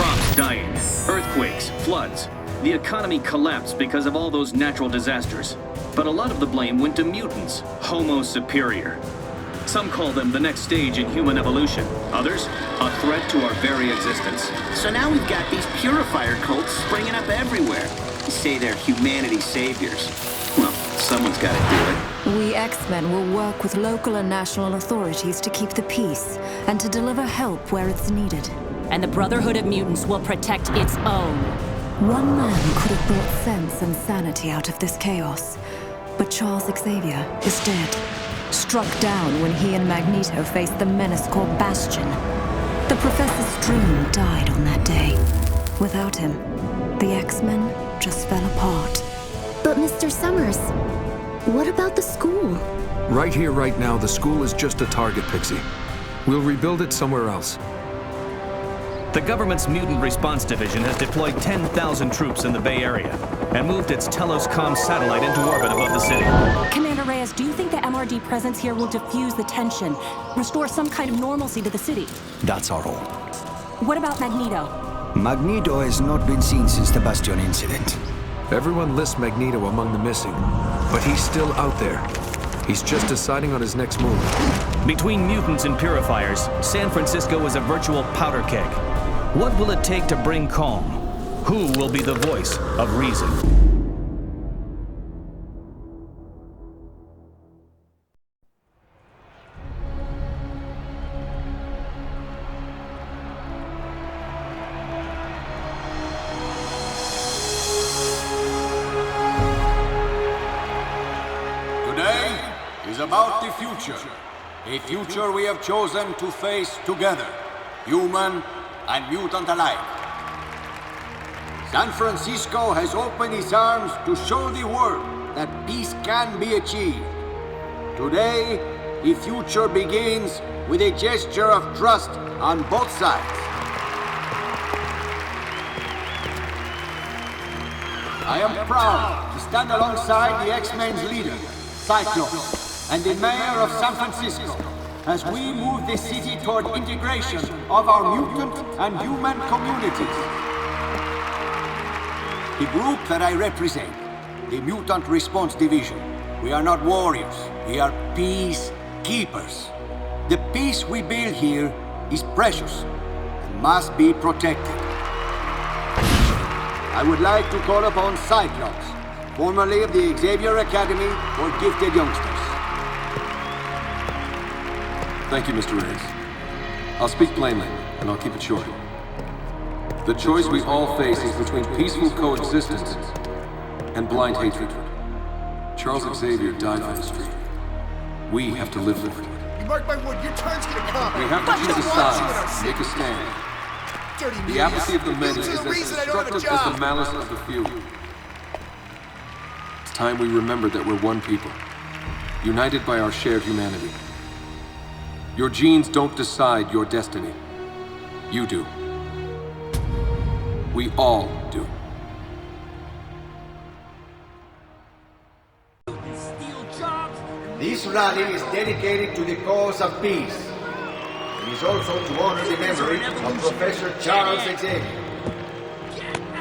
Crops dying, earthquakes, floods. The economy collapsed because of all those natural disasters. But a lot of the blame went to mutants, Homo superior. Some call them the next stage in human evolution. Others, a threat to our very existence. So now we've got these purifier cults springing up everywhere. They say they're humanity saviors. Well, someone's got to do it. We X-Men will work with local and national authorities to keep the peace and to deliver help where it's needed. And the Brotherhood of Mutants will protect its own. One man could have brought sense and sanity out of this chaos. But Charles Xavier is dead. Struck down when he and Magneto faced the menace called Bastion. The Professor's dream died on that day. Without him, the X-Men just fell apart. But Mr. Summers, what about the school? Right here, right now, the school is just a target, Pixie. We'll rebuild it somewhere else. The government's Mutant Response Division has deployed 10,000 troops in the Bay Area and moved its Telos-Com satellite into orbit above the city. Commander Reyes, do you think the MRD presence here will diffuse the tension, restore some kind of normalcy to the city? That's our hope. What about Magneto? Magneto has not been seen since the Bastion incident. Everyone lists Magneto among the missing, but he's still out there. He's just deciding on his next move. Between mutants and purifiers, San Francisco is a virtual powder keg. What will it take to bring calm? Who will be the voice of reason? Today is about the future. A future we have chosen to face together, human and mutant alike. San Francisco has opened its arms to show the world that peace can be achieved. Today, the future begins with a gesture of trust on both sides. I am proud to stand alongside the X-Men's leader, Cyclops, and the mayor of San Francisco, as we move the city toward integration of our mutant and human communities. The group that I represent, the Mutant Response Division, we are not warriors, we are peacekeepers. The peace we build here is precious and must be protected. I would like to call upon Cyclops, formerly of the Xavier Academy for Gifted Youngsters. Thank you, Mr. Reyes. I'll speak plainly, and I'll keep it short. The choice we all face is between peaceful coexistence and blind hatred. Charles Xavier died for this dream. We have to live for it. You mark my word, your turn's gonna come. We have to choose a side, make a stand. The apathy of the many is as destructive as the malice of the few. It's time we remembered that we're one people, united by our shared humanity. Your genes don't decide your destiny. You do. We all do. This rally is dedicated to the cause of peace. It is also to honor the memory of Professor Charles Xavier.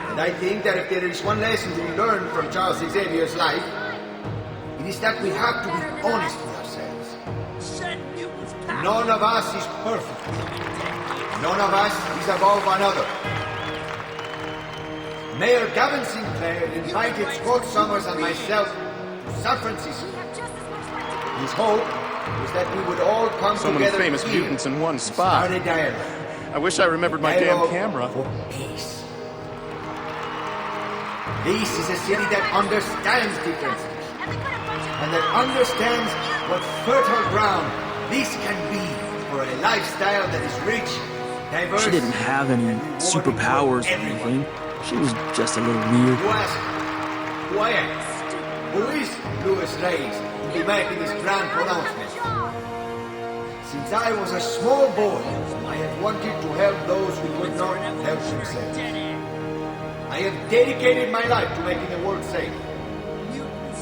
And I think that if there is one lesson to be learned from Charles Xavier's life, it is that we have to be honest with ourselves. None of us is perfect. None of us is above another. Mayor Gavin Sinclair invited Scott Summers and myself to San Francisco. His hope was that we would all come so together. So many famous mutants in one spot. Start a dialogue. I wish I remembered my damn camera. For peace. This is a city that understands differences, and that understands what fertile ground this can be for a lifestyle that is rich, diverse. She didn't have any superpowers or anything. She was just a little weird. You ask, who I am? Who is Louis Reyes to be making this grand pronouncement? Since I was a small boy, I have wanted to help those who could not help themselves. I have dedicated my life to making the world safe.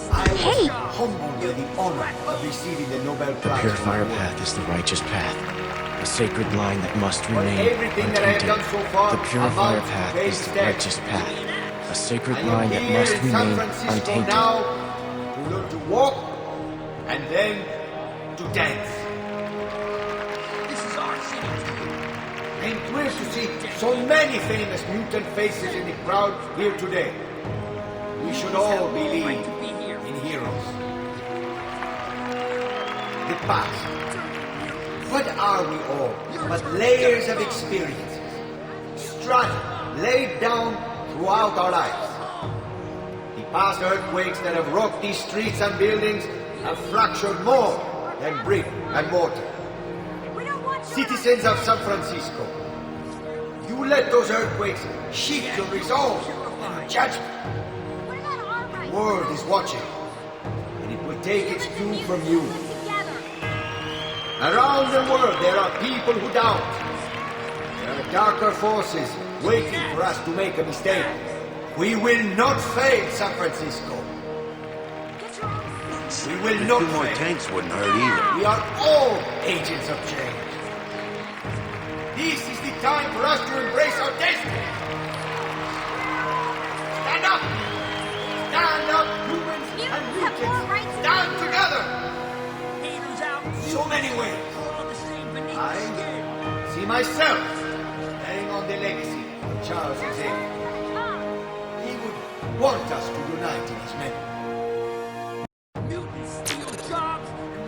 I was humbled by the honor of receiving the Nobel Prize. The purifier path is the righteous path. A sacred line that must For remain everything that I have untainted. done so far, The purifier amount to path pay is the debt. righteous path. A sacred I am line that here must in San remain Francisco untainted. now to learn to walk and then to dance. This is our city. I am thrilled to see so many famous mutant faces in the crowd here today. We should all believe in heroes. The past. What are we all but layers of experiences, strata laid down throughout our lives? The past earthquakes that have rocked these streets and buildings have fractured more than brick and mortar. Citizens of San Francisco, you let those earthquakes shift your resolve and judgment. The world is watching, and it will take its cue from you. Around the world, there are people who doubt. There are darker forces waiting for us to make a mistake. We will not fail, San Francisco. We will not fail. 2 more tanks wouldn't hurt either. We are all agents of change. This is the time for us to embrace our destiny. Stand up! Stand up, humans and mutants! Stand together! So many ways. I see myself carrying on the legacy of Charles Xavier. He would want us to unite in his memory.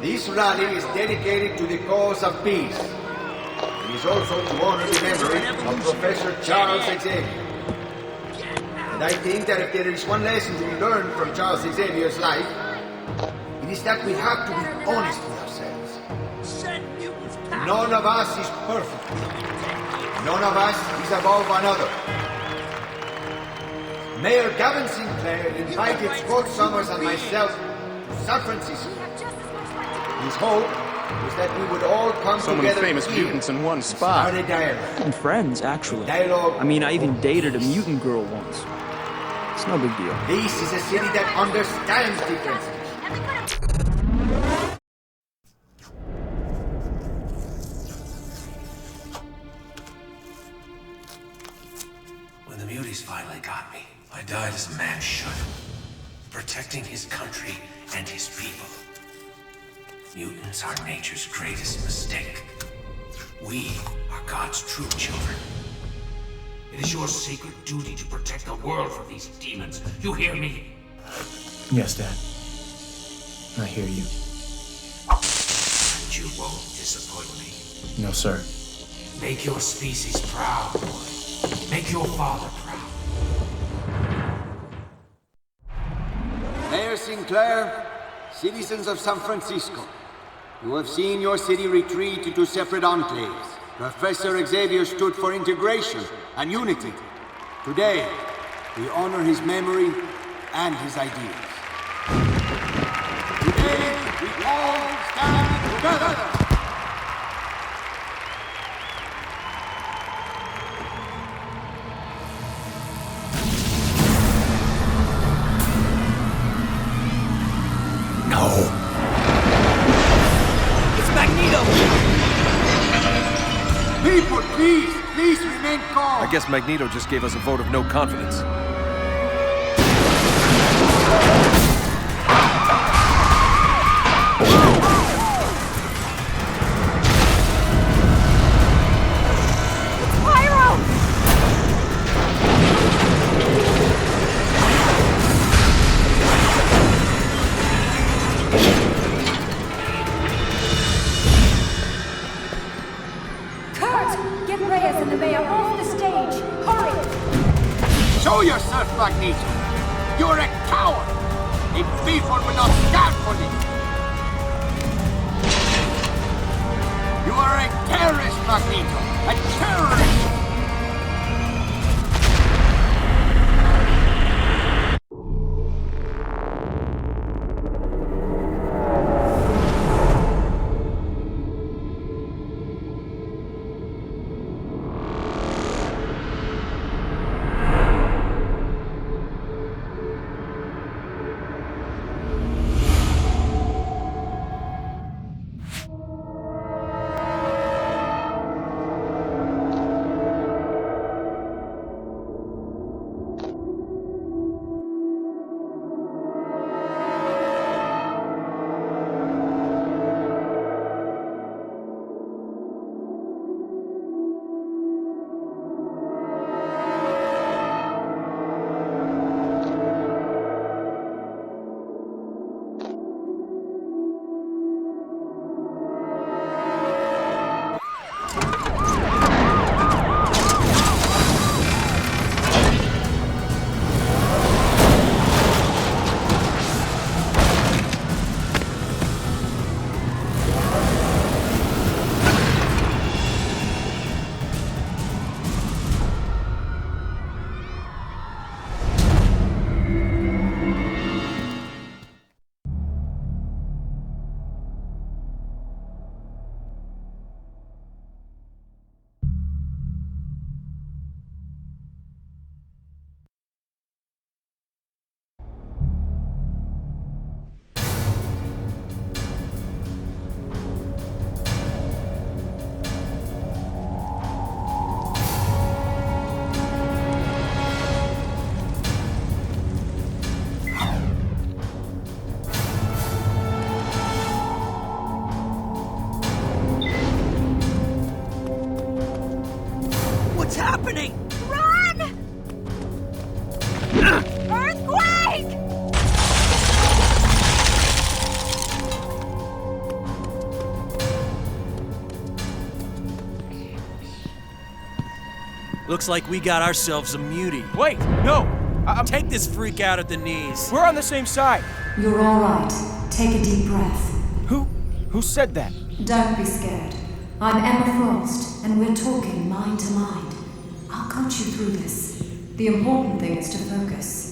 This rally is dedicated to the cause of peace. It is also to honor the memory of Professor Charles Xavier. And I think that if there is one lesson to be learned from Charles Xavier's life, it is that we have to be honest with ourselves. None of us is perfect. None of us is above another. Mayor Gavin Sinclair invited Scott Summers and myself to San Francisco. His hope was that we would all come So many together famous here mutants in one spot. and start a dialogue. And friends, actually. Dialogue. I mean, I even dated a mutant girl once. It's no big deal. This is a city that understands differences. When the muties finally got me, I died as a man should. Protecting his country and his people. Mutants are nature's greatest mistake. We are God's true children. It is your sacred duty to protect the world from these demons. You hear me? Yes, Dad. I hear you. And you won't disappoint me. No, sir. Make your species proud, boy. Make your father proud. Mayor Sinclair, citizens of San Francisco, you have seen your city retreat into separate enclaves. Professor Xavier stood for integration and unity. Today, we honor his memory and his ideas. Today, we all stand together. People, please remain calm. I guess Magneto just gave us a vote of no confidence. Show yourself, Magneto! You're a coward! A people will not stand for you! You are a terrorist, Magneto! A terrorist! Earthquake! Looks like we got ourselves a mutie. Wait, no! Take this freak out at the knees. We're on the same side. You're all right. Take a deep breath. Who said that? Don't be scared. I'm Emma Frost, and we're talking mind to mind. I'll coach you through this. The important thing is to focus.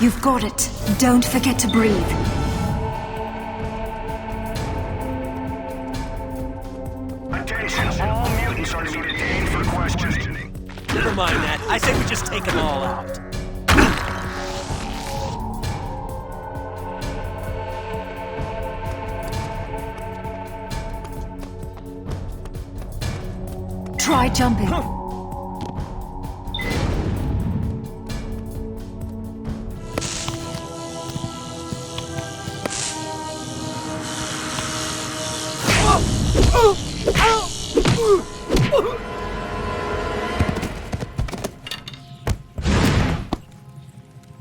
You've got it. Don't forget to breathe. Attention, all mutants are to be detained for questioning. Never mind that. I said we just take them all out. Try jumping.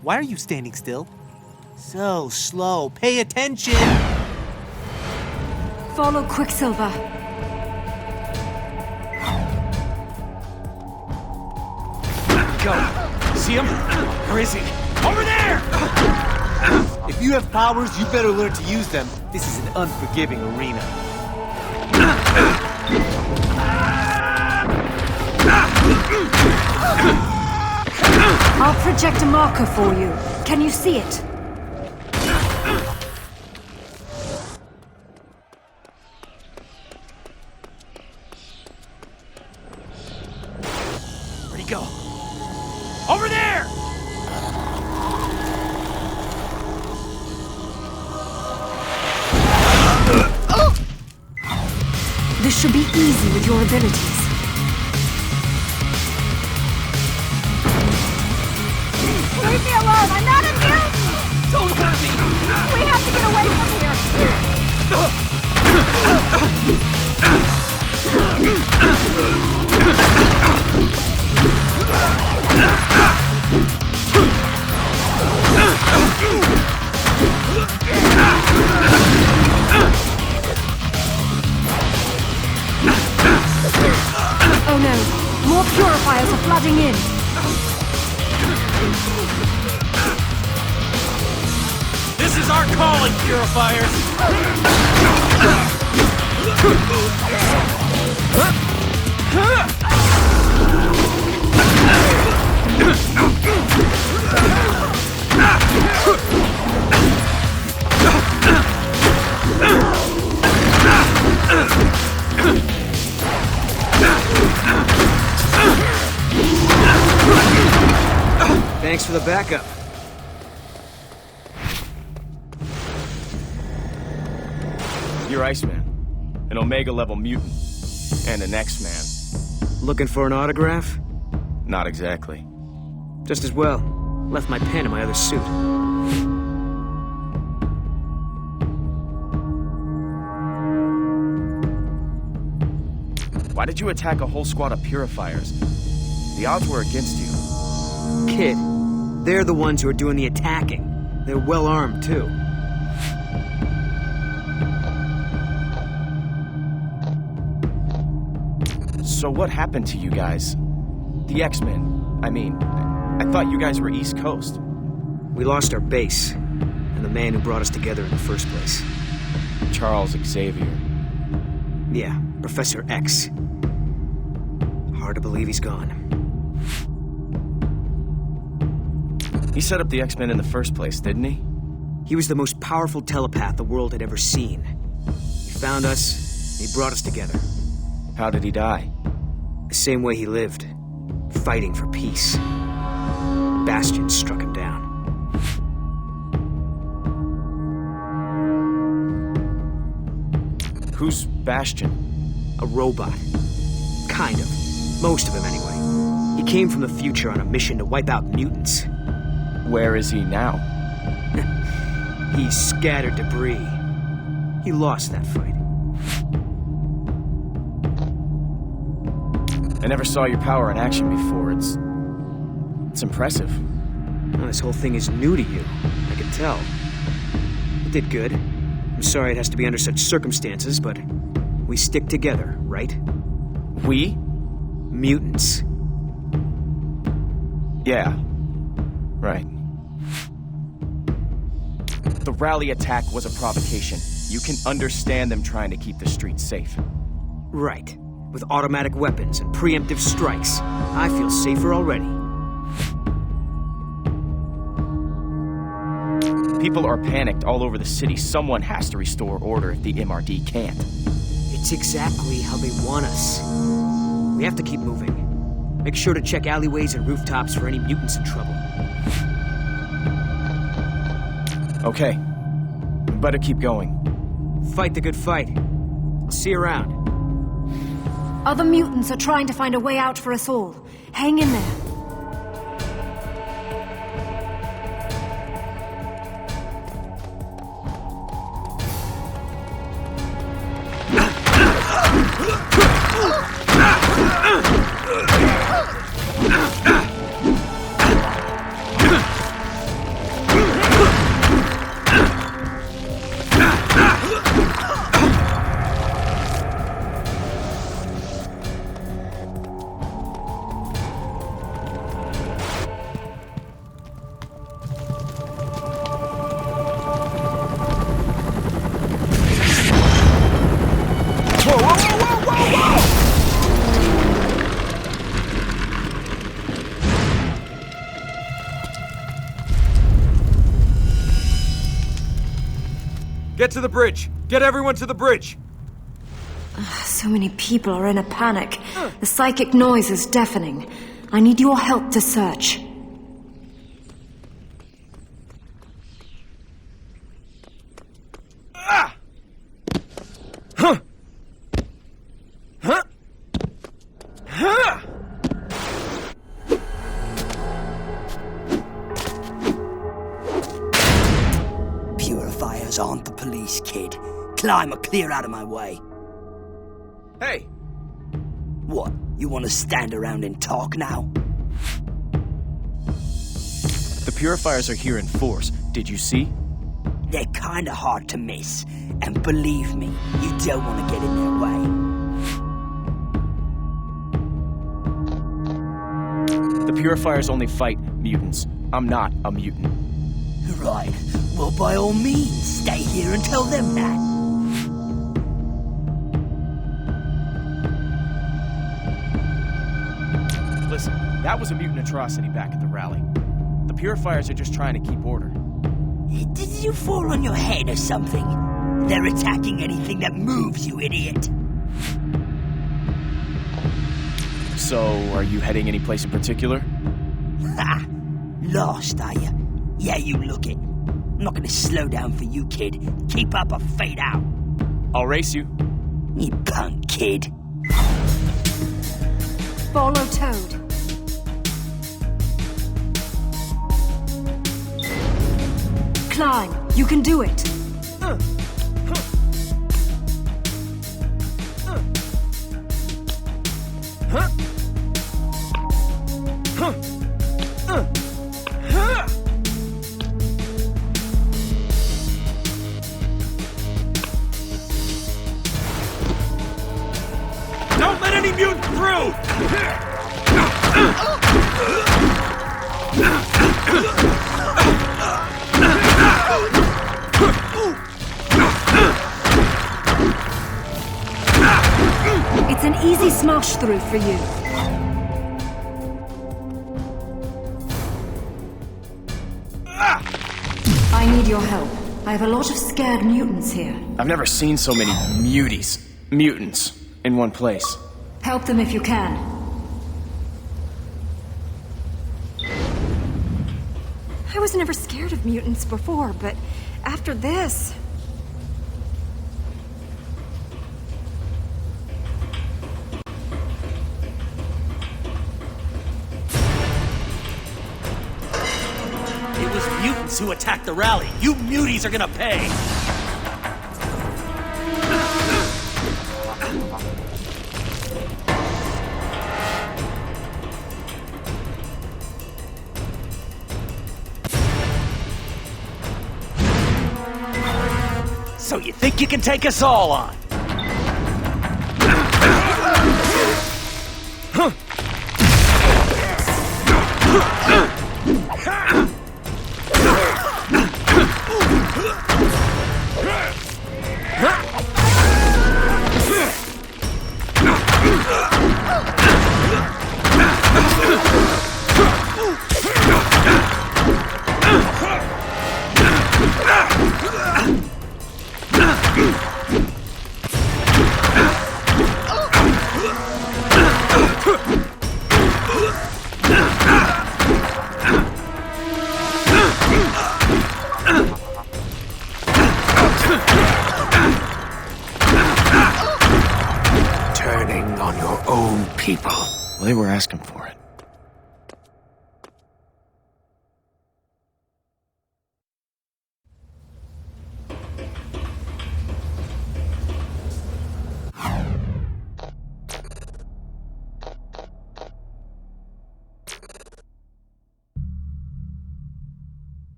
Why are you standing still? So slow. Pay attention! Follow Quicksilver. Go. See him? Where is he? Over there! If you have powers, you better learn to use them. This is an unforgiving arena. I'll project a marker for you. Can you see it? Where'd he go? Over there! This should be easy with your abilities. Leave me alone! I'm not a mutant! Don't hurt me! We have to get away from here! Oh no! More purifiers are flooding in! This is our calling, purifiers! Thanks for the backup. You're Iceman, an Omega-level mutant, and an X-Man. Looking for an autograph? Not exactly. Just as well. Left my pen in my other suit. Why did you attack a whole squad of purifiers? The odds were against you. Kid, they're the ones who are doing the attacking. They're well armed, too. So what happened to you guys? The X-Men. I mean, I thought you guys were East Coast. We lost our base, and the man who brought us together in the first place. Charles Xavier. Yeah, Professor X. Hard to believe he's gone. He set up the X-Men in the first place, didn't he? He was the most powerful telepath the world had ever seen. He found us, and he brought us together. How did he die? The same way he lived, fighting for peace. Bastion struck him down. Who's Bastion? A robot. Kind of. Most of him, anyway. He came from the future on a mission to wipe out mutants. Where is he now? He scattered debris. He lost that fight. I never saw your power in action before. It's impressive. Well, this whole thing is new to you. I can tell. You did good. I'm sorry it has to be under such circumstances, but we stick together, right? We? Mutants. Yeah. Right. The rally attack was a provocation. You can understand them trying to keep the streets safe. Right. With automatic weapons and preemptive strikes, I feel safer already. People are panicked all over the city. Someone has to restore order if the MRD can't. It's exactly how they want us. We have to keep moving. Make sure to check alleyways and rooftops for any mutants in trouble. Okay. We better keep going. Fight the good fight. I'll see you around. Other mutants are trying to find a way out for us all. Hang in there. Get to the bridge! Get everyone to the bridge! So many people are in a panic. The psychic noise is deafening. I need your help to search. Purifiers aren't the police, kid. Climb or clear out of my way. Hey! What? You want to stand around and talk now? The Purifiers are here in force. Did you see? They're kinda hard to miss. And believe me, you don't want to get in their way. The Purifiers only fight mutants. I'm not a mutant. Right. Well, by all means, stay here and tell them that. Listen, that was a mutant atrocity back at the rally. The Purifiers are just trying to keep order. Did you fall on your head or something? They're attacking anything that moves, you idiot. So, are you heading any place in particular? Ha! Lost, are you? Yeah, you look it. I'm not gonna slow down for you, kid. Keep up or fade out. I'll race you. You punk kid. Follow Toad. Climb. You can do it. Don't let any mutant through! It's an easy smash through for you. I need your help. I have a lot of scared mutants here. I've never seen so many mutants, in one place. Help them if you can. I was never scared of mutants before, but after this... mutants who attacked the rally. You muties are gonna pay! So you think you can take us all on? Turning on your own people. Well, they were asking for it.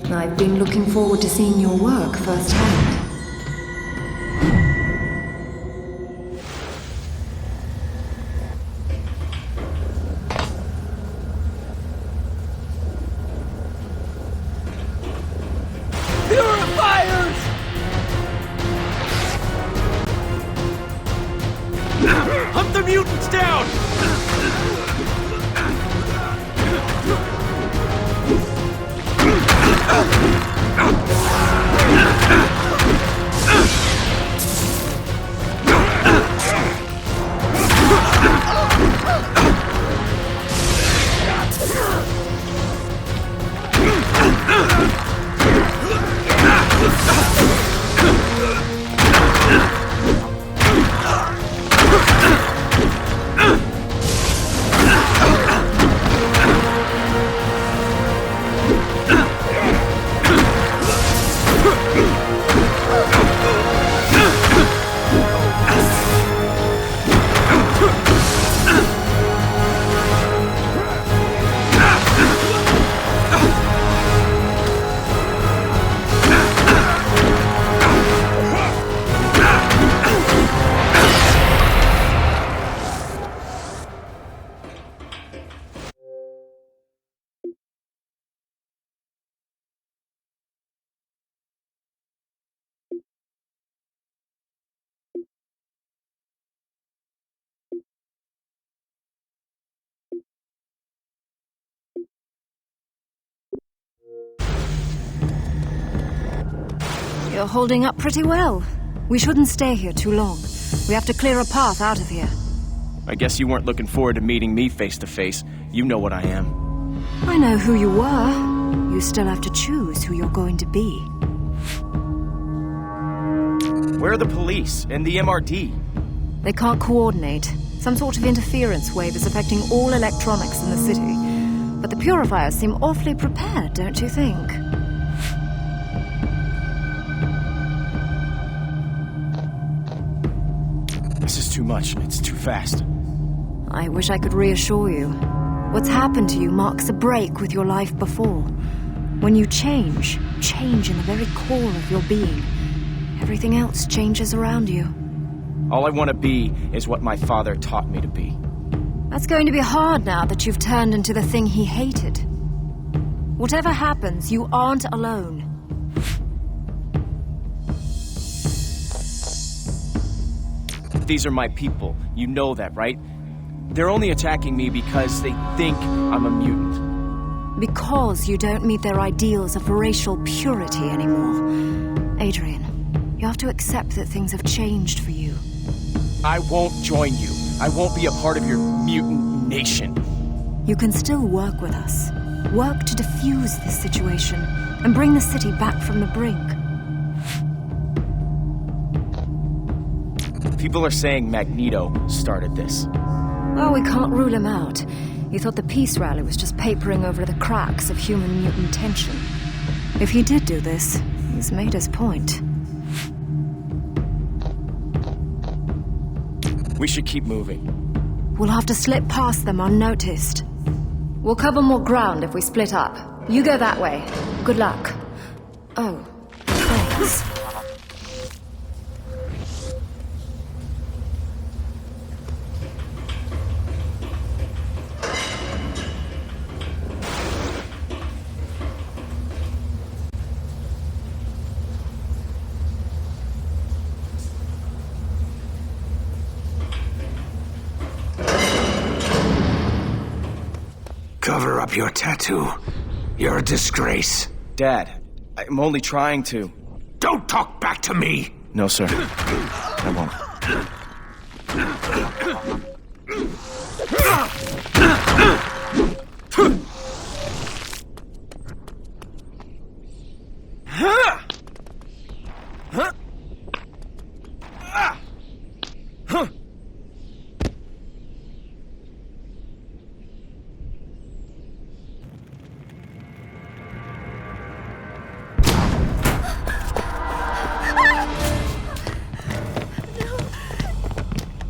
I've been looking forward to seeing your work firsthand. Purifiers! Hunt the mutants down! You're holding up pretty well. We shouldn't stay here too long. We have to clear a path out of here. I guess you weren't looking forward to meeting me face to face. You know what I am. I know who you were. You still have to choose who you're going to be. Where are the police and the MRD? They can't coordinate. Some sort of interference wave is affecting all electronics in the city. But the purifiers seem awfully prepared, don't you think? This is too much. It's too fast. I wish I could reassure you. What's happened to you marks a break with your life before. When you change in the very core of your being, everything else changes around you. All I want to be is what my father taught me to be. That's going to be hard now that you've turned into the thing he hated. Whatever happens, you aren't alone. These are my people. You know that, right? They're only attacking me because they think I'm a mutant. Because you don't meet their ideals of racial purity anymore. Adrian, you have to accept that things have changed for you. I won't join you. I won't be a part of your mutant nation. You can still work with us. Work to defuse this situation and bring the city back from the brink. People are saying Magneto started this. Well, we can't rule him out. He thought the peace rally was just papering over the cracks of human-mutant tension. If he did do this, he's made his point. We should keep moving. We'll have to slip past them unnoticed. We'll cover more ground if we split up. You go that way. Good luck. Oh, thanks. Cover up your tattoo. You're a disgrace. Dad, I'm only trying to. Don't talk back to me! No, sir. I won't.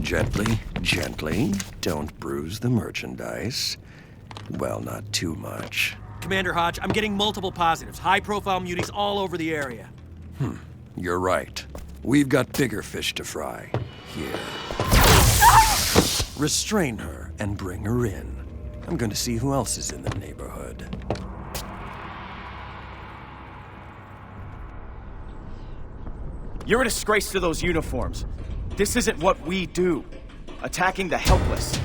Gently, gently. Don't bruise the merchandise. Well, not too much. Commander Hodge, I'm getting multiple positives. High-profile muties all over the area. You're right. We've got bigger fish to fry. Here. Restrain her and bring her in. I'm going to see who else is in the neighborhood. You're a disgrace to those uniforms. This isn't what we do. Attacking the helpless.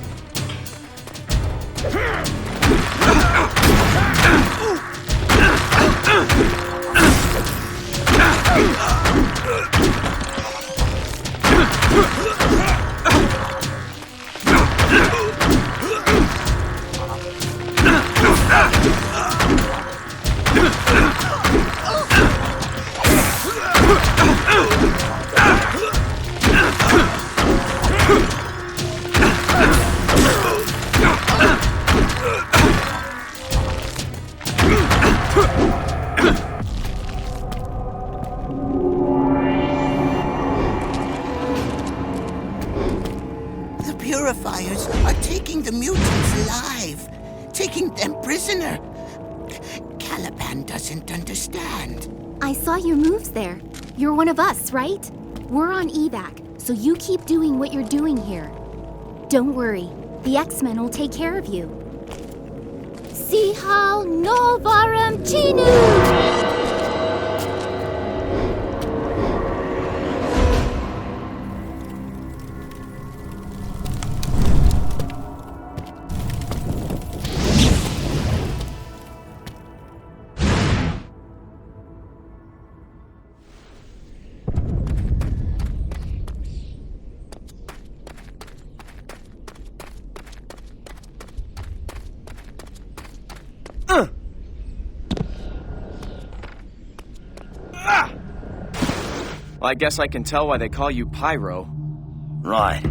The Purifiers are taking the mutants alive, taking them prisoner. Caliban doesn't understand. I saw your moves there. You're one of us, right? We're on evac, so you keep doing what you're doing here. Don't worry, the X-Men will take care of you. Sihal Novarum Chinu! Well, I guess I can tell why they call you Pyro. Right.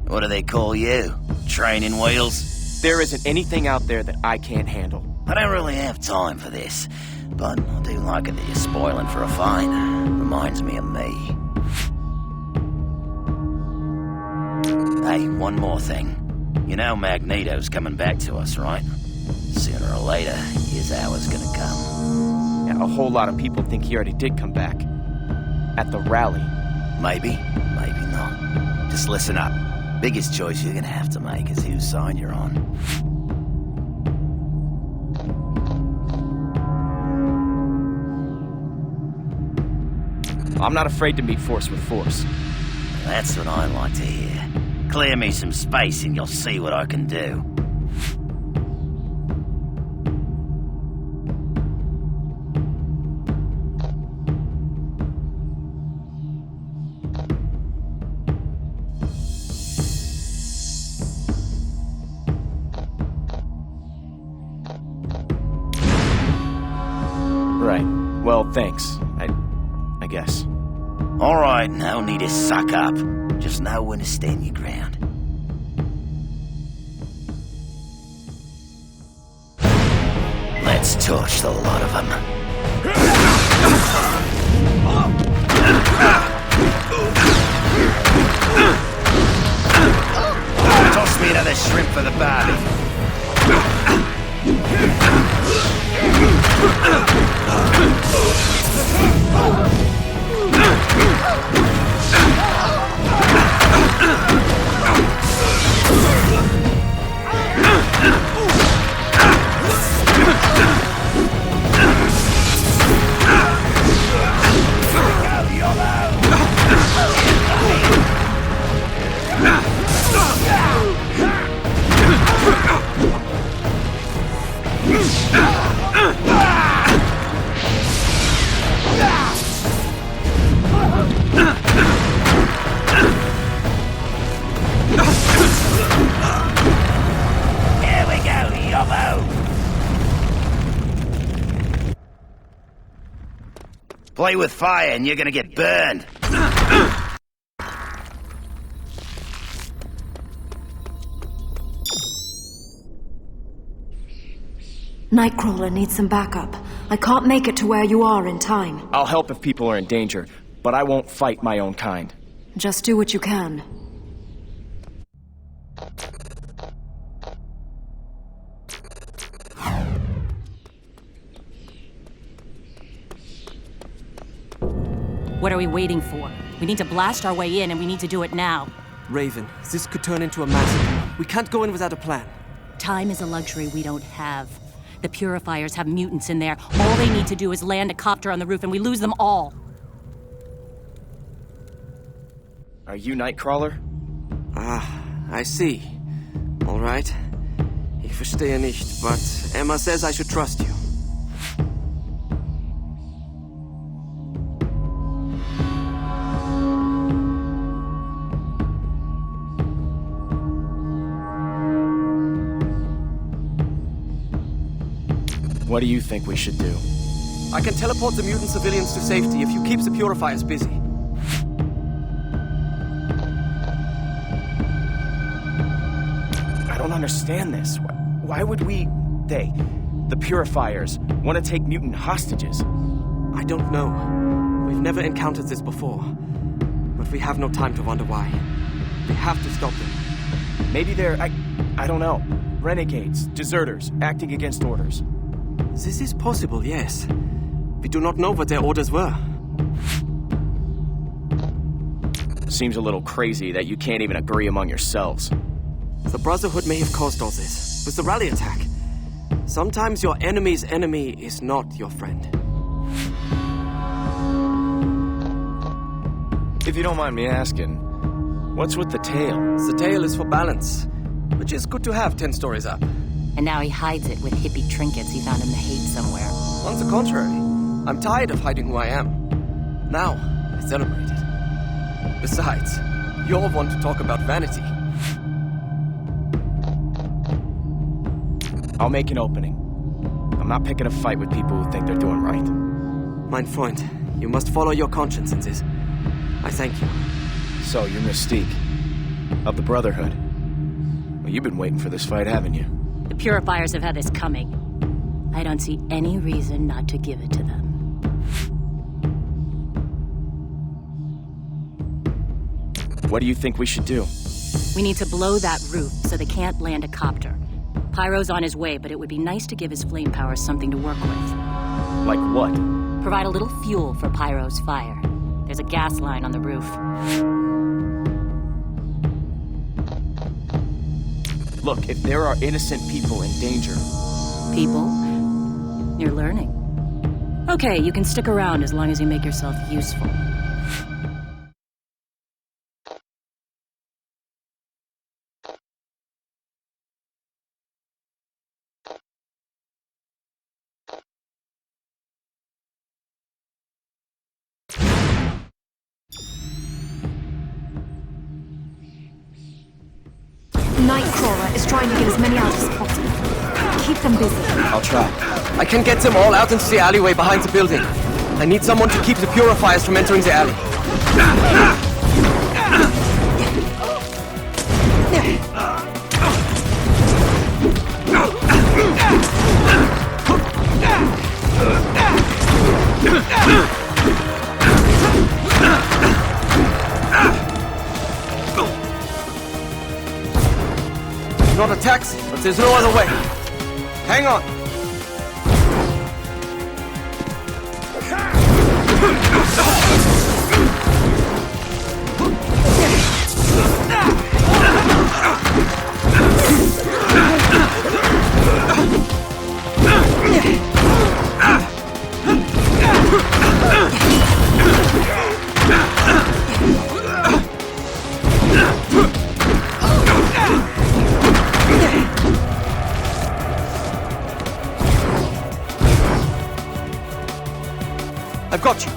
What do they call you? Training wheels? There isn't anything out there that I can't handle. I don't really have time for this, but I do like it that you're spoiling for a fight. Reminds me of me. Hey, one more thing. You know Magneto's coming back to us, right? Sooner or later, his hour's gonna come. Yeah, a whole lot of people think he already did come back. At the rally. Maybe, maybe not. Just listen up. Biggest choice you're gonna have to make is whose side you're on. I'm not afraid to meet force with force. That's what I like to hear. Clear me some space and you'll see what I can do. Right. Well, thanks. I guess. All right, no need to suck up. Just know when to stand your ground. Let's torch the lot of them. Toss me another shrimp for the barbie. Here we go, Yobbo! Play with fire and you're gonna get burned. Nightcrawler needs some backup. I can't make it to where you are in time. I'll help if people are in danger, but I won't fight my own kind. Just do what you can. What are we waiting for? We need to blast our way in, and we need to do it now. Raven, this could turn into a massacre. We can't go in without a plan. Time is a luxury we don't have. The Purifiers have mutants in there. All they need to do is land a copter on the roof, and we lose them all. Are you Nightcrawler? Ah, I see. All right. Ich verstehe nicht, but Emma says I should trust you. What do you think we should do? I can teleport the mutant civilians to safety if you keep the Purifiers busy. I don't understand this. Why would the Purifiers, want to take mutant hostages? I don't know. We've never encountered this before. But we have no time to wonder why. We have to stop them. Maybe they're, I don't know, renegades, deserters, acting against orders. This is possible, yes. We do not know what their orders were. Seems a little crazy that you can't even agree among yourselves. The Brotherhood may have caused all this, with the rally attack. Sometimes your enemy's enemy is not your friend. If you don't mind me asking, what's with the tail? The tail is for balance, which is good to have 10 stories up. And now he hides it with hippie trinkets he found in the Hate somewhere. On the contrary, I'm tired of hiding who I am. Now, I celebrate it. Besides, you all want to talk about vanity. I'll make an opening. I'm not picking a fight with people who think they're doing right. Mein Freund, you must follow your conscience in this. I thank you. So, you're Mystique, of the Brotherhood. Well, you've been waiting for this fight, haven't you? The Purifiers have had this coming. I don't see any reason not to give it to them. What do you think we should do? We need to blow that roof so they can't land a copter. Pyro's on his way, but it would be nice to give his flame power something to work with. Like what? Provide a little fuel for Pyro's fire. There's a gas line on the roof. Look, if there are innocent people in danger... People? You're learning. Okay, you can stick around as long as you make yourself useful. Nightcrawler is trying to get as many out as possible. Keep them busy. I'll try. I can get them all out into the alleyway behind the building. I need someone to keep the purifiers from entering the alley. Not a taxi, but there's no other way. Hang on. I've got you.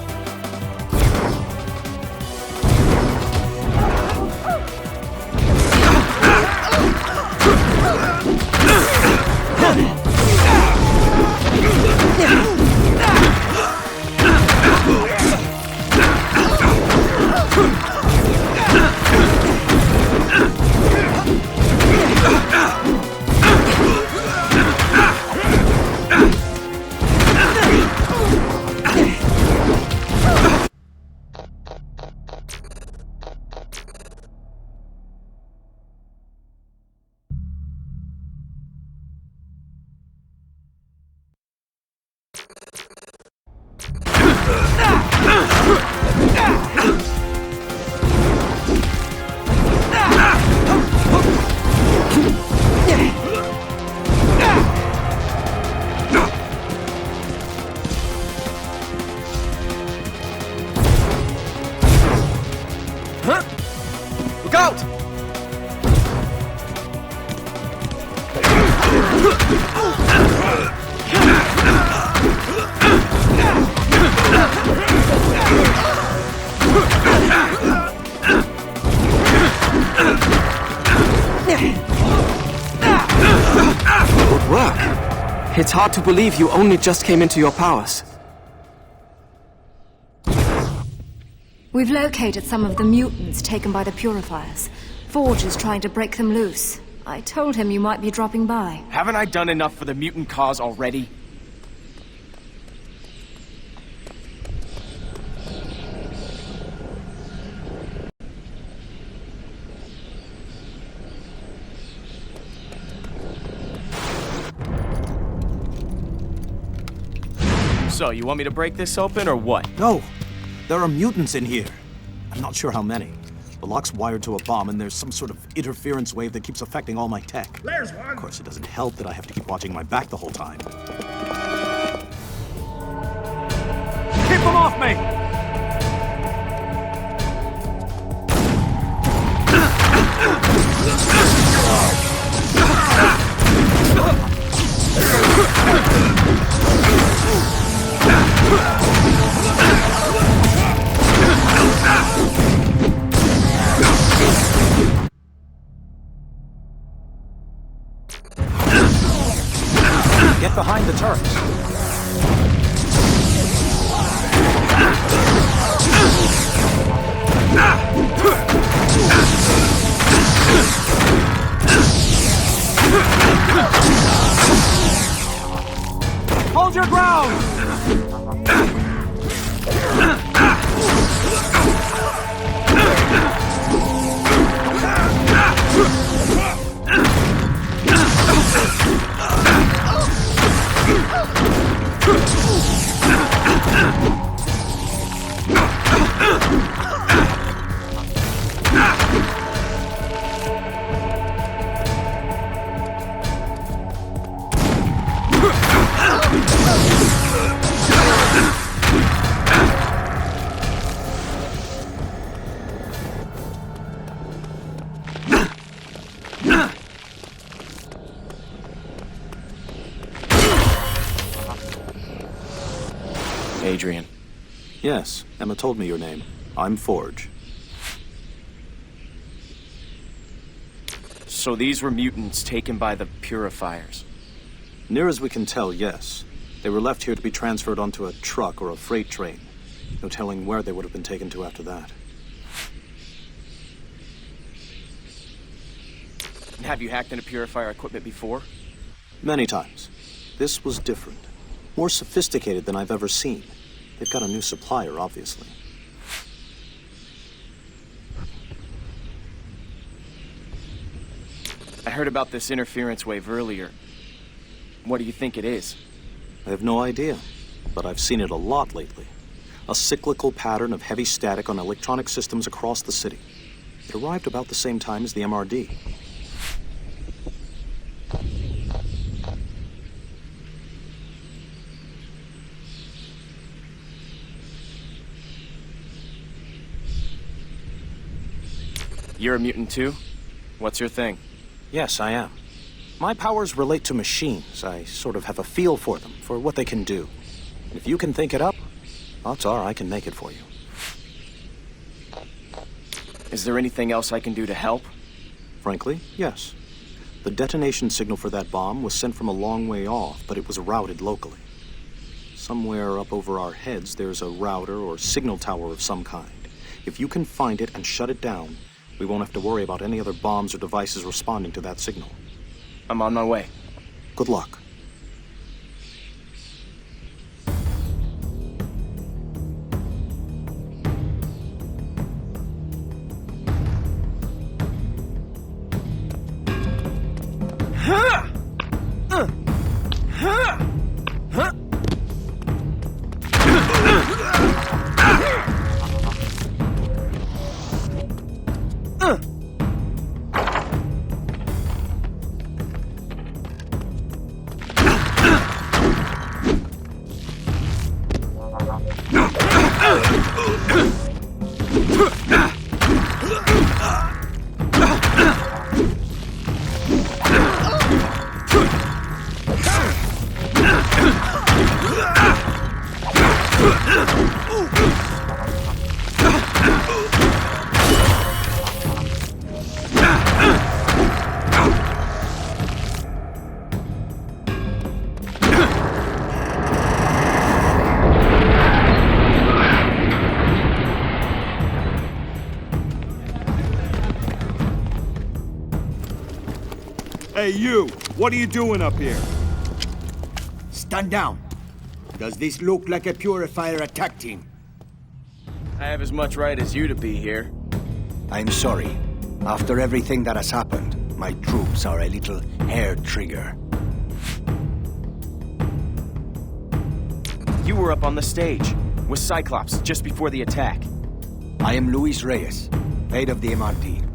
Look out! Good work. It's hard to believe you only just came into your powers. We've located some of the mutants taken by the purifiers. Forge is trying to break them loose. I told him you might be dropping by. Haven't I done enough for the mutant cause already? So, you want me to break this open, or what? No! There are mutants in here. I'm not sure how many. The lock's wired to a bomb, and there's some sort of interference wave that keeps affecting all my tech. There's one! Of course, it doesn't help that I have to keep watching my back the whole time. Keep them off me! Get behind the turret. Hold your ground! Adrian. Yes, Emma told me your name. I'm Forge. So these were mutants taken by the Purifiers? Near as we can tell, yes. They were left here to be transferred onto a truck or a freight train. No telling where they would have been taken to after that. Have you hacked into Purifier equipment before? Many times. This was different. More sophisticated than I've ever seen. They've got a new supplier, obviously. I heard about this interference wave earlier. What do you think it is? I have no idea, but I've seen it a lot lately. A cyclical pattern of heavy static on electronic systems across the city. It arrived about the same time as the MRD. You're a mutant too? What's your thing? Yes, I am. My powers relate to machines. I sort of have a feel for them, for what they can do. If you can think it up, odds are I can make it for you. Is there anything else I can do to help? Frankly, yes. The detonation signal for that bomb was sent from a long way off, but it was routed locally. Somewhere up over our heads, there's a router or signal tower of some kind. If you can find it and shut it down, we won't have to worry about any other bombs or devices responding to that signal. I'm on my way. Good luck. Hey, you! What are you doing up here? Stand down. Does this look like a Purifier attack team? I have as much right as you to be here. I'm sorry. After everything that has happened, my troops are a little hair trigger. You were up on the stage with Cyclops just before the attack. I am Luis Reyes, head of the MRD.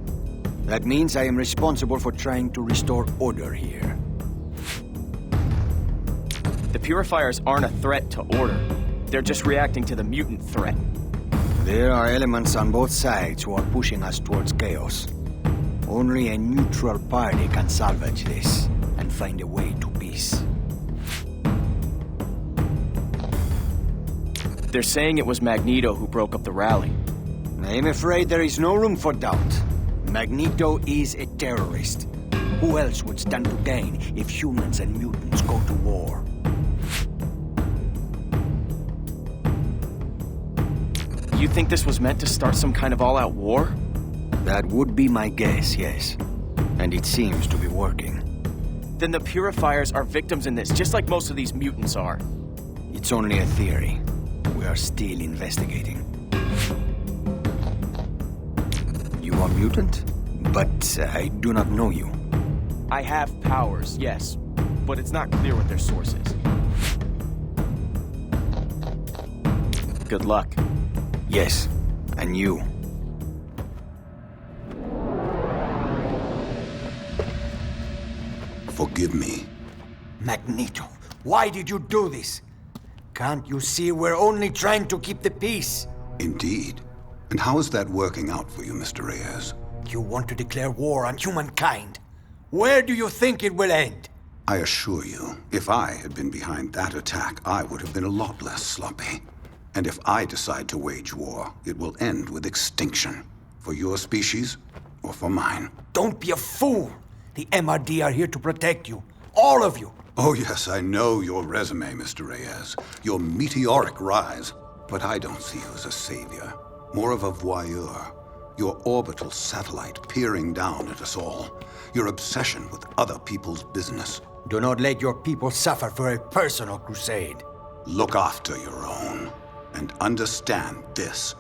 That means I am responsible for trying to restore order here. The Purifiers aren't a threat to order. They're just reacting to the mutant threat. There are elements on both sides who are pushing us towards chaos. Only a neutral party can salvage this and find a way to peace. They're saying it was Magneto who broke up the rally. I am afraid there is no room for doubt. Magneto is a terrorist. Who else would stand to gain if humans and mutants go to war? You think this was meant to start some kind of all-out war? That would be my guess, yes. And it seems to be working. Then the Purifiers are victims in this, just like most of these mutants are. It's only a theory. We are still investigating. You are mutant? But I do not know you. I have powers, yes. But it's not clear what their source is. Good luck. Yes, and you. Forgive me. Magneto, why did you do this? Can't you see we're only trying to keep the peace? Indeed. And how is that working out for you, Mr. Reyes? You want to declare war on humankind. Where do you think it will end? I assure you, if I had been behind that attack, I would have been a lot less sloppy. And if I decide to wage war, it will end with extinction. For your species, or for mine. Don't be a fool! The MRD are here to protect you. All of you! Oh yes, I know your resume, Mr. Reyes. Your meteoric rise. But I don't see you as a savior. More of a voyeur. Your orbital satellite peering down at us all. Your obsession with other people's business. Do not let your people suffer for a personal crusade. Look after your own. And understand this.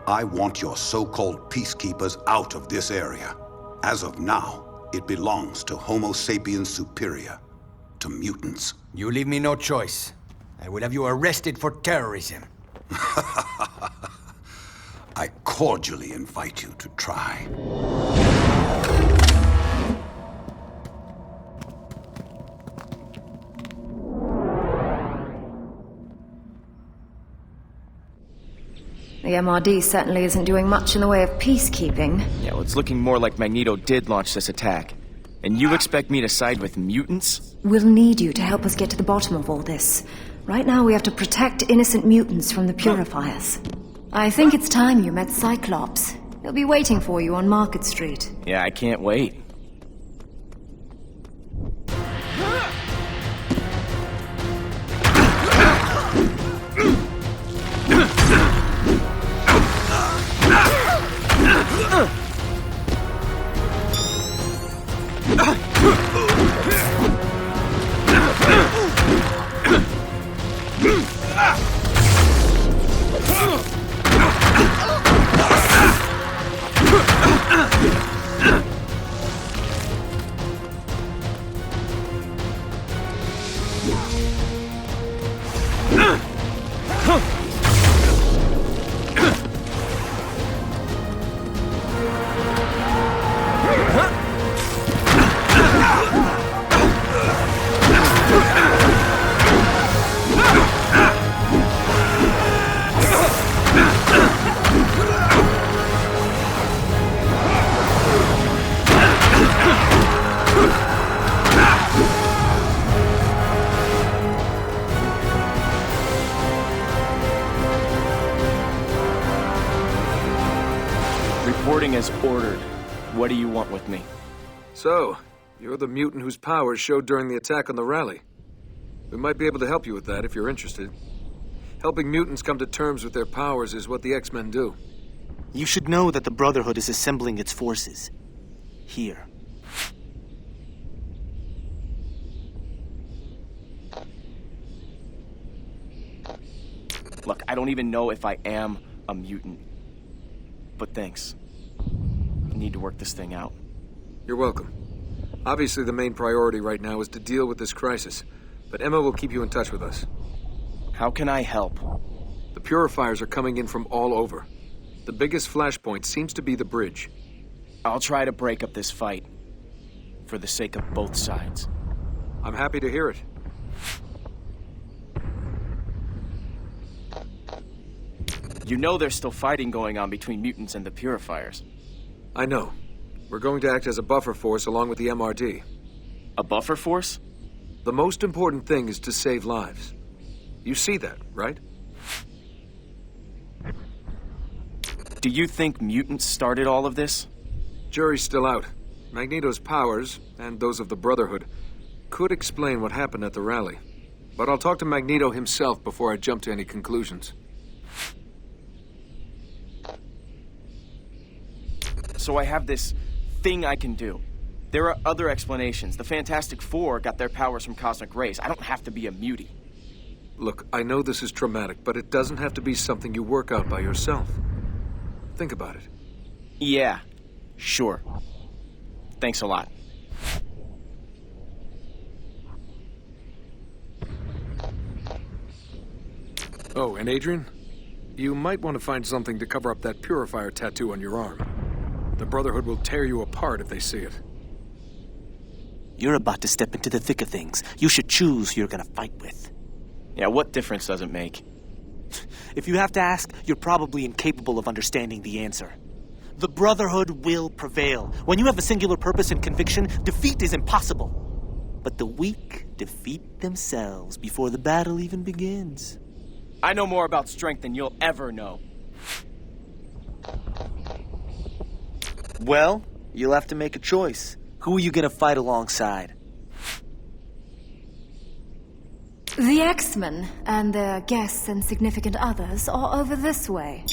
I want your so-called peacekeepers out of this area. As of now, it belongs to Homo sapiens superior. To mutants. You leave me no choice. I will have you arrested for terrorism. I cordially invite you to try. The MRD certainly isn't doing much in the way of peacekeeping. Yeah, well, it's looking more like Magneto did launch this attack. And you expect me to side with mutants? We'll need you to help us get to the bottom of all this. Right now we have to protect innocent mutants from the Purifiers. I think it's time you met Cyclops. He'll be waiting for you on Market Street. Yeah, I can't wait. Reporting as ordered. What do you want with me? So, you're the mutant whose powers showed during the attack on the rally. We might be able to help you with that if you're interested. Helping mutants come to terms with their powers is what the X-Men do. You should know that the Brotherhood is assembling its forces. Here. Look, I don't even know if I am a mutant. But thanks. I need to work this thing out. You're welcome. Obviously, the main priority right now is to deal with this crisis, but Emma will keep you in touch with us. How can I help? The Purifiers are coming in from all over. The biggest flashpoint seems to be the bridge. I'll try to break up this fight. For the sake of both sides. I'm happy to hear it. You know there's still fighting going on between mutants and the Purifiers. I know. We're going to act as a buffer force along with the MRD. A buffer force? The most important thing is to save lives. You see that, right? Do you think mutants started all of this? Jury's still out. Magneto's powers, and those of the Brotherhood, could explain what happened at the rally. But I'll talk to Magneto himself before I jump to any conclusions. So I have this thing I can do. There are other explanations. The Fantastic Four got their powers from cosmic rays. I don't have to be a mutie. Look, I know this is traumatic, but it doesn't have to be something you work out by yourself. Think about it. Yeah, sure. Thanks a lot. Oh, and Adrian? You might want to find something to cover up that Purifier tattoo on your arm. The Brotherhood will tear you apart if they see it. You're about to step into the thick of things. You should choose who you're gonna fight with. Yeah, what difference does it make? If you have to ask, you're probably incapable of understanding the answer. The Brotherhood will prevail. When you have a singular purpose and conviction, defeat is impossible. But the weak defeat themselves before the battle even begins. I know more about strength than you'll ever know. Well, you'll have to make a choice. Who are you gonna fight alongside? The X-Men and their guests and significant others are over this way.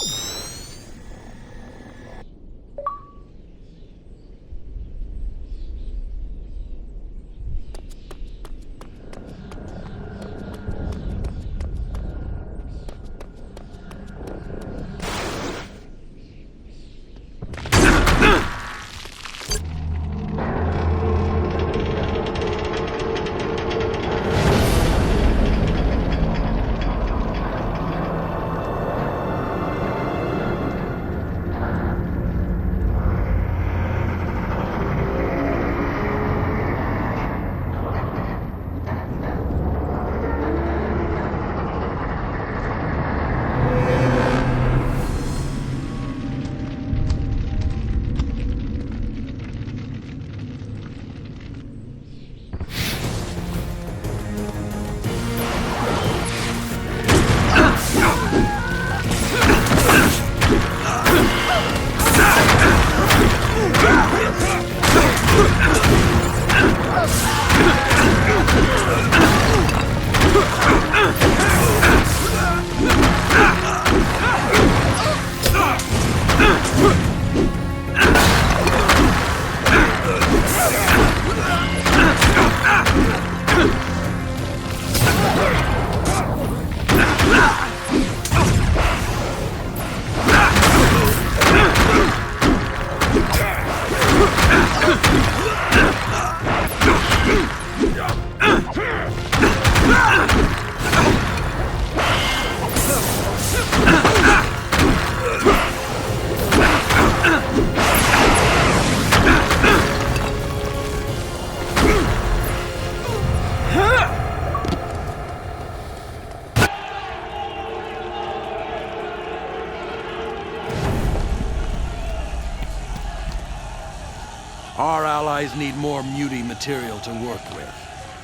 Our allies need more muty material to work with.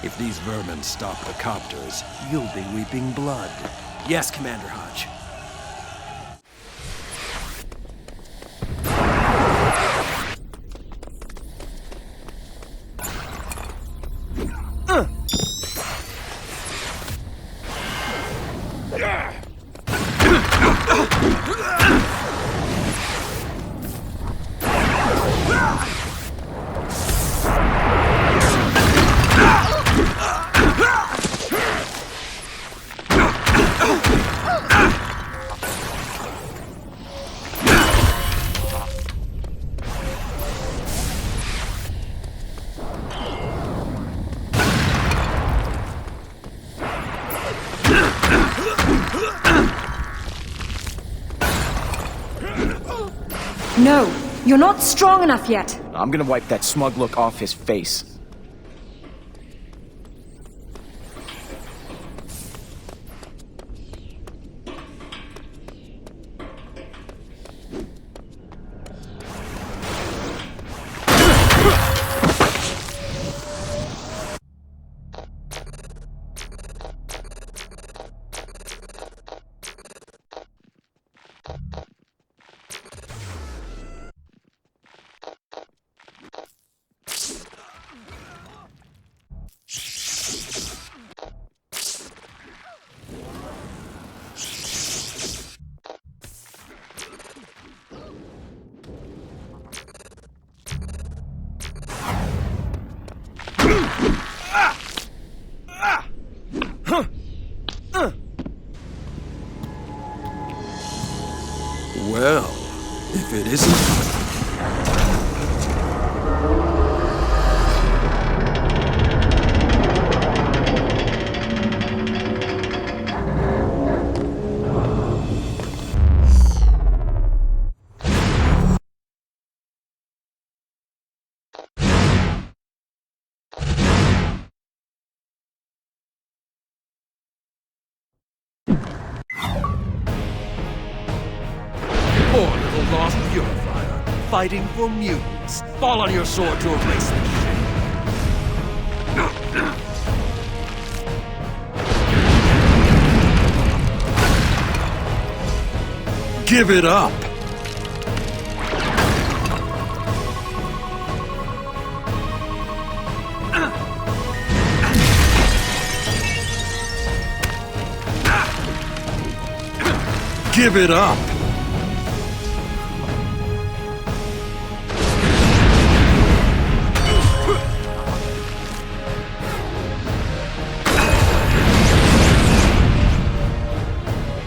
If these vermin stop the copters, you'll be weeping blood. Yes, Commander Hodge. No, you're not strong enough yet. I'm gonna wipe that smug look off his face. Well, if it isn't... Poor little lost purifier, fighting for mutants. Fall on your sword to erase this shit. Give it up! Give it up!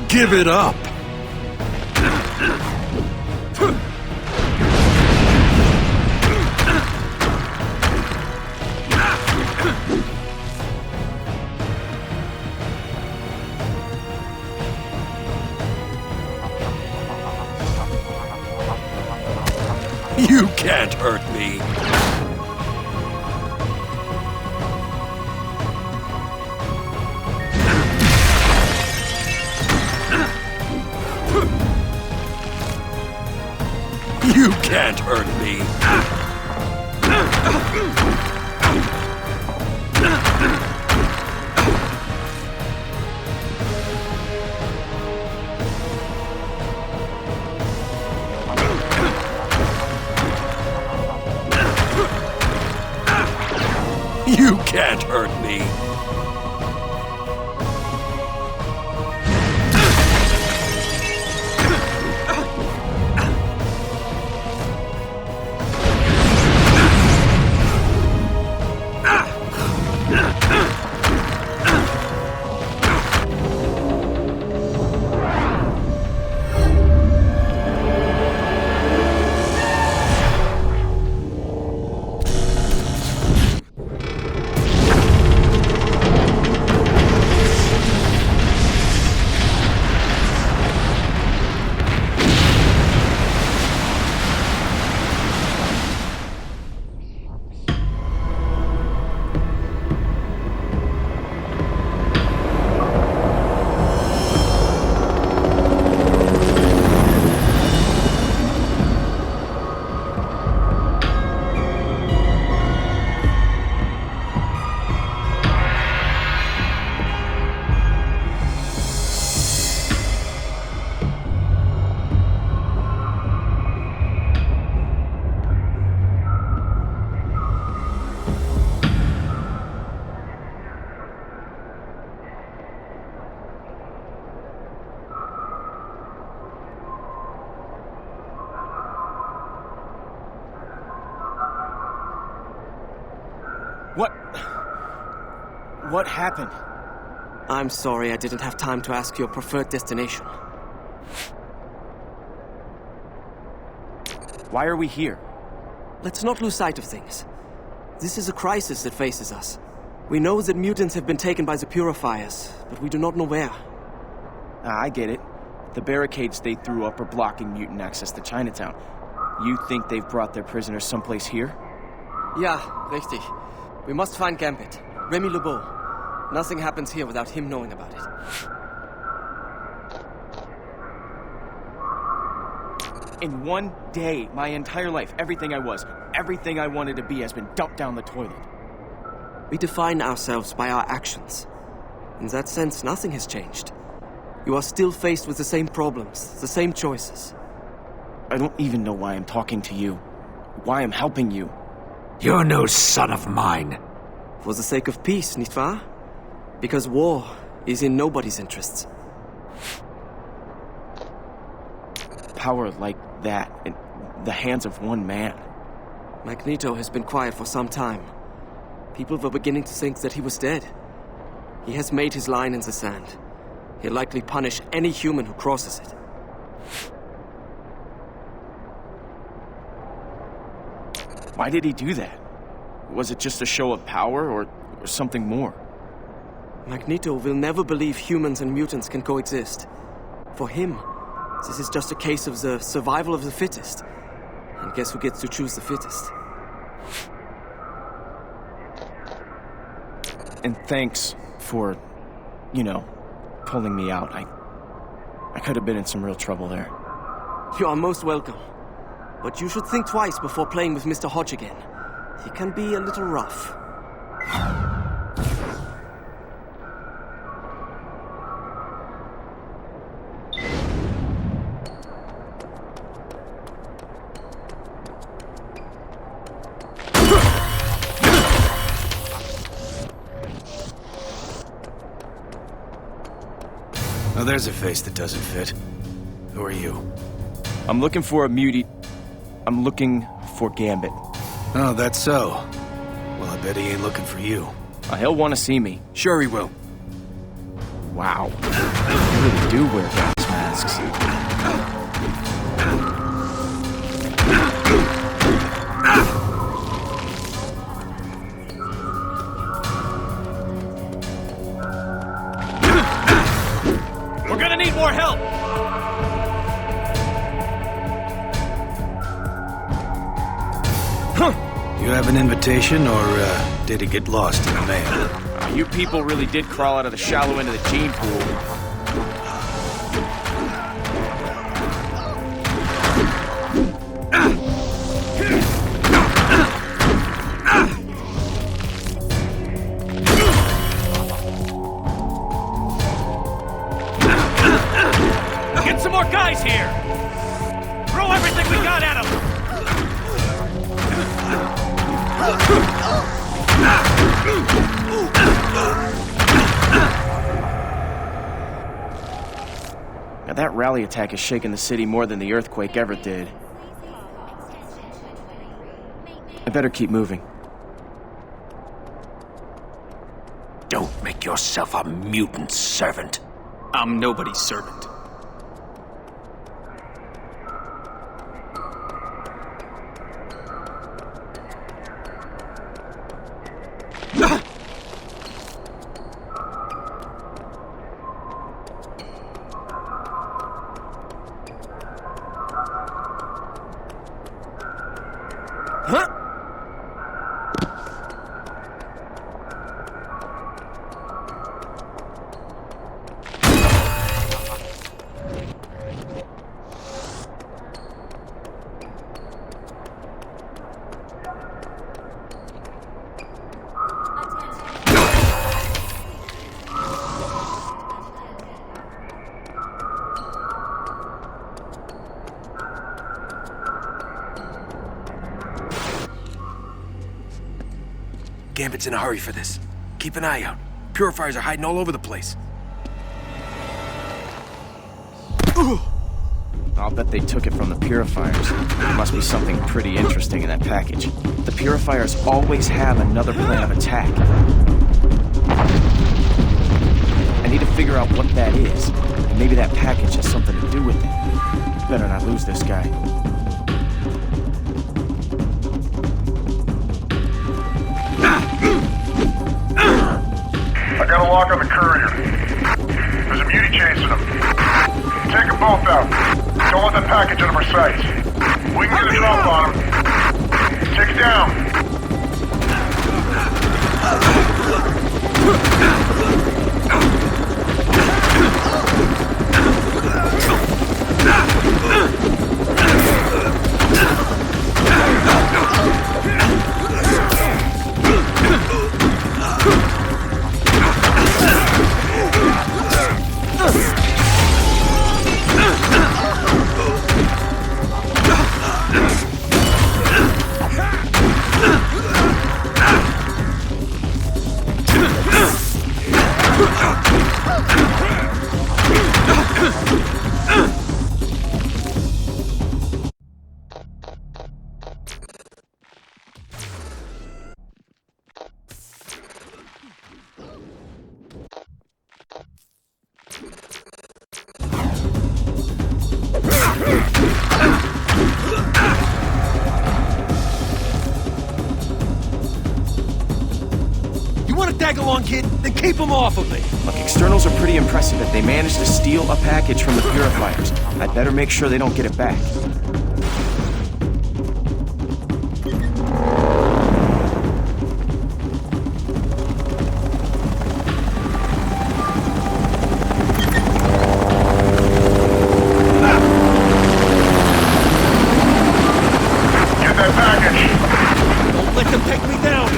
Give it up! You can't hurt me! You can't hurt me! You can't hurt me! What happened? I'm sorry I didn't have time to ask your preferred destination. Why are we here? Let's not lose sight of things. This is a crisis that faces us. We know that mutants have been taken by the Purifiers, but we do not know where. I get it. The barricades they threw up are blocking mutant access to Chinatown. You think they've brought their prisoners someplace here? Ja, richtig. We must find Gambit. Remy LeBeau. Nothing happens here without him knowing about it. In one day, my entire life, everything I was, everything I wanted to be has been dumped down the toilet. We define ourselves by our actions. In that sense, nothing has changed. You are still faced with the same problems, the same choices. I don't even know why I'm talking to you. Why I'm helping you. You're no son of mine. For the sake of peace, nicht wahr? Because war is in nobody's interests. Power like that in the hands of one man. Magneto has been quiet for some time. People were beginning to think that he was dead. He has made his line in the sand. He'll likely punish any human who crosses it. Why did he do that? Was it just a show of power or something more? Magneto will never believe humans and mutants can coexist. For him, this is just a case of the survival of the fittest. And guess who gets to choose the fittest? And thanks for, pulling me out. I could have been in some real trouble there. You are most welcome. But you should think twice before playing with Mr. Hodge again. He can be a little rough. Well, there's a face that doesn't fit. Who are you? I'm looking for a mutie. I'm looking for Gambit. Oh, that's so. Well, I bet he ain't looking for you. He'll want to see me. Sure he will. Wow. They really do wear gas masks. We're gonna need more help! You have an invitation, or did it get lost in the mail? You people really did crawl out of the shallow end of the gene pool. Get some more guys here! Throw everything we got at them! Now that rally attack has shaken the city more than the earthquake ever did. I better keep moving. Don't make yourself a mutant servant. I'm nobody's servant. Gambit's in a hurry for this. Keep an eye out. Purifiers are hiding all over the place. I'll bet they took it from the Purifiers. There must be something pretty interesting in that package. The Purifiers always have another plan of attack. I need to figure out what that is, and maybe that package has something to do with it. Better not lose this guy. I got a lock on the courier. There's a mutie chasing them. Take them both out. Don't let that package out of our sights. We can get a drop on them. Take it down. You want to tag along, kid? Then keep them off of me! Look, externals are pretty impressive if they manage to steal a package from the Purifiers. I'd better make sure they don't get it back. Get that package. Don't let them take me down!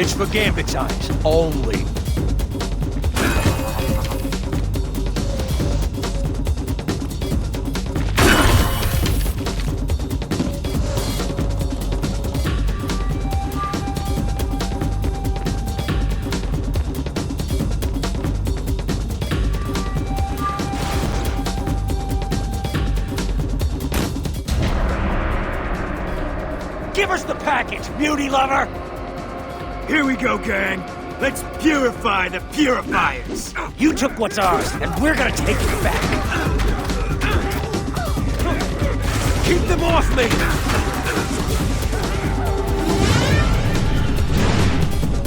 It's for Gambit's eyes, only. Give us the package, beauty lover! Here we go, gang. Let's purify the purifiers. You took what's ours, and we're gonna take it back. Keep them off me!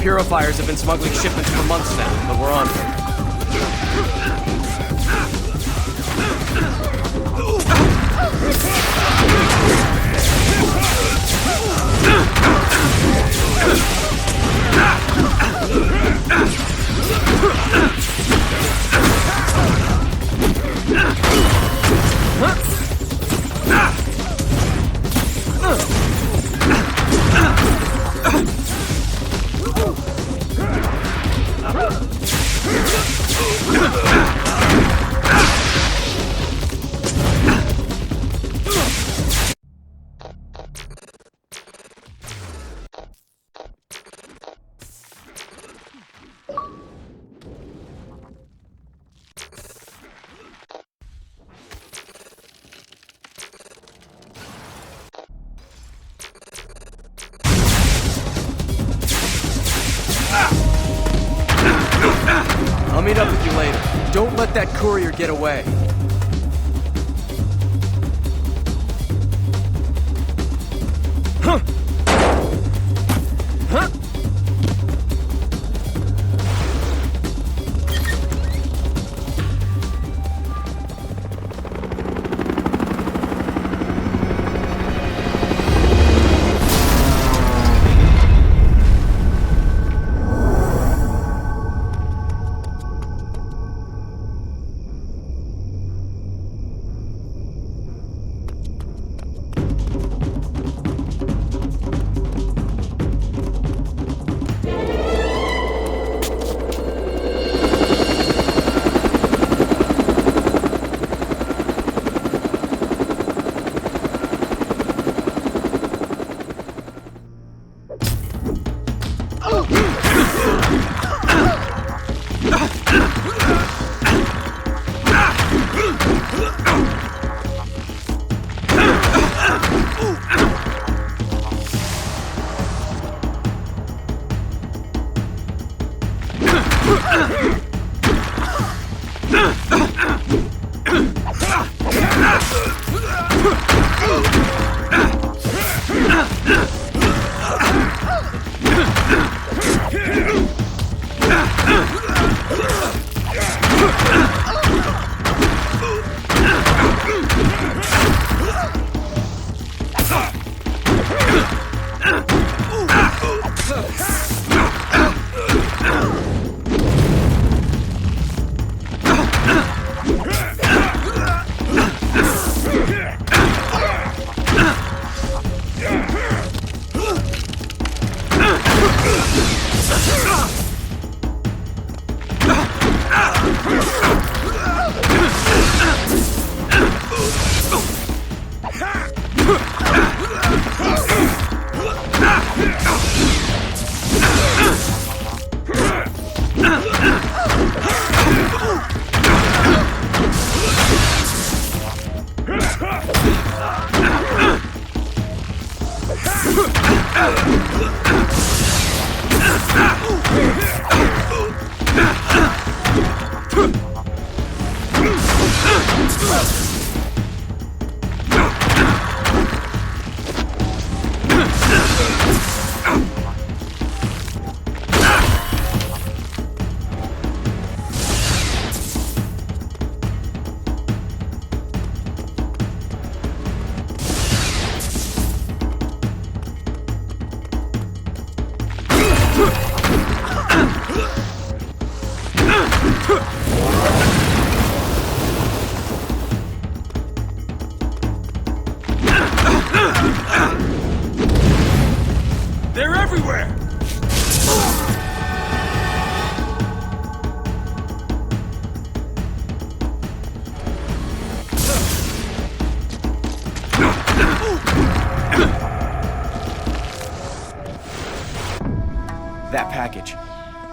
Purifiers have been smuggling shipments for months now, but we're on them. I'll meet up with you later. Don't let that courier get away. Huh? Huh?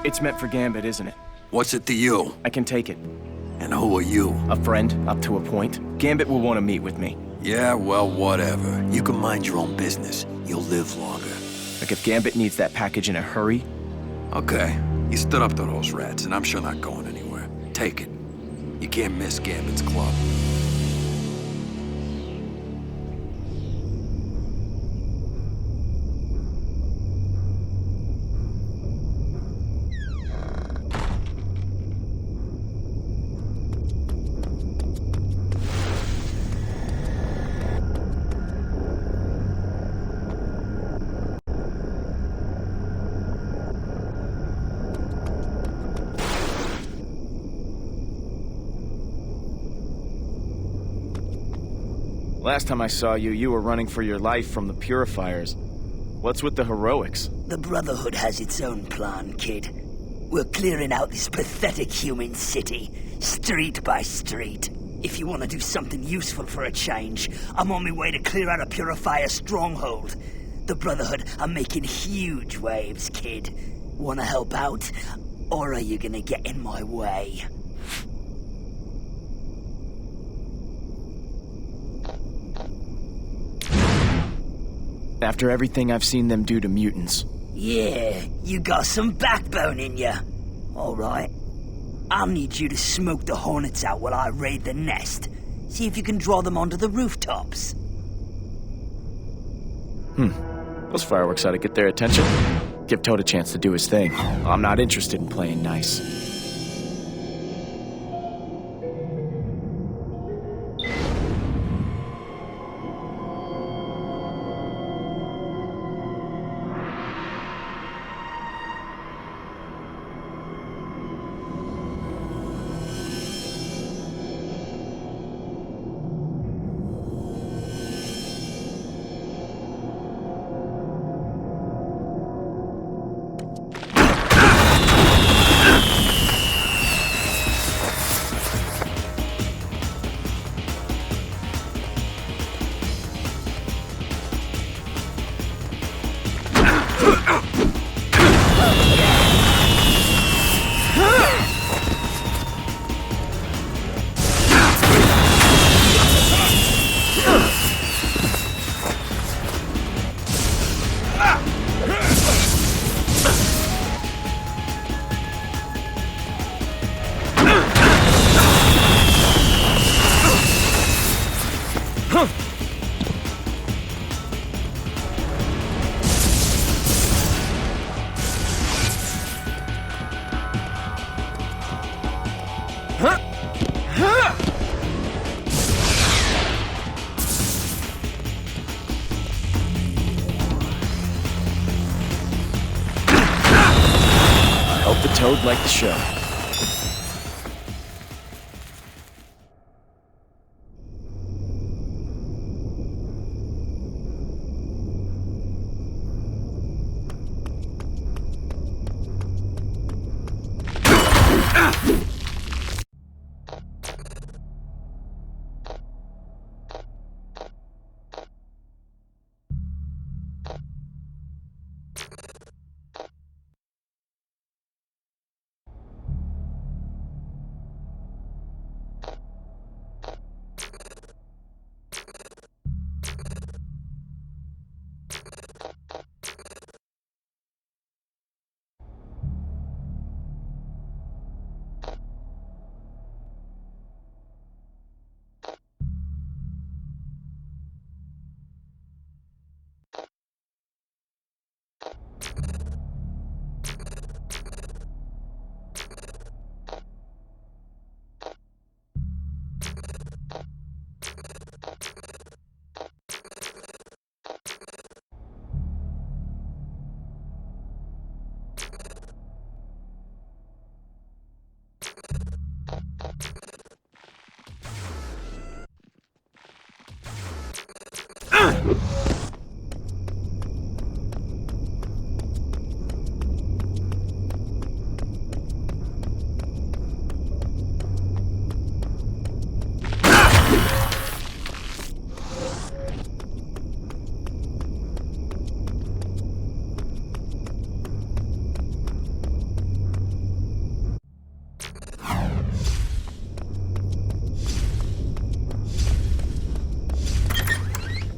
It's meant for Gambit, isn't it? What's it to you? I can take it. And who are you? A friend, up to a point. Gambit will want to meet with me. Yeah, well, whatever. You can mind your own business. You'll live longer. Like if Gambit needs that package in a hurry? Okay. You stood up to those rats, and I'm sure not going anywhere. Take it. You can't miss Gambit's club. Last time I saw you, you were running for your life from the Purifiers. What's with the heroics? The Brotherhood has its own plan, kid. We're clearing out this pathetic human city, street by street. If you want to do something useful for a change, I'm on my way to clear out a Purifier stronghold. The Brotherhood are making huge waves, kid. Want to help out? Or are you gonna get in my way? After everything I've seen them do to mutants. Yeah, you got some backbone in ya. All right. I'll need you to smoke the hornets out while I raid the nest. See if you can draw them onto the rooftops. Those fireworks ought to get their attention. Give Toad a chance to do his thing. I'm not interested in playing nice. Hope the Toad liked the show.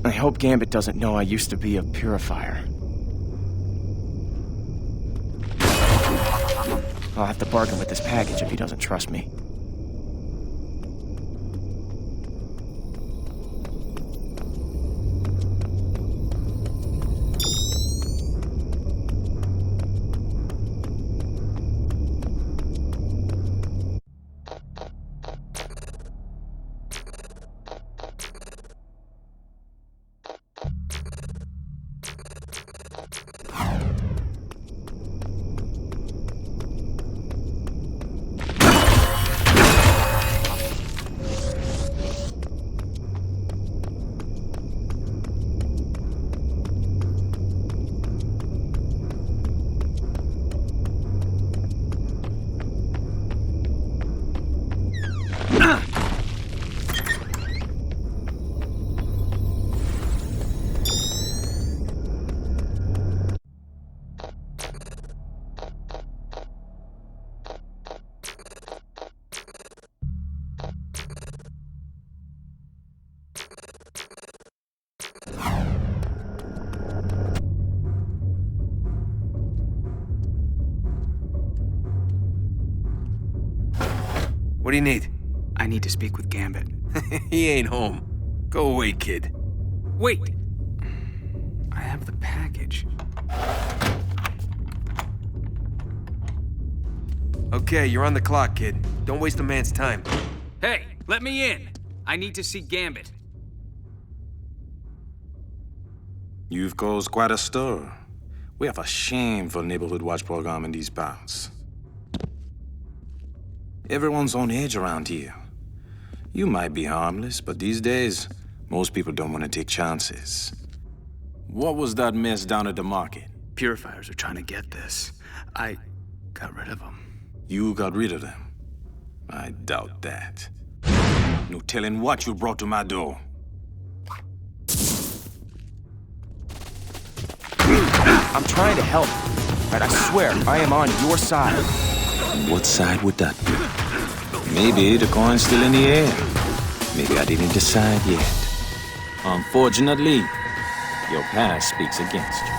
I hope Gambit doesn't know I used to be a purifier. I'll have to bargain with this package if he doesn't trust me. What do you need? I need to speak with Gambit. He ain't home. Go away, kid. Wait! I have the package. Okay, you're on the clock, kid. Don't waste a man's time. Hey, let me in! I need to see Gambit. You've caused quite a stir. We have a shameful neighborhood watch program in these parts. Everyone's on edge around here. You might be harmless, but these days, most people don't want to take chances. What was that mess down at the market? Purifiers are trying to get this. I got rid of them. You got rid of them? I doubt that. No telling what you brought to my door. I'm trying to help, but I swear I am on your side. What side would that be? Maybe the coin's still in the air. Maybe I didn't decide yet. Unfortunately, your past speaks against you.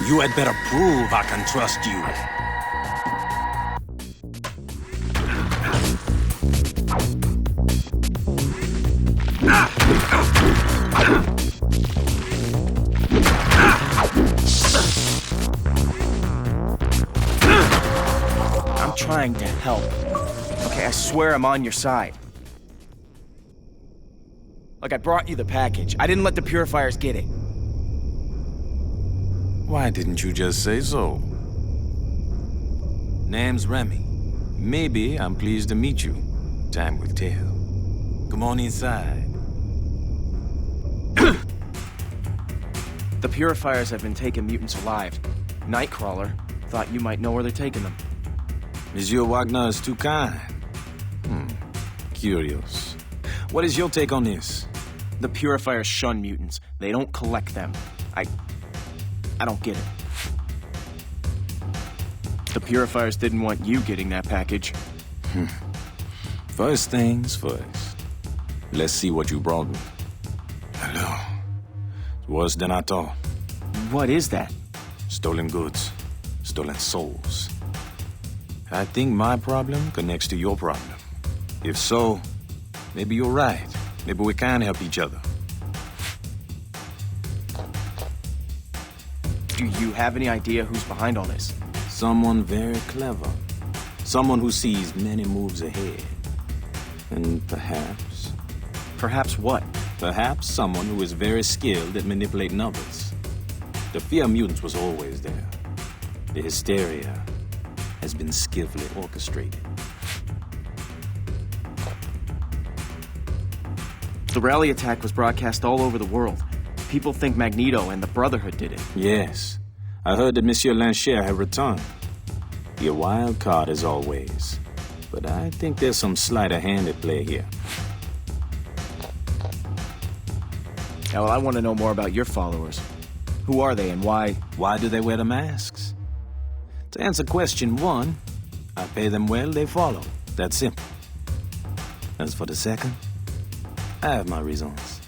You had better prove I can trust you. I'm trying to help. Okay, I swear I'm on your side. Like, I brought you the package. I didn't let the purifiers get it. Why didn't you just say so? Name's Remy. Maybe I'm pleased to meet you. Time will tell. Come on inside. The purifiers have been taking mutants alive. Nightcrawler thought you might know where they're taking them. Monsieur Wagner is too kind. Curious. What is your take on this? The purifiers shun mutants. They don't collect them. I don't get it. The purifiers didn't want you getting that package. First things first. Let's see what you brought me. Hello. It's worse than I thought. What is that? Stolen goods. Stolen souls. I think my problem connects to your problem. If so, maybe you're right. Maybe we can help each other. Do you have any idea who's behind all this? Someone very clever. Someone who sees many moves ahead. And perhaps... Perhaps what? Perhaps someone who is very skilled at manipulating others. The fear of mutants was always there. The hysteria has been skillfully orchestrated. The rally attack was broadcast all over the world. People think Magneto and the Brotherhood did it. Yes. I heard that Monsieur Lancher had returned. Be a wild card as always. But I think there's some sleight of hand at play here. Yeah, well, I want to know more about your followers. Who are they and why? Why do they wear the masks? To answer question one, I pay them well, they follow. That's simple. As for the second, I have my reasons.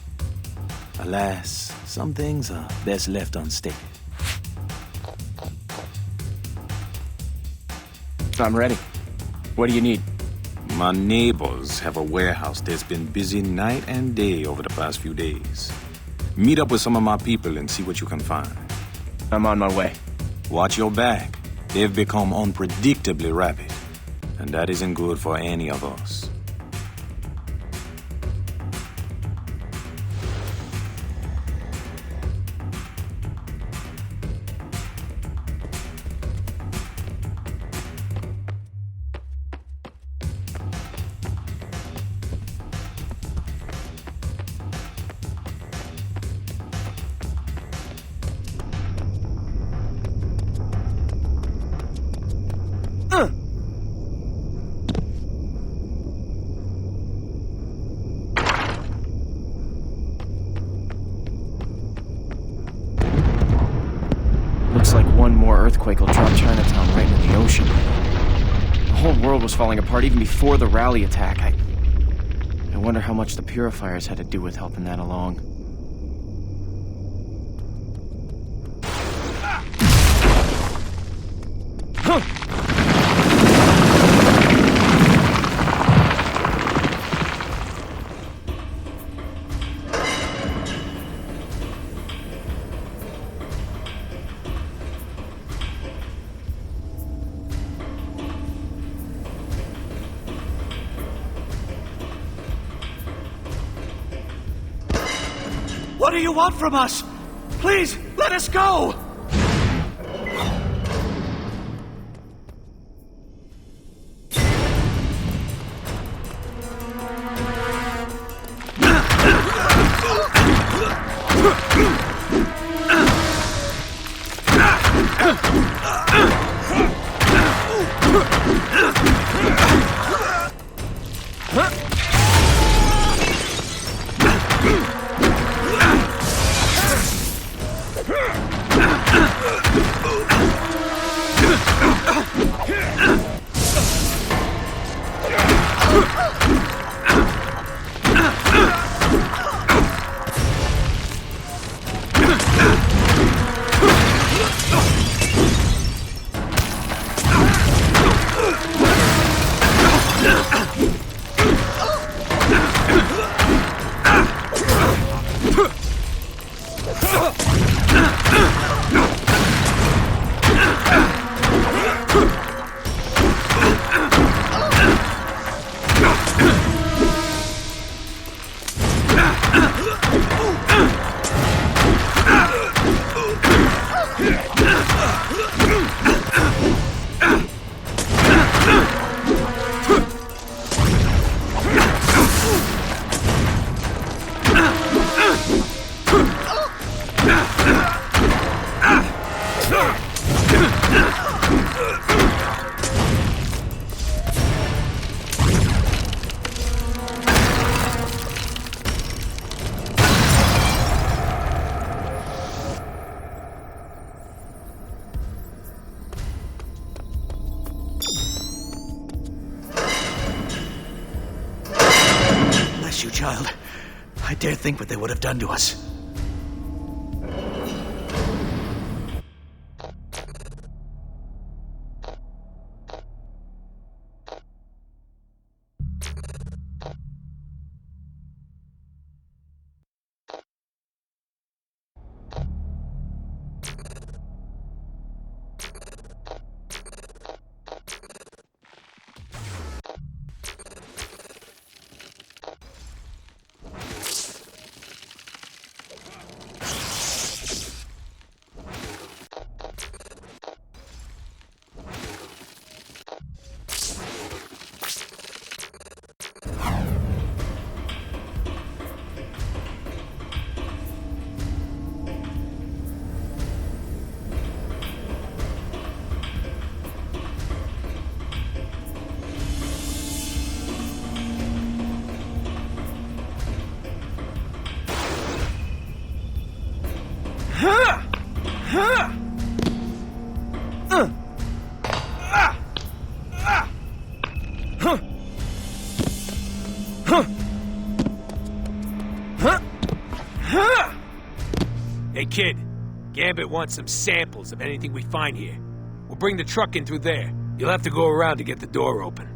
Alas, some things are best left unstated. I'm ready. What do you need? My neighbors have a warehouse that's been busy night and day over the past few days. Meet up with some of my people and see what you can find. I'm on my way. Watch your back. They've become unpredictably rapid, and that isn't good for any of us. Looks like one more earthquake will drop Chinatown right into the ocean. The whole world was falling apart even before the rally attack. I wonder how much the purifiers had to do with helping that along. What do you want from us? Please, let us go! Bless you, child. I dare think what they would have done to us. Hey, kid. Gambit wants some samples of anything we find here. We'll bring the truck in through there. You'll have to go around to get the door open.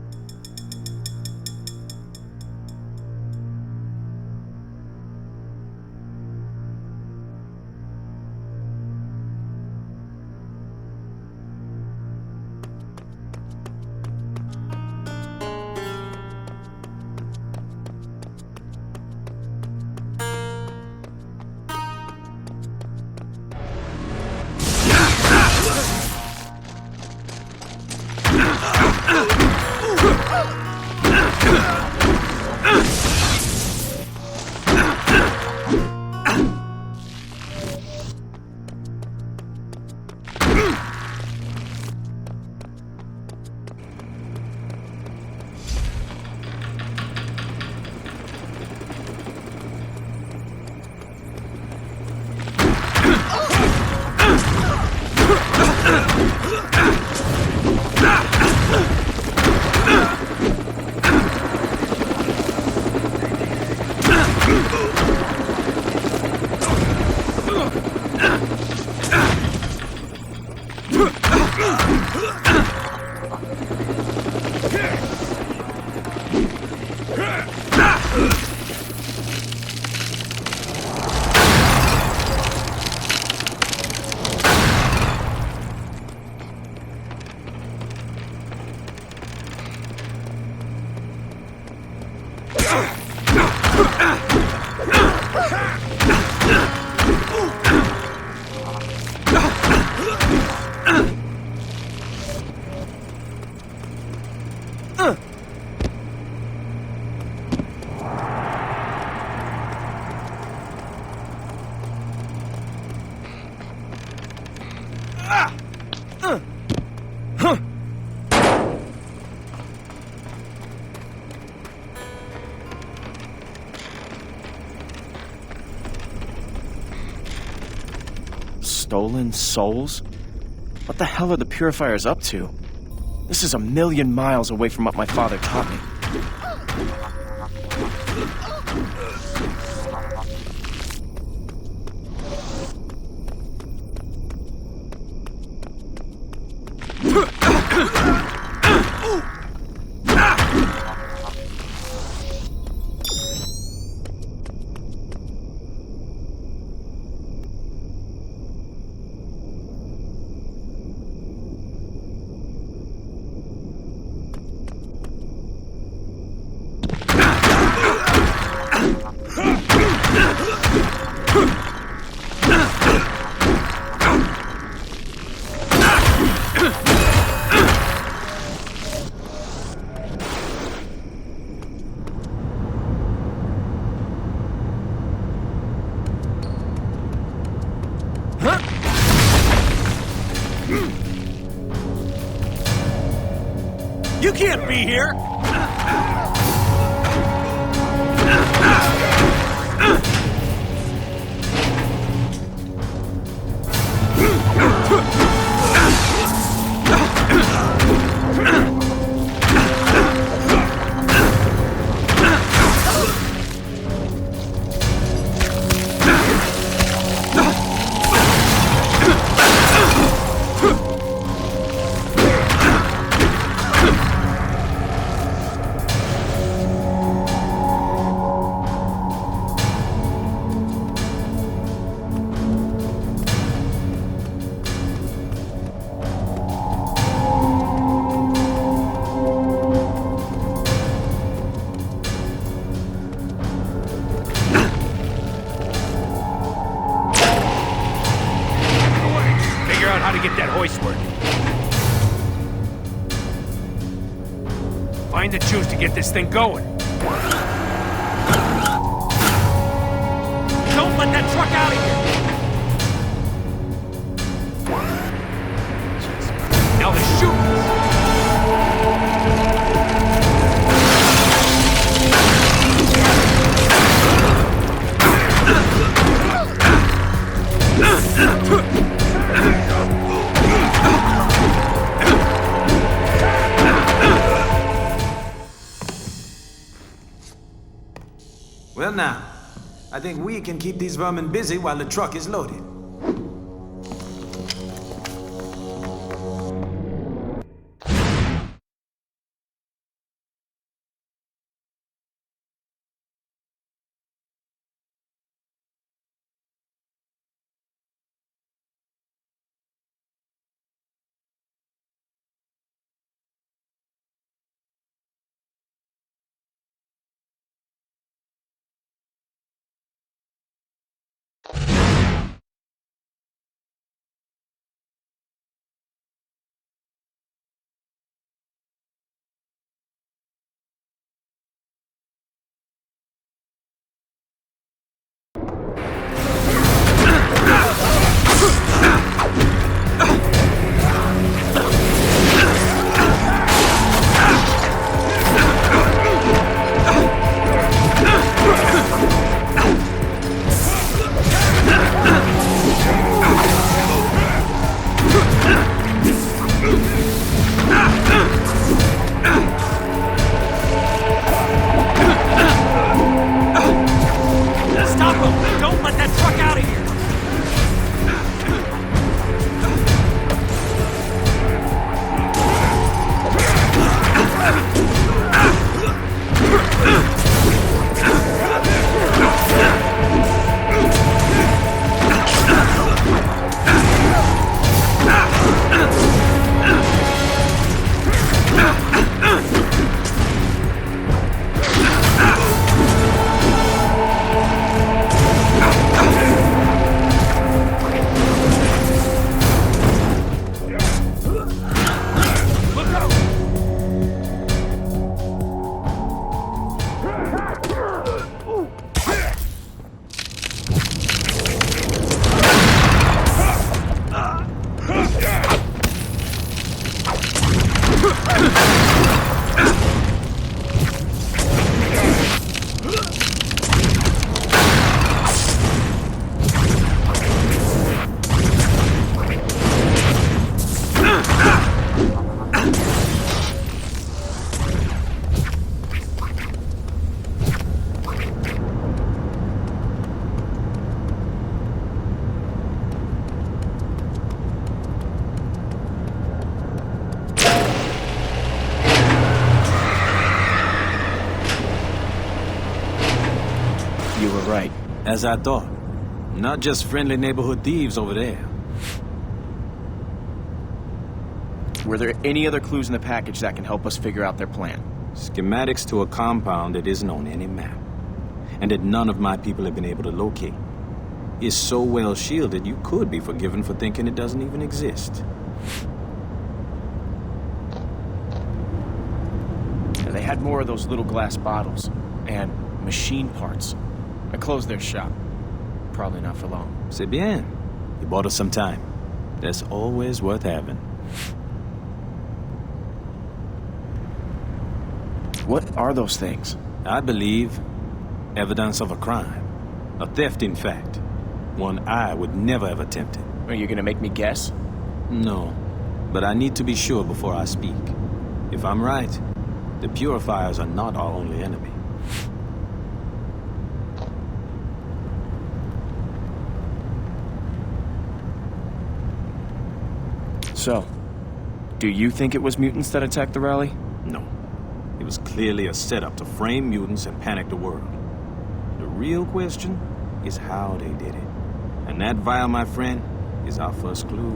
Stolen souls? What the hell are the purifiers up to? This is a million miles away from what my father taught me. You can't be here! How to get that hoist working. Find the juice to get this thing going. Don't let that truck out of here! Now they're shooting Well now, I think we can keep these vermin busy while the truck is loaded. Right, as I thought. Not just friendly neighborhood thieves over there. Were there any other clues in the package that can help us figure out their plan? Schematics to a compound that isn't on any map, and that none of my people have been able to locate. It's so well shielded, you could be forgiven for thinking it doesn't even exist. Yeah, they had more of those little glass bottles, and machine parts. I closed their shop. Probably not for long. C'est bien. You bought us some time. That's always worth having. What are those things? I believe evidence of a crime. A theft, in fact. One I would never have attempted. Are you gonna make me guess? No. But I need to be sure before I speak. If I'm right, the Purifiers are not our only enemy. So, do you think it was mutants that attacked the rally? No. It was clearly a setup to frame mutants and panic the world. The real question is how they did it. And that vial, my friend, is our first clue.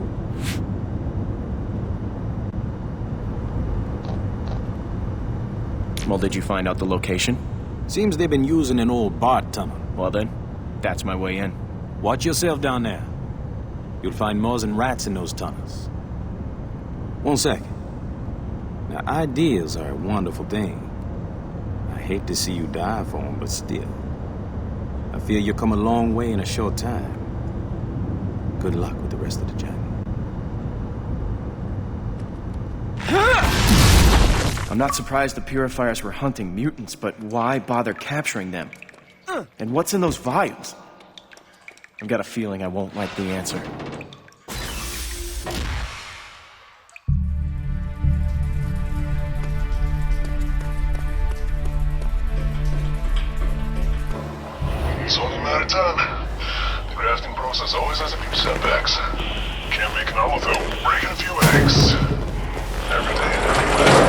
Well, did you find out the location? Seems they've been using an old BART tunnel. Well then, that's my way in. Watch yourself down there. You'll find more than rats in those tunnels. 1 second. Now, ideas are a wonderful thing. I hate to see you die for them, but still. I feel you've come a long way in a short time. Good luck with the rest of the journey. I'm not surprised the Purifiers were hunting mutants, but why bother capturing them? And what's in those vials? I've got a feeling I won't like the answer. It's only a matter of time. The grafting process always has a few setbacks. Can't make an omelet without breaking a few eggs. Every day and every way.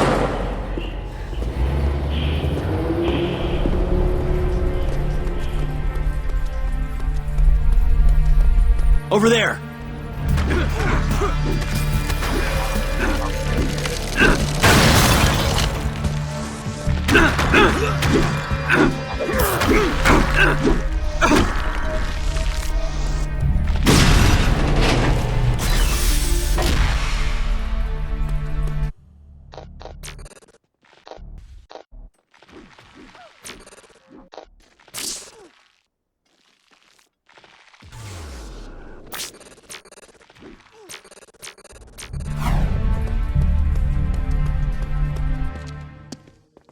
Over there!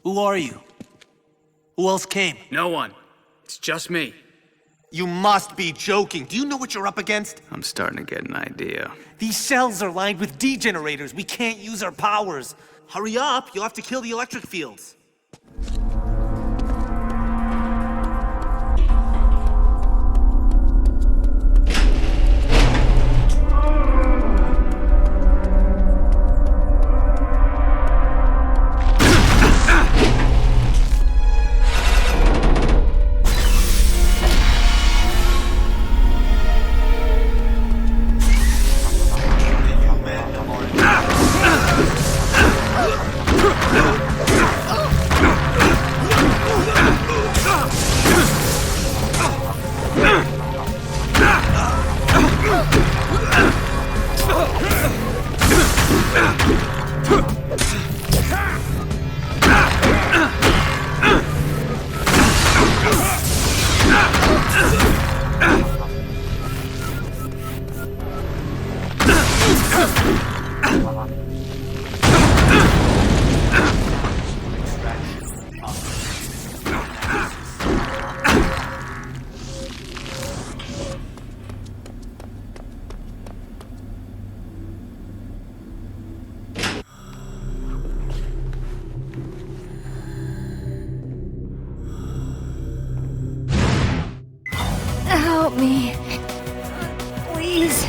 Who are you? Who else came? No one. It's just me. You must be joking. Do you know what you're up against? I'm starting to get an idea. These cells are lined with degenerators. We can't use our powers. Hurry up. You'll have to kill the electric fields. Help me. Please.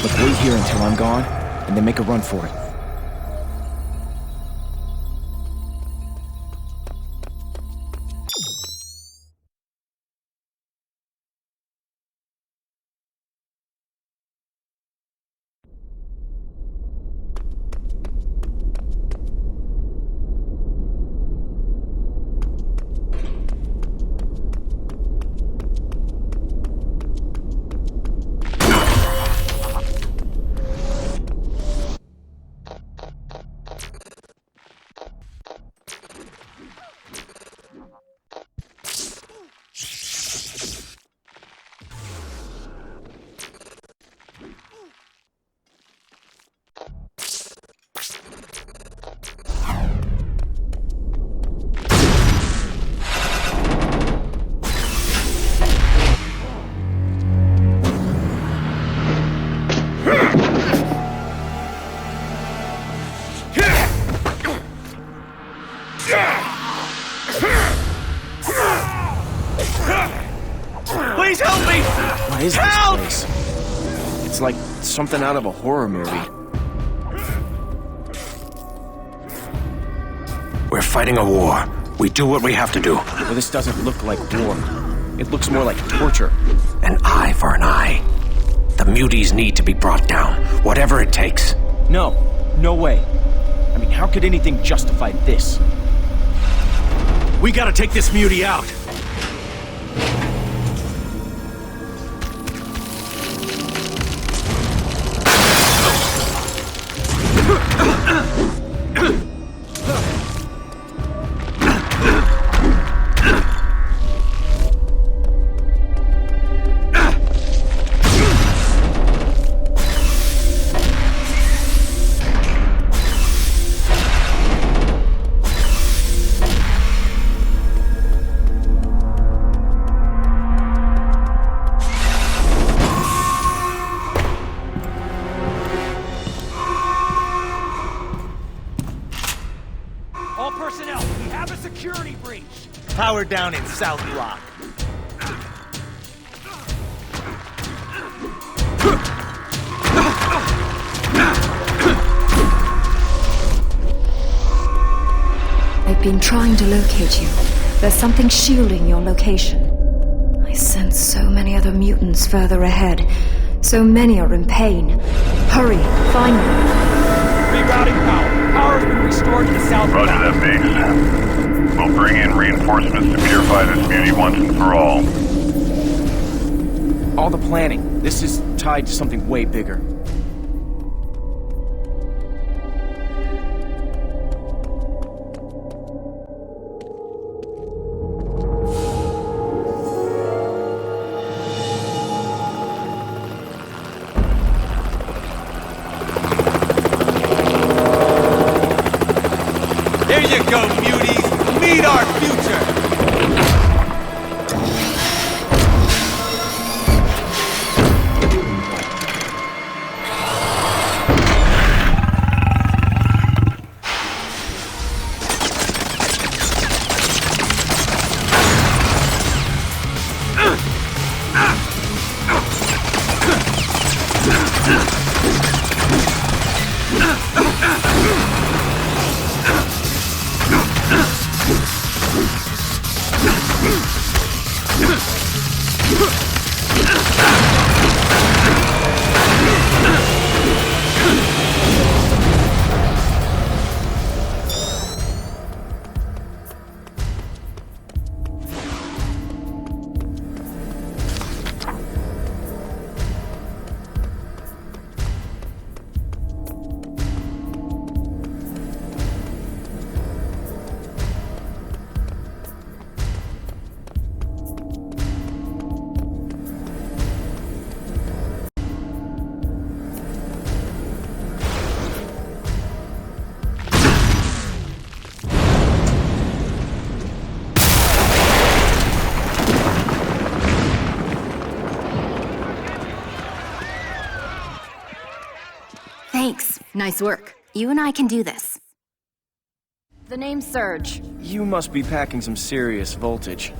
Look, wait here until I'm gone, and then make a run for it. something out of a horror movie. We're fighting a war. We do what we have to do. Well, this doesn't look like war. It looks more like torture. An eye for an eye. The muties need to be brought down, whatever it takes. No. No way. I mean, how could anything justify this? We gotta take this mutie out. All personnel, we have a security breach. Power down in South Block. I've been trying to locate you. There's something shielding your location. I sense so many other mutants further ahead. So many are in pain. Hurry, find them. Rerouting power. Power's been restored to the south. Roger that, base. We'll bring in reinforcements to purify this mutie once and for all. All the planning. This is tied to something way bigger. There you go, muties! Meet our future! Thanks. Nice work. You and I can do this. The name's Surge. You must be packing some serious voltage.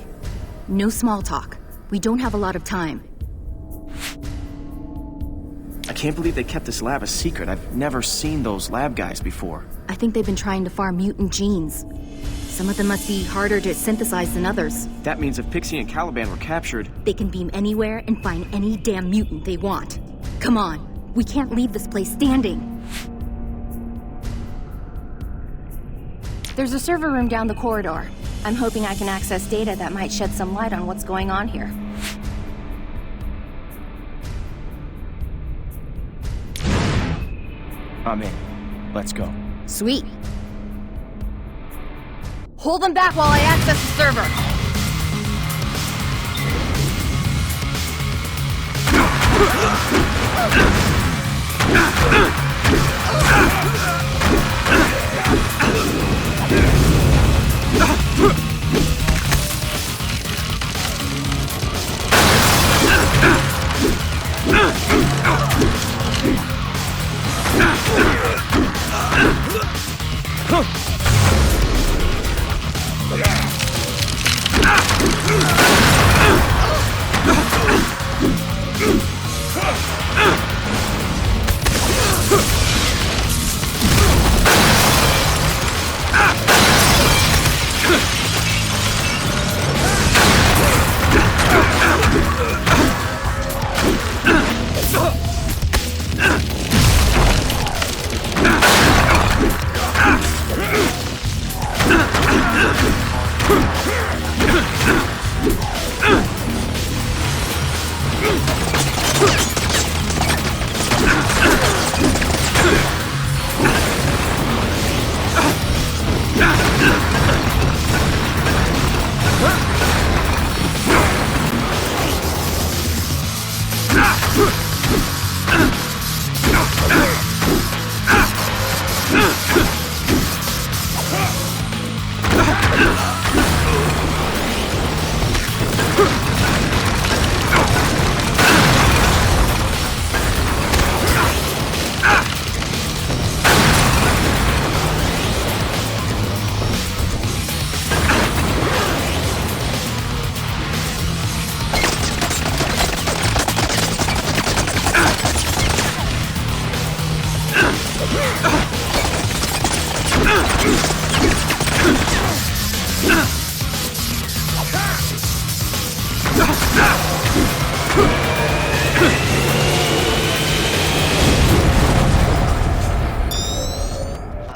No small talk. We don't have a lot of time. I can't believe they kept this lab a secret. I've never seen those lab guys before. I think they've been trying to farm mutant genes. Some of them must be harder to synthesize than others. That means if Pixie and Caliban were captured... They can beam anywhere and find any damn mutant they want. Come on. We can't leave this place standing. There's a server room down the corridor. I'm hoping I can access data that might shed some light on what's going on here. I'm in. Let's go. Sweet. Hold them back while I access the server.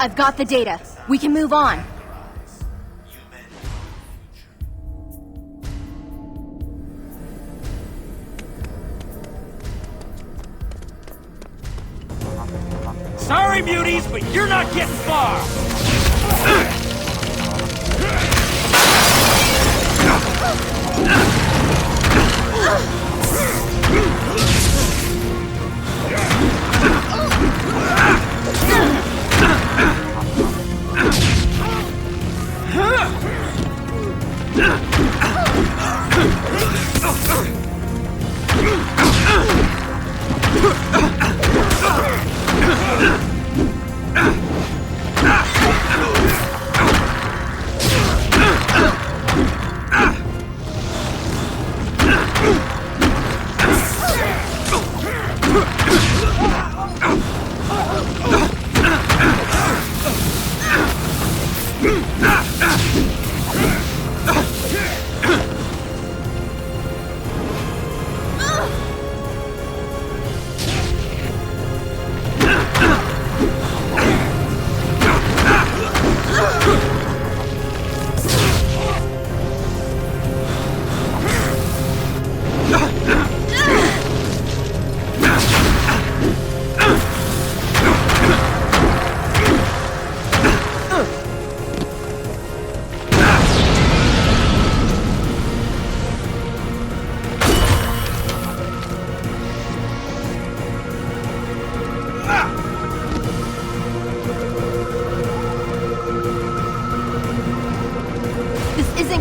I've got the data. We can move on. Sorry, muties, but you're not getting far!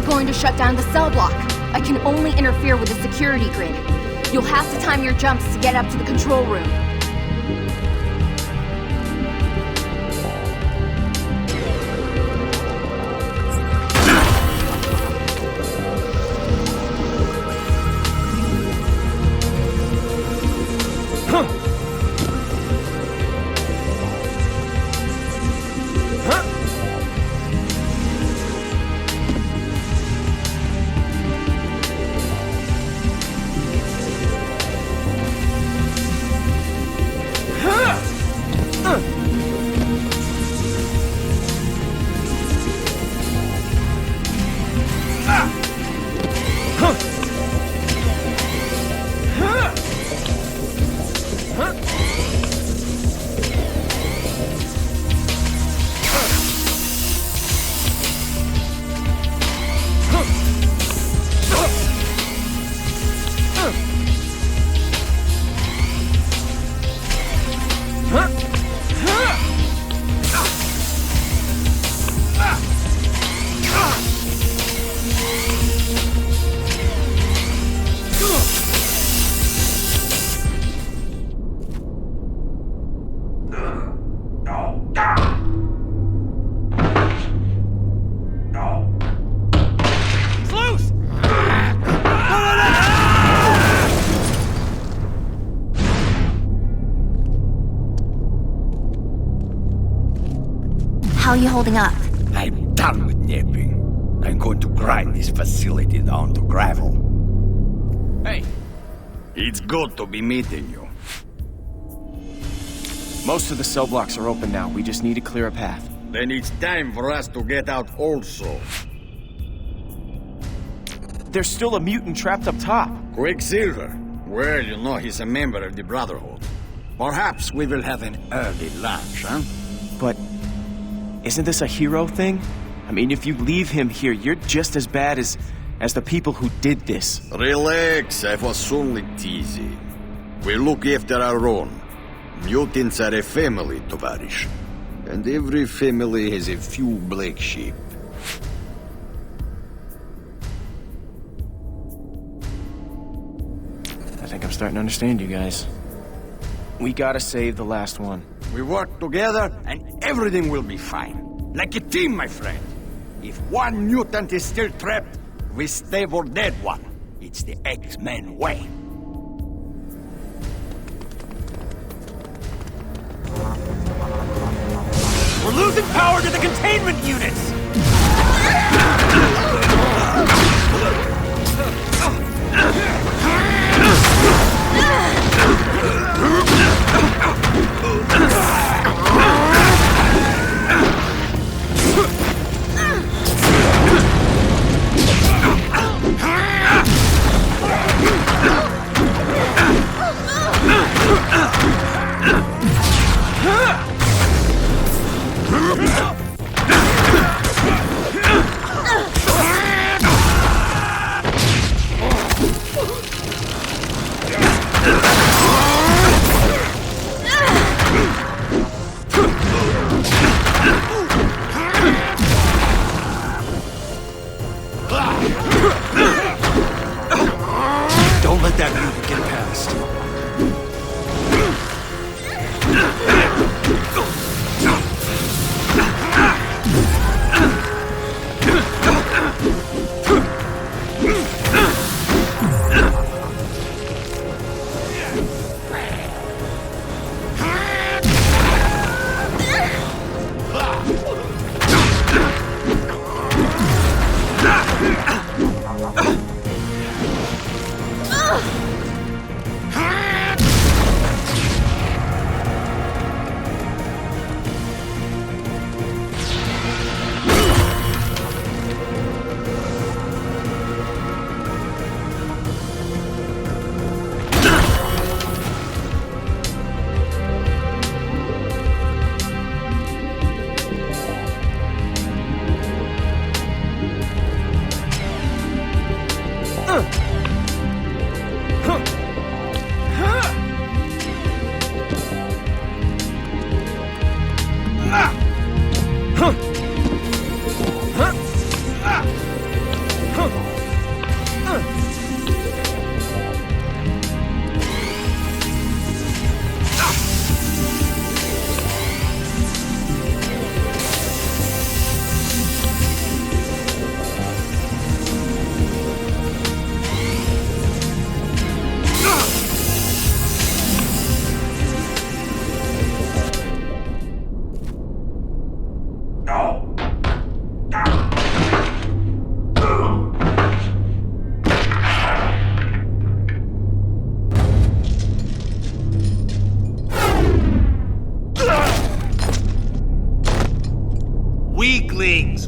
Going to shut down the cell block. I can only interfere with the security grid. You'll have to time your jumps to get up to the control room. How are you holding up? I'm done with napping. I'm going to grind this facility down to gravel. Hey, it's good to be meeting you. Most of the cell blocks are open now. We just need to clear a path. Then it's time for us to get out also. There's still a mutant trapped up top. Quicksilver. Well, you know he's a member of the Brotherhood. Perhaps we will have an early lunch, huh? But isn't this a hero thing? I mean, if you leave him here, you're just as bad as the people who did this. Relax, I was only teasing. We look after our own. Mutants are a family, Tovarish. And every family has a few black sheep. I think I'm starting to understand you guys. We gotta save the last one. We work together, and everything will be fine. Like a team, my friend. If one mutant is still trapped, we stay for that one. It's the X-Men way. We're losing power to the containment units! Don't let that mutant get past.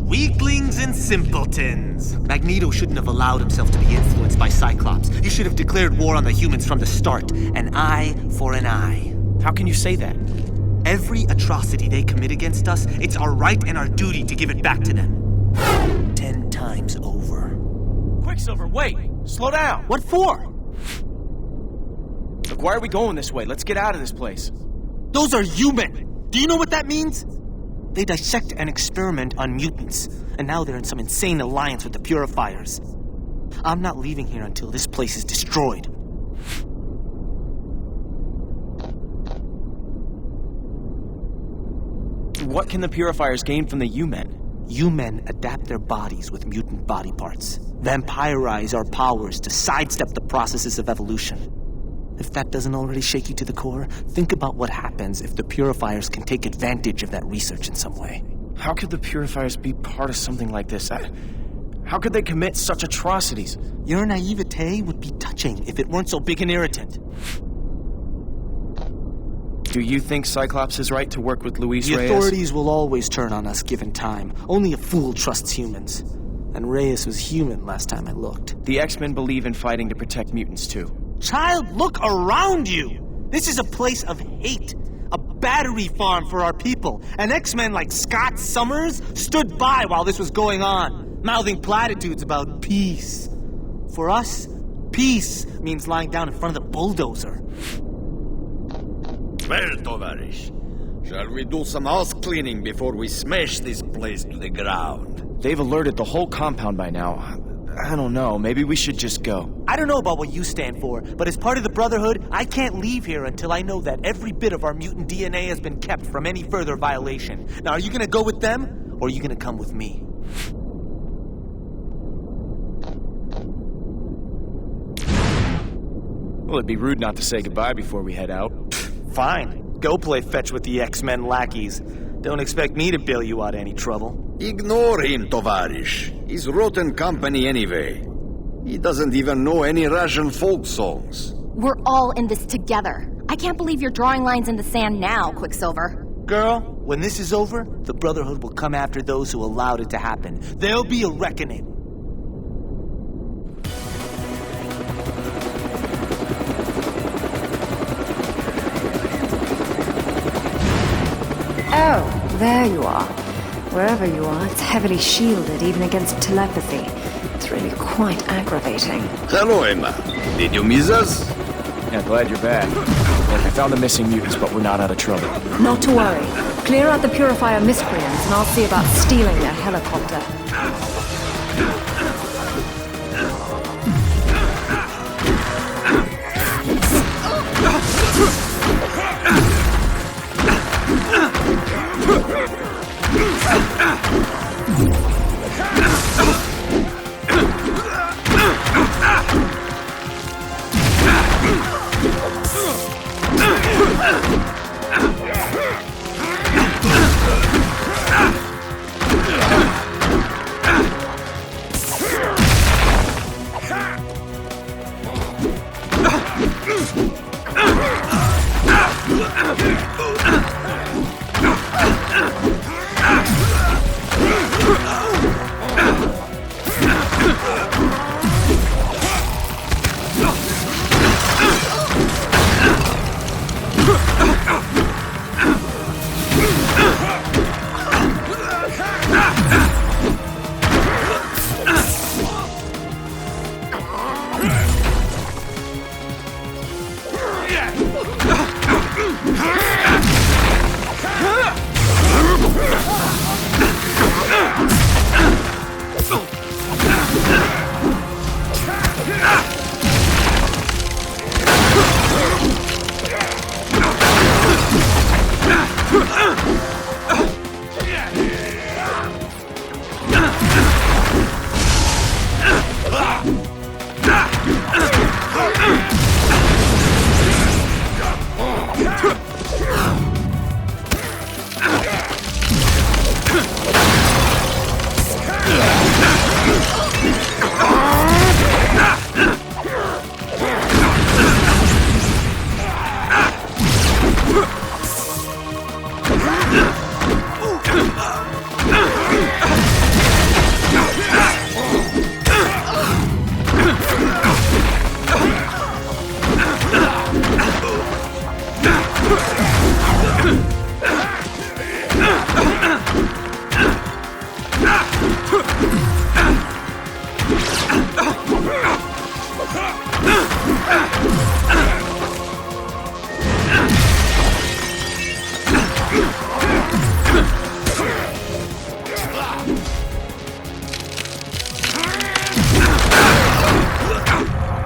Weaklings and simpletons. Magneto shouldn't have allowed himself to be influenced by Cyclops. You should have declared war on the humans from the start. An eye for an eye. How can you say that? Every atrocity they commit against us, it's our right and our duty to give it back to them. 10 times over. Quicksilver, wait! Slow down! What for? Look, why are we going this way? Let's get out of this place. Those are human! Do you know what that means? They dissect and experiment on mutants, and now they're in some insane alliance with the Purifiers. I'm not leaving here until this place is destroyed. What can the Purifiers gain from the U-Men? U-Men adapt their bodies with mutant body parts, vampirize our powers to sidestep the processes of evolution. If that doesn't already shake you to the core, think about what happens if the Purifiers can take advantage of that research in some way. How could the Purifiers be part of something like this? How could they commit such atrocities? Your naivete would be touching if it weren't so big and irritant. Do you think Cyclops is right to work with Luis Reyes? The authorities will always turn on us given time. Only a fool trusts humans. And Reyes was human last time I looked. The X-Men believe in fighting to protect mutants too. Child, look around you! This is a place of hate. A battery farm for our people. And X-Men like Scott Summers stood by while this was going on, mouthing platitudes about peace. For us, peace means lying down in front of the bulldozer. Well, Tovarish, shall we do some house cleaning before we smash this place to the ground? They've alerted the whole compound by now. I don't know, maybe we should just go. I don't know about what you stand for, but as part of the Brotherhood, I can't leave here until I know that every bit of our mutant DNA has been kept from any further violation. Now, are you gonna go with them, or are you gonna come with me? Well, it'd be rude not to say goodbye before we head out. Fine. Go play fetch with the X-Men lackeys. Don't expect me to bail you out of any trouble. Ignore him, Tovarish. He's rotten company anyway. He doesn't even know any Russian folk songs. We're all in this together. I can't believe you're drawing lines in the sand now, Quicksilver. Girl, when this is over, the Brotherhood will come after those who allowed it to happen. There'll be a reckoning. Oh, there you are. Wherever you are, it's heavily shielded, even against telepathy. It's really quite aggravating. Hello, Emma. Did you miss us? Yeah, glad you're back. Look, I found the missing mutants, but we're not out of trouble. Not to worry. Clear out the Purifier miscreants, and I'll see about stealing their helicopter.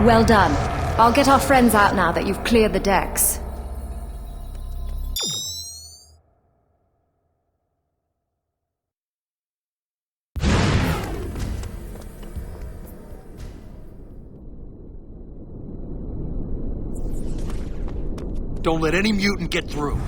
Well done. I'll get our friends out now that you've cleared the decks. Don't let any mutant get through.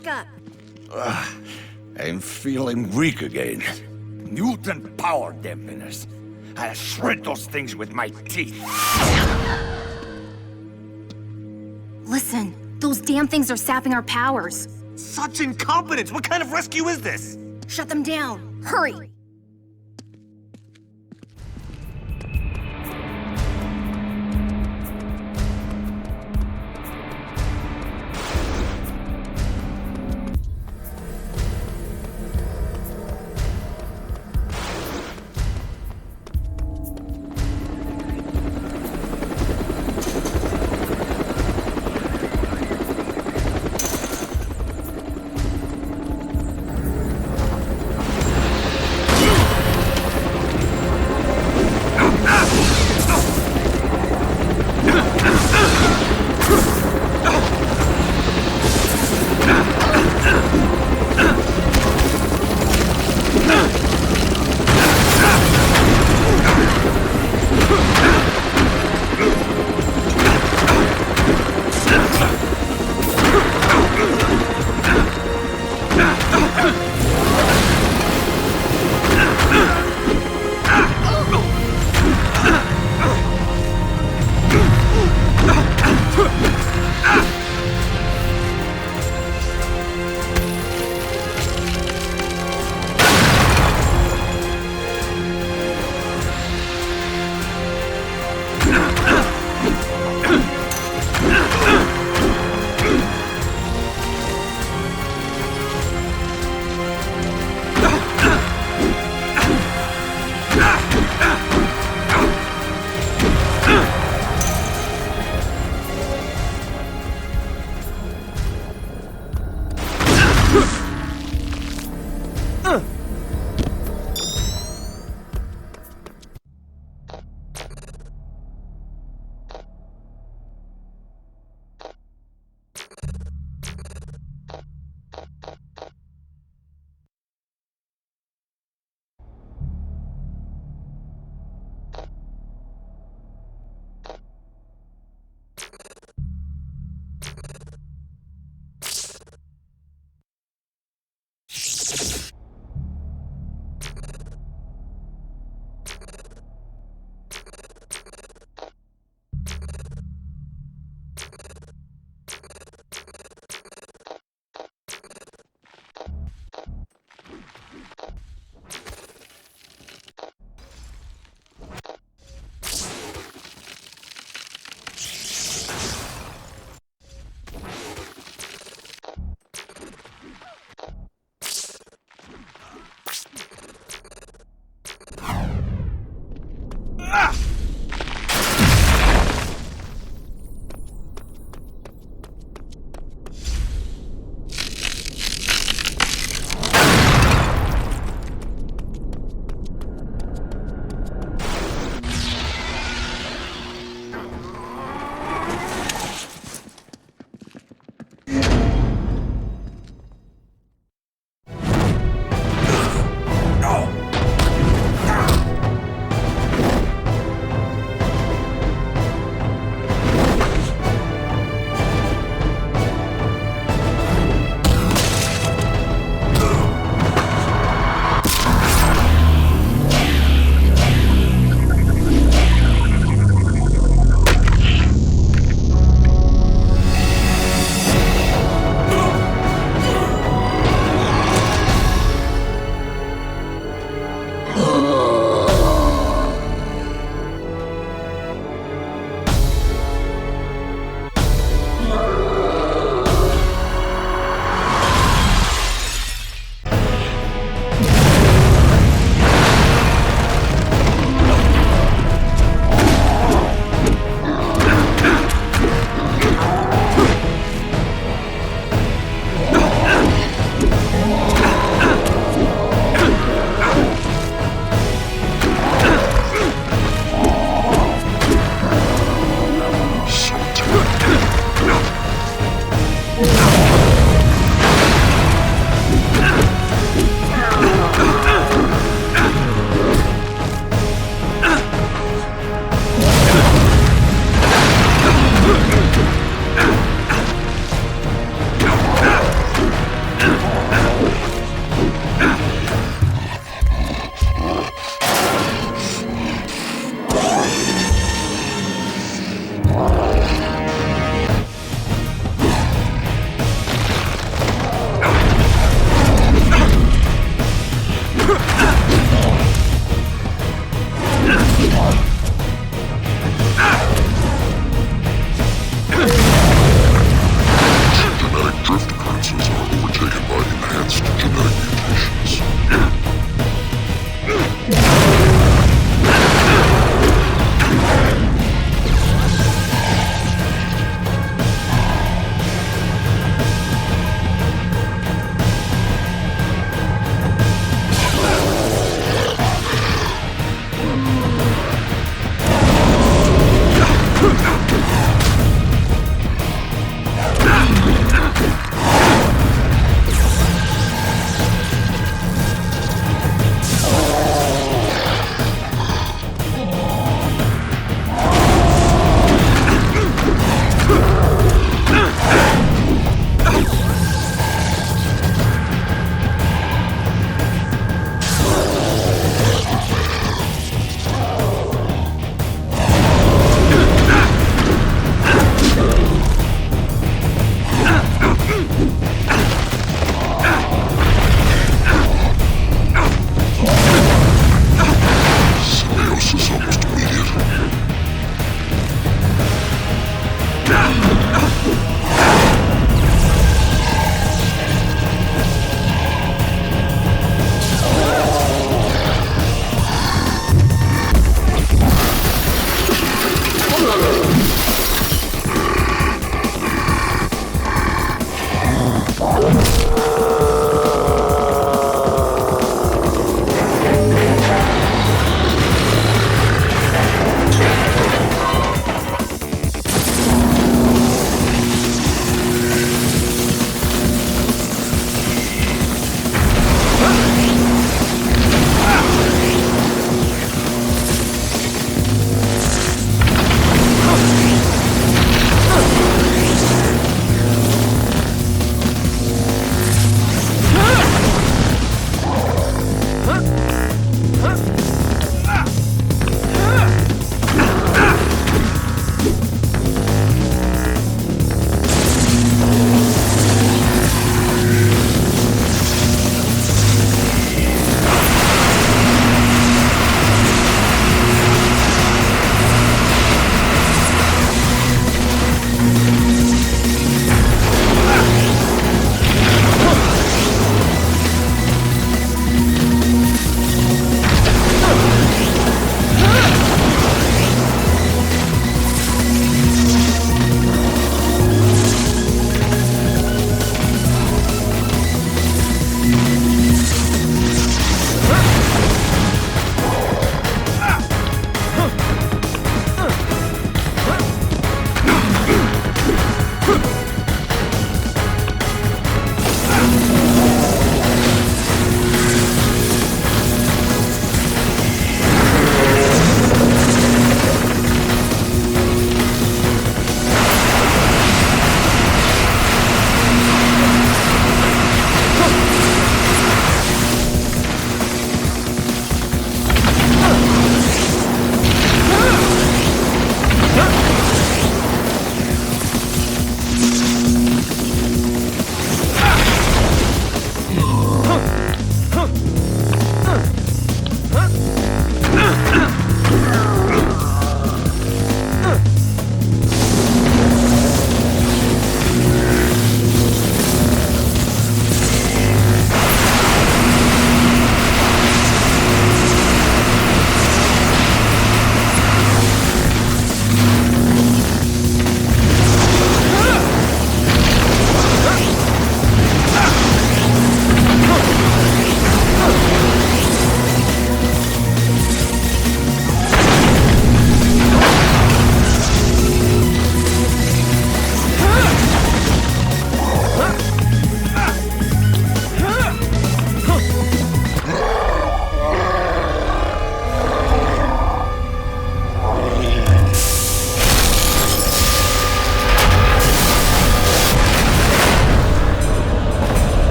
back up. I'm feeling weak again. Mutant power dampeners. I'll shred those things with my teeth. Listen, those damn things are sapping our powers. Such incompetence! What kind of rescue is this? Shut them down. Hurry!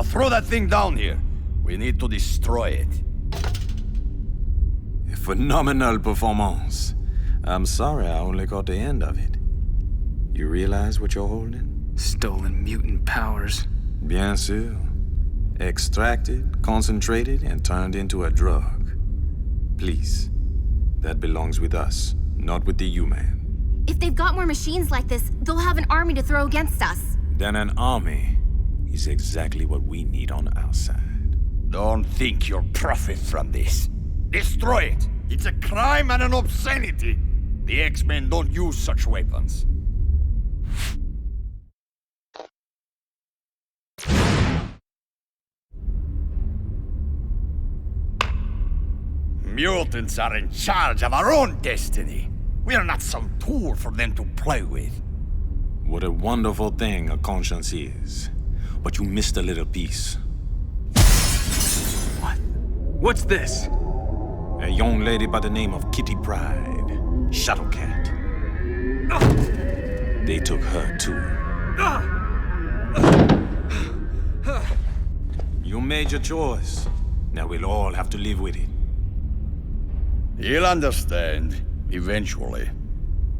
throw that thing down here. We need to destroy it. A phenomenal performance. I'm sorry I only caught the end of it. You realize what you're holding? Stolen mutant powers. Bien sûr. Extracted, concentrated, and turned into a drug. Please, that belongs with us, not with the human. If they've got more machines like this, they'll have an army to throw against us. Then an army is exactly what we need on our side. Don't think you'll profit from this. Destroy it! It's a crime and an obscenity! The X-Men don't use such weapons. Mutants are in charge of our own destiny. We are not some tool for them to play with. What a wonderful thing a conscience is. But you missed a little piece. What? What's this? A young lady by the name of Kitty Pryde, Shadowcat. They took her too. You made your choice. Now we'll all have to live with it. You'll understand, eventually.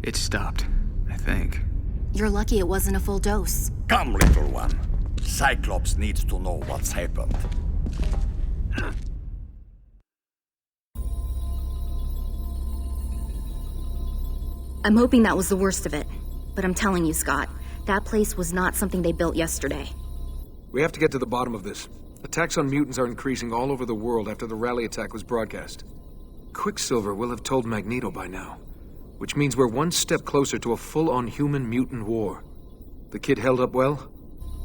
It stopped, I think. You're lucky it wasn't a full dose. Come, little one. Cyclops needs to know what's happened. I'm hoping that was the worst of it. But I'm telling you, Scott, that place was not something they built yesterday. We have to get to the bottom of this. Attacks on mutants are increasing all over the world after the rally attack was broadcast. Quicksilver will have told Magneto by now, which means we're one step closer to a full-on human-mutant war. The kid held up well?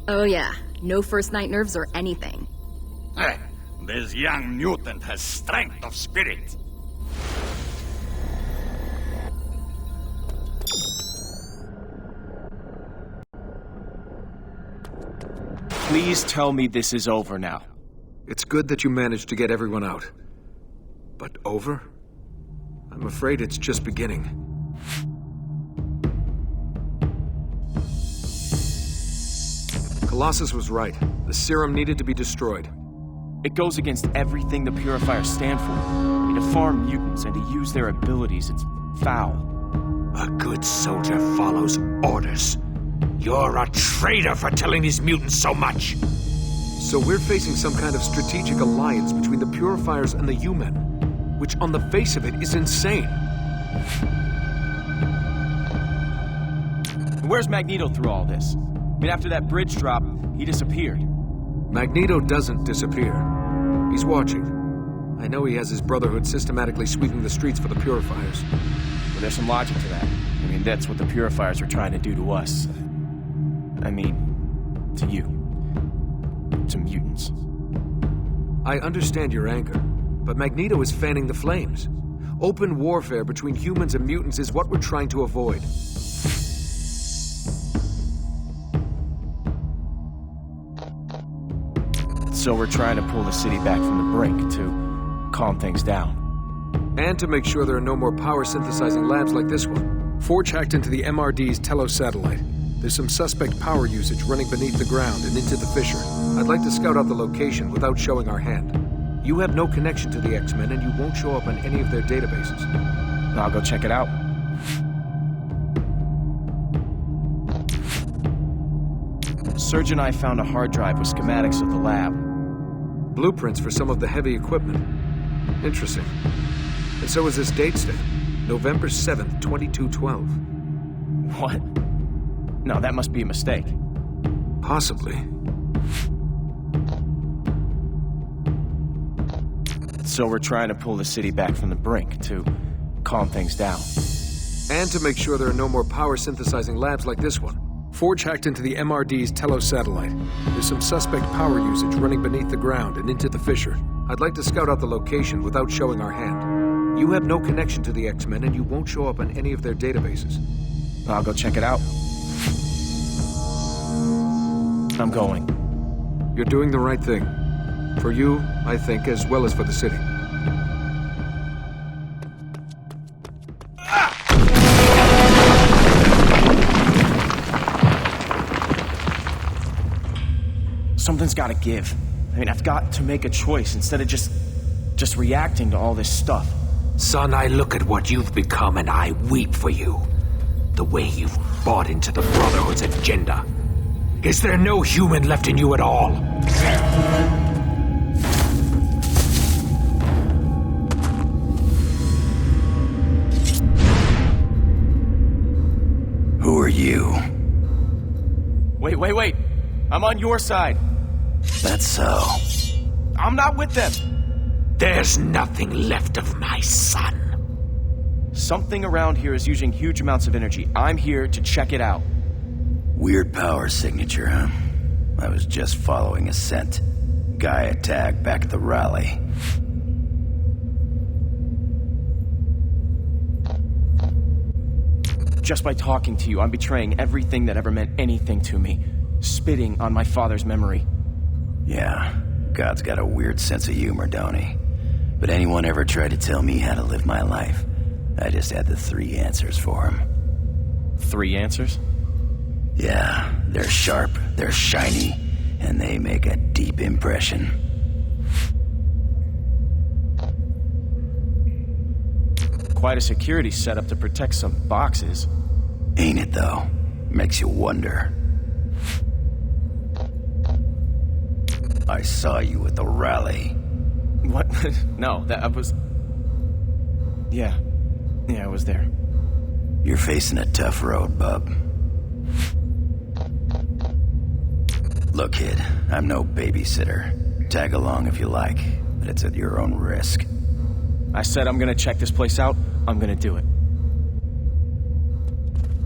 Oh yeah, no first night nerves or anything. This young mutant has strength of spirit. Please tell me this is over now. It's good that you managed to get everyone out. But over? I'm afraid it's just beginning. Colossus was right. The serum needed to be destroyed. It goes against everything the Purifiers stand for. I mean, to farm mutants and to use their abilities, it's foul. A good soldier follows orders. You're a traitor for telling these mutants so much! So we're facing some kind of strategic alliance between the Purifiers and the human, which on the face of it is insane. Where's Magneto through all this? I mean, after that bridge drop, he disappeared. Magneto doesn't disappear. He's watching. I know he has his Brotherhood systematically sweeping the streets for the Purifiers. Well, there's some logic to that. I mean, that's what the Purifiers are trying to do to us. I mean, to you. To mutants. I understand your anger, but Magneto is fanning the flames. Open warfare between humans and mutants is what we're trying to avoid. So we're trying to pull the city back from the brink to calm things down. And to make sure there are no more power-synthesizing labs like this one. Forge hacked into the MRD's Telos satellite. There's some suspect power usage running beneath the ground and into the fissure. I'd like to scout out the location without showing our hand. You have no connection to the X-Men, and you won't show up on any of their databases. I'll go check it out. Serge and I found a hard drive with schematics of the lab. Blueprints for some of the heavy equipment. Interesting. And so is this date stamp. November 7th, 2212. What? No, that must be a mistake. Possibly. So we're trying to pull the city back from the brink to calm things down. And to make sure there are no more power-synthesizing labs like this one. Forge hacked into the MRD's Telos satellite. There's some suspect power usage running beneath the ground and into the fissure. I'd like to scout out the location without showing our hand. You have no connection to the X-Men, and you won't show up on any of their databases. I'll go check it out. I'm going. You're doing the right thing. For you, I think, as well as for the city. Something's gotta give. I mean, I've got to make a choice instead of just reacting to all this stuff. Son, I look at what you've become and I weep for you. The way you've bought into the Brotherhood's agenda. Is there no human left in you at all? Who are you? Wait. I'm on your side. That's so. I'm not with them. There's nothing left of my son. Something around here is using huge amounts of energy. I'm here to check it out. Weird power signature, huh? I was just following a scent. Guy attacked back at the rally. Just by talking to you, I'm betraying everything that ever meant anything to me. Spitting on my father's memory. Yeah, God's got a weird sense of humor, don't he? But anyone ever tried to tell me how to live my life, I just had the 3 answers for him. 3 answers? Yeah, they're sharp, they're shiny, and they make a deep impression. Quite a security setup to protect some boxes. Ain't it, though? Makes you wonder. I saw you at the rally. What? No, that was... Yeah, I was there. You're facing a tough road, bub. Look, kid, I'm no babysitter. Tag along if you like, but it's at your own risk. I said I'm gonna check this place out. I'm gonna do it.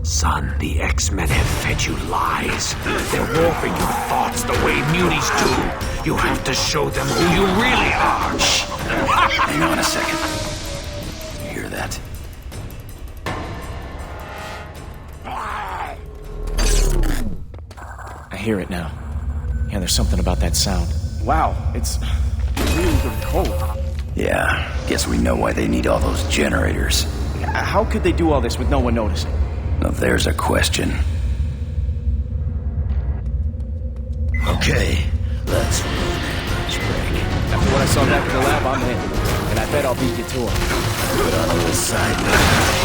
Son, the X-Men have fed you lies. They're warping your thoughts the way muties do. You have to show them who you really are. Shh. Hang on a second. You hear that? I hear it now. Yeah, there's something about that sound. Wow, it's really cold. Yeah, guess we know why they need all those generators. How could they do all this with no one noticing? Now there's a question. Okay, let's run that lunch break. After what I saw back in the lab, I'm in. And I bet I'll beat you to it. Put on a little side note.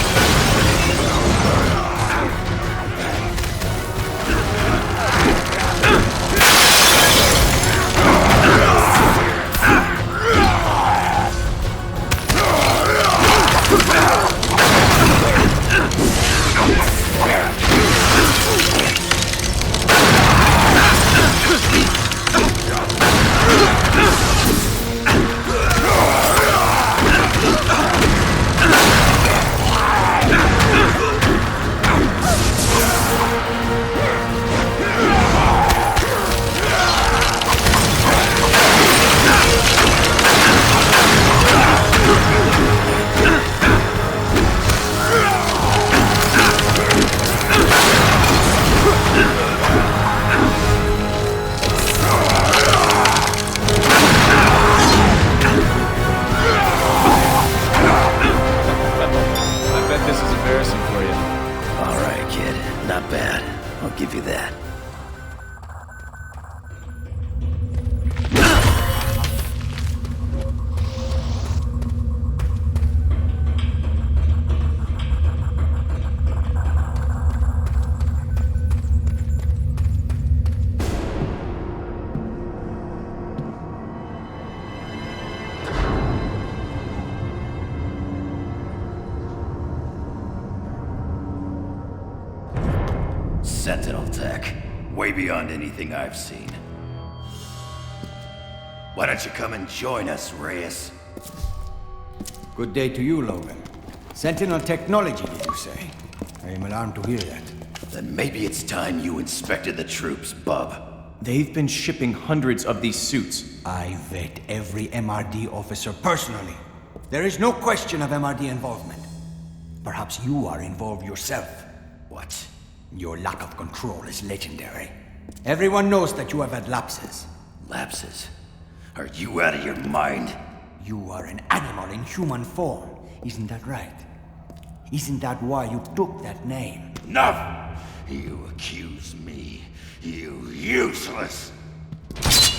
Sentinel tech. Way beyond anything I've seen. Why don't you come and join us, Reyes? Good day to you, Logan. Sentinel technology, did you say? I am alarmed to hear that. Then maybe it's time you inspected the troops, bub. They've been shipping hundreds of these suits. I vet every MRD officer personally. There is no question of MRD involvement. Perhaps you are involved yourself. What? Your lack of control is legendary. Everyone knows that you have had lapses. Lapses? Are you out of your mind? You are an animal in human form. Isn't that right? Isn't that why you took that name? Enough! You accuse me, you useless!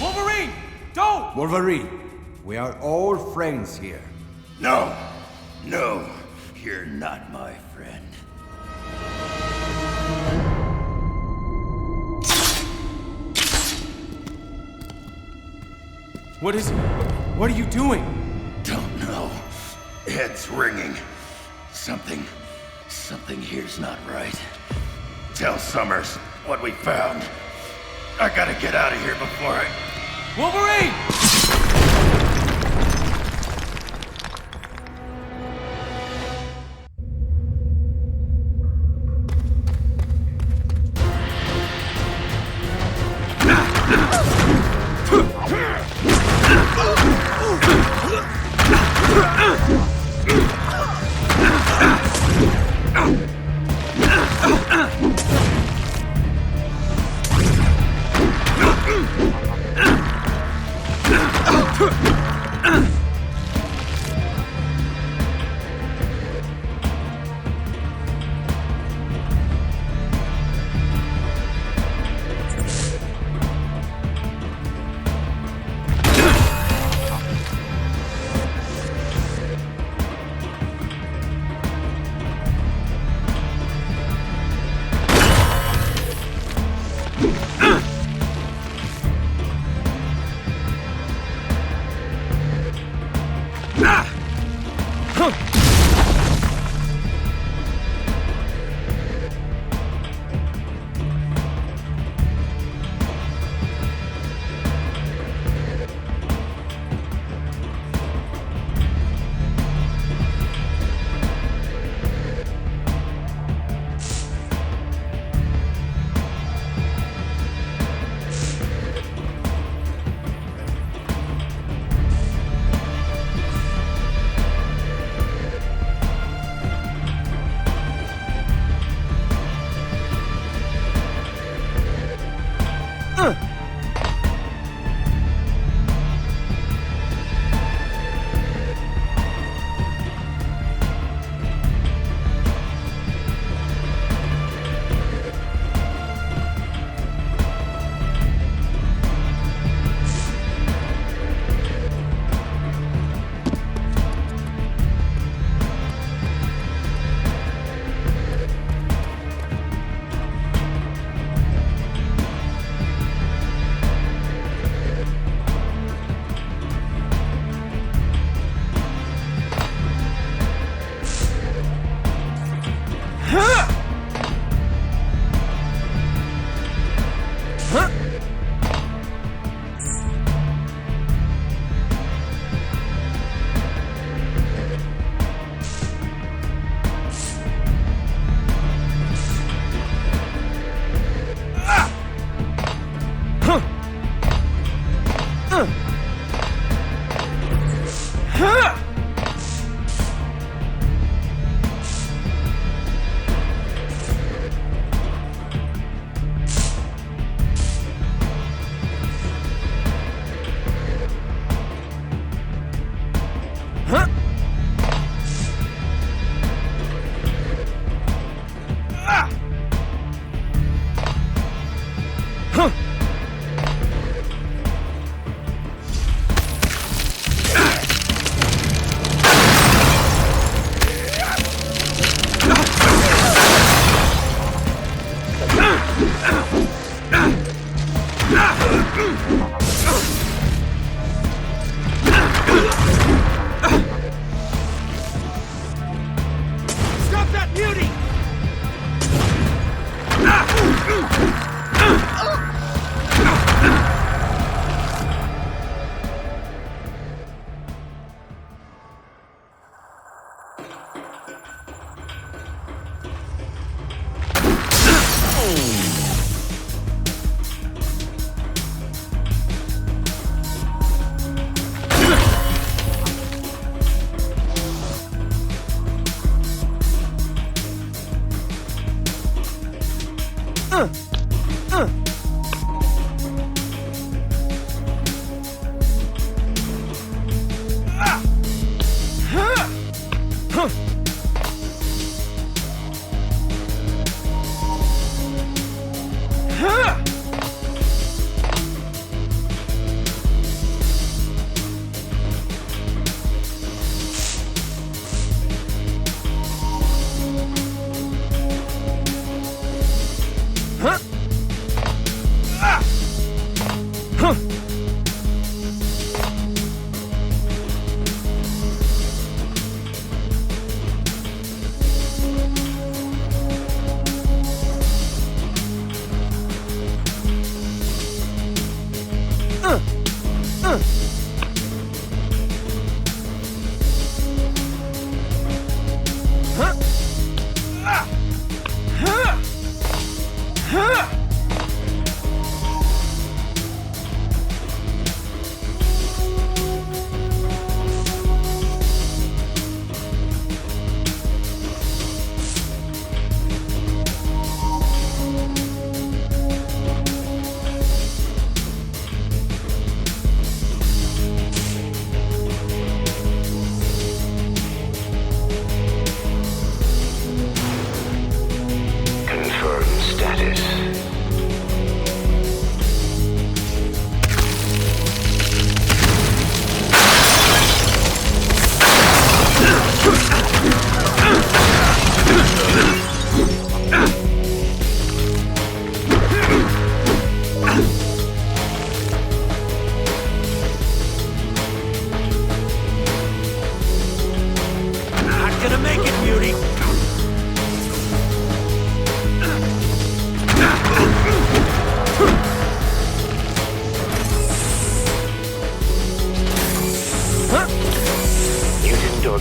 Wolverine! Don't! Wolverine, we are all friends here. No. No. You're not my friend. What is it? What are you doing? Don't know. Head's ringing. Something here's not right. Tell Summers what we found. I gotta get out of here before I... Wolverine!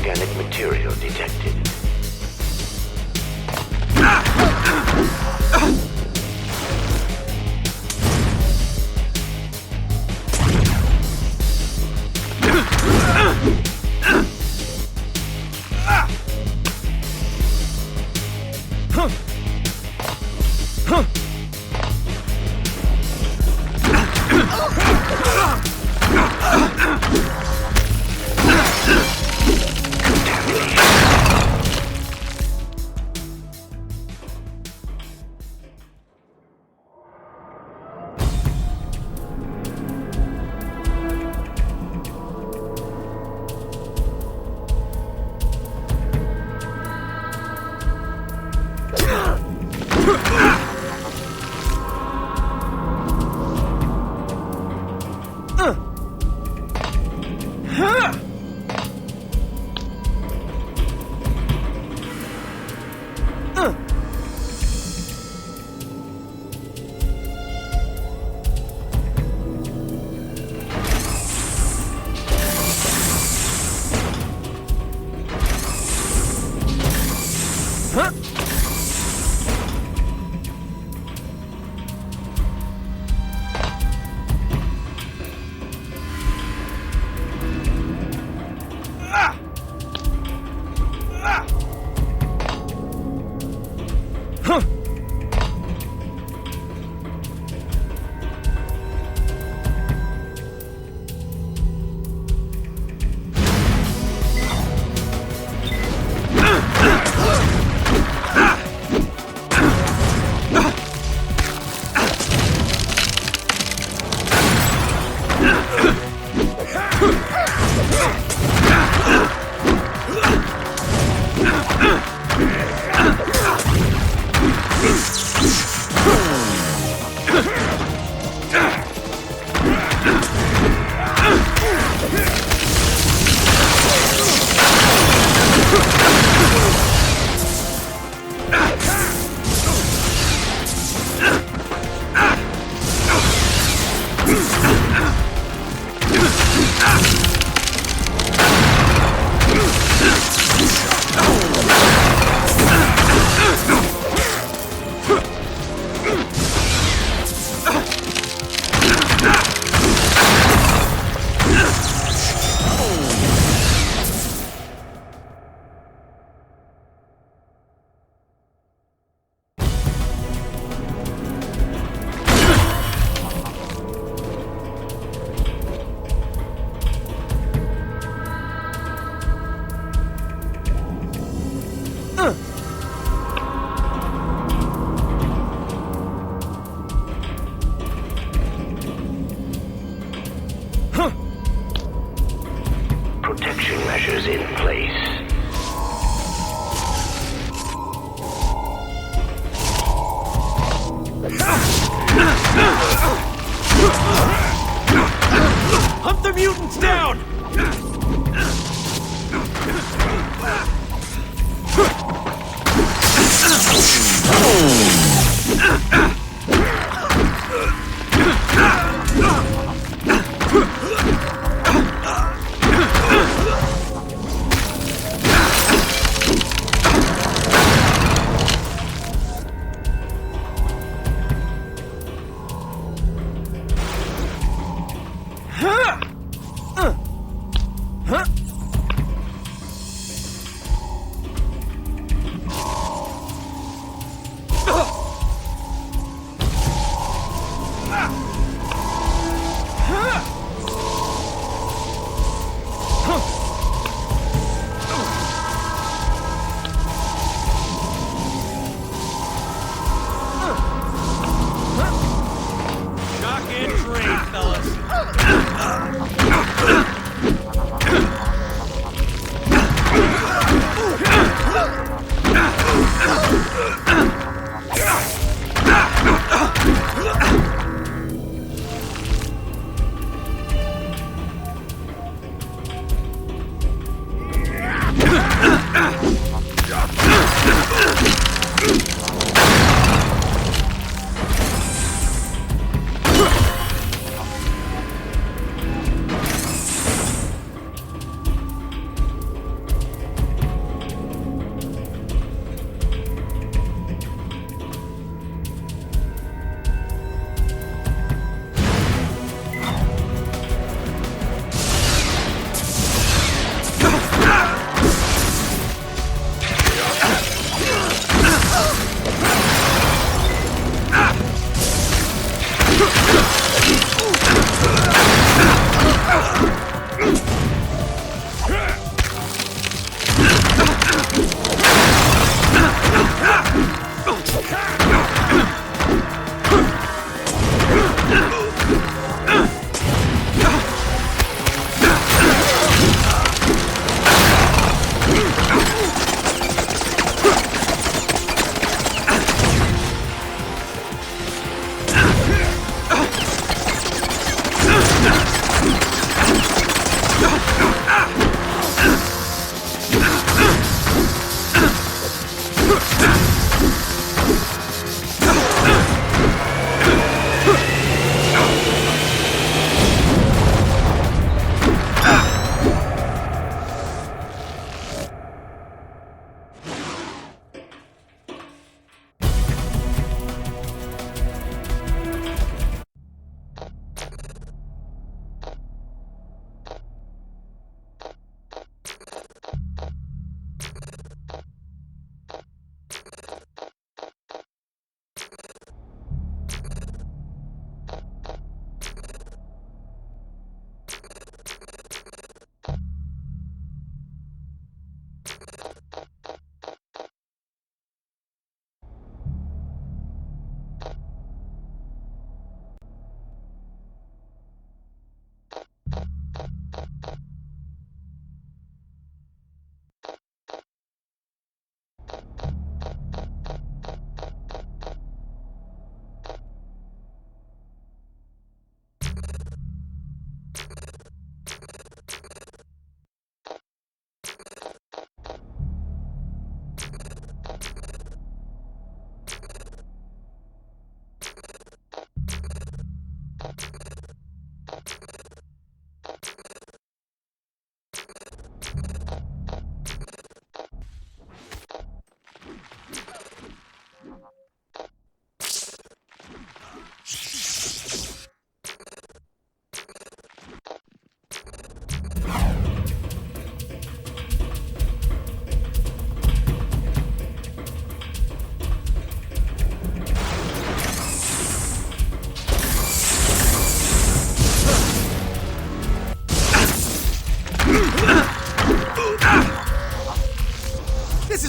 organic material detected. Protection measures in place. Hunt the mutants down! Shock and trade, fellas.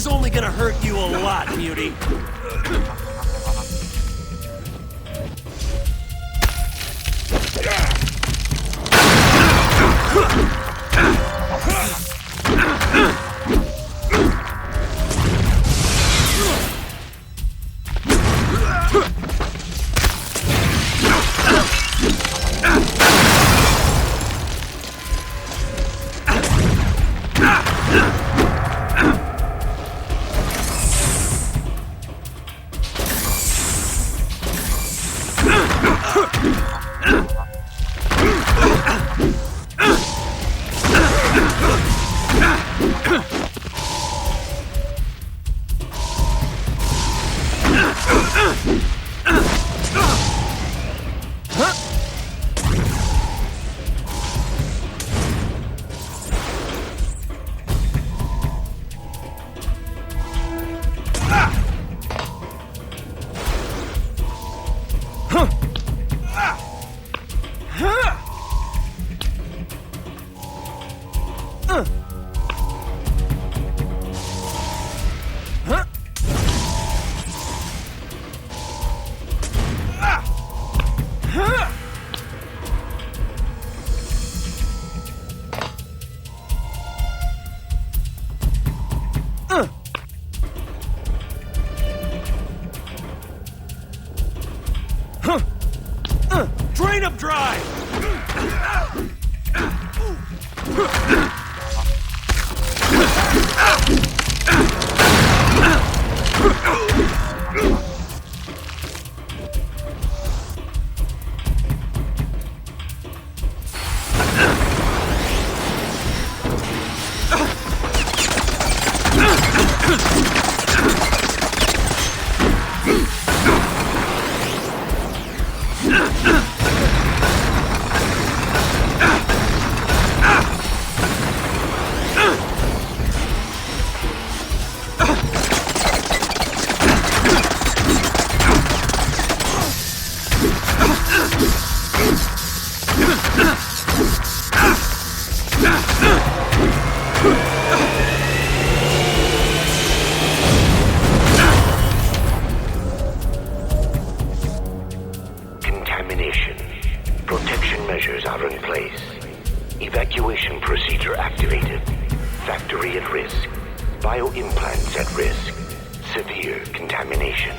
is only gonna hurt you a lot, Muty. Drain him dry! Contamination. Protection measures are in place. Evacuation procedure activated. Factory at risk. Bioimplants at risk. Severe contamination.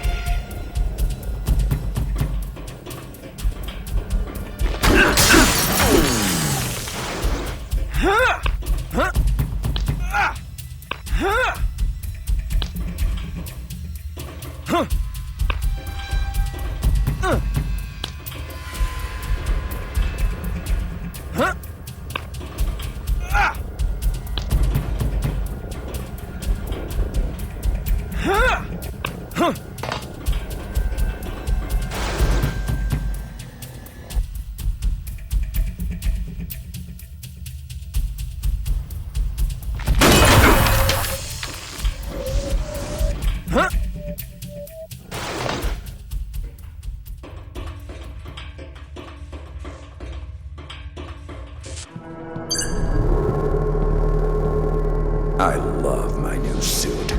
I love my new suit.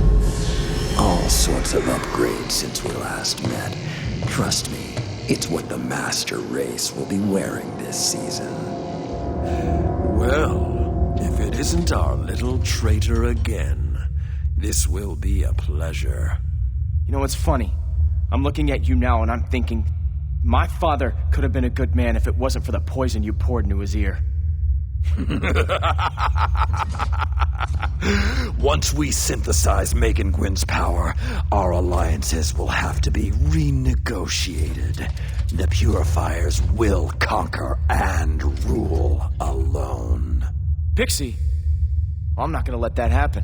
All sorts of upgrades since we last met. Trust me, it's what the master race will be wearing this season. Well, if it isn't our little traitor again, this will be a pleasure. You know what's funny? I'm looking at you now and I'm thinking, my father could have been a good man if it wasn't for the poison you poured into his ear. Once we synthesize Megan Gwyn's power, our alliances will have to be renegotiated. The Purifiers will conquer and rule alone. Pixie? Well, I'm not gonna let that happen.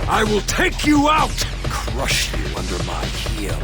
I will take you out! Crush you under my heel.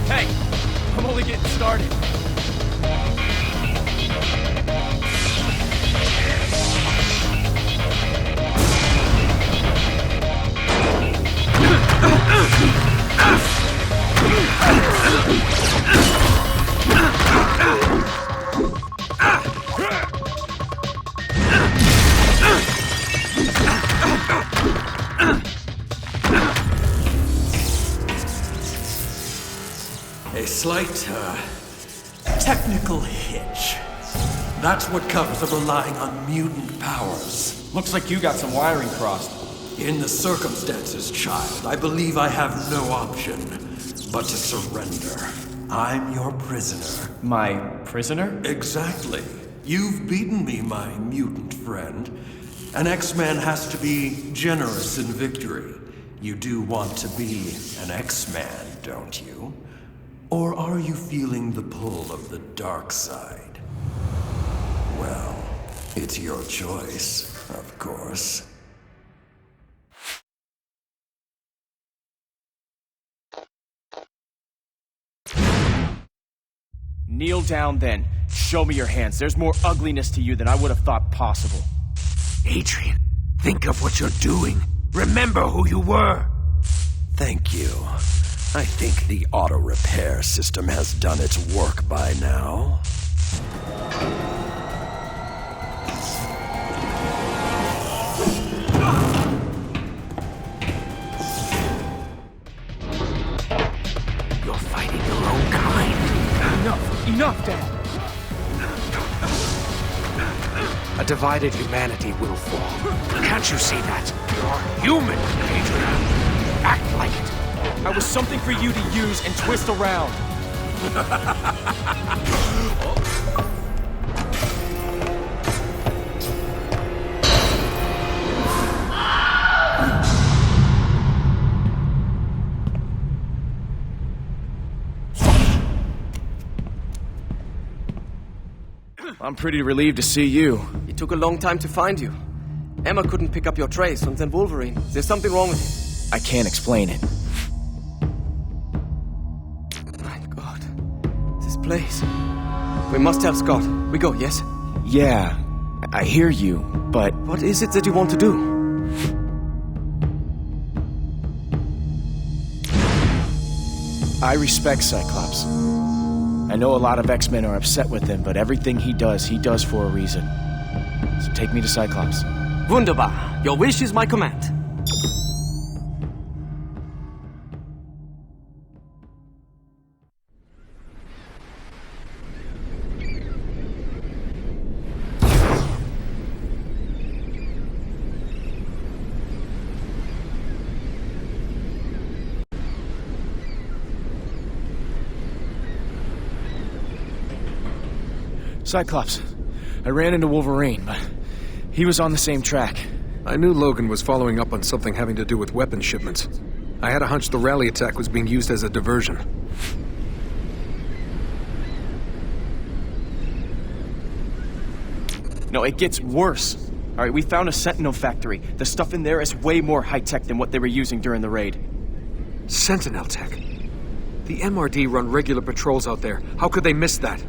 Hey, I'm only getting started. A slight, technical hitch. That's what comes of relying on mutant powers. Looks like you got some wiring crossed. In the circumstances, child, I believe I have no option but to surrender. I'm your prisoner. My prisoner? Exactly. You've beaten me, my mutant friend. An X-Man has to be generous in victory. You do want to be an X-Man, don't you? Or are you feeling the pull of the dark side? Well, it's your choice, of course. Kneel down then. Show me your hands. There's more ugliness to you than I would have thought possible. Adrian, think of what you're doing. Remember who you were. Thank you. I think the auto-repair system has done its work by now. You're fighting your own kind. Enough, Dad. A divided humanity will fall. Can't you see that? You're human, Adrian. Act like it. I was something for you to use and twist around. I'm pretty relieved to see you. It took a long time to find you. Emma couldn't pick up your trace, and then Wolverine. There's something wrong with him. I can't explain it. My God. This place. We must tell Scott. We go, yes? Yeah, I hear you, but... What is it that you want to do? I respect Cyclops. I know a lot of X-Men are upset with him, but everything he does for a reason. So take me to Cyclops. Wunderbar. Your wish is my command. Cyclops. I ran into Wolverine, but he was on the same track. I knew Logan was following up on something having to do with weapon shipments. I had a hunch the rally attack was being used as a diversion. No, it gets worse. All right, we found a Sentinel factory. The stuff in there is way more high-tech than what they were using during the raid. Sentinel tech? The MRD run regular patrols out there. How could they miss that?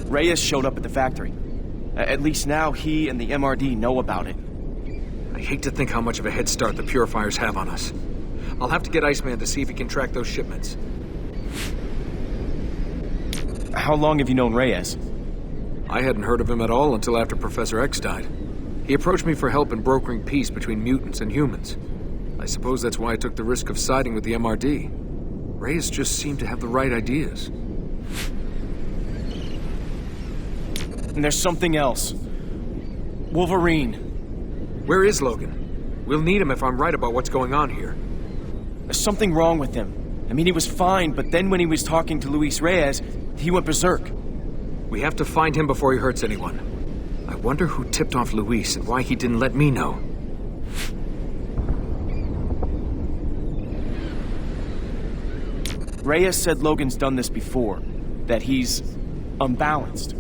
Reyes showed up at the factory. At least now he and the MRD know about it. I hate to think how much of a head start the Purifiers have on us. I'll have to get Iceman to see if he can track those shipments. How long have you known Reyes? I hadn't heard of him at all until after Professor X died. He approached me for help in brokering peace between mutants and humans. I suppose that's why I took the risk of siding with the MRD. Reyes just seemed to have the right ideas. And there's something else. Wolverine. Where is Logan? We'll need him if I'm right about what's going on here. There's something wrong with him. I mean, he was fine, but then when he was talking to Luis Reyes, he went berserk. We have to find him before he hurts anyone. I wonder who tipped off Luis and why he didn't let me know. Reyes said Logan's done this before. That he's unbalanced.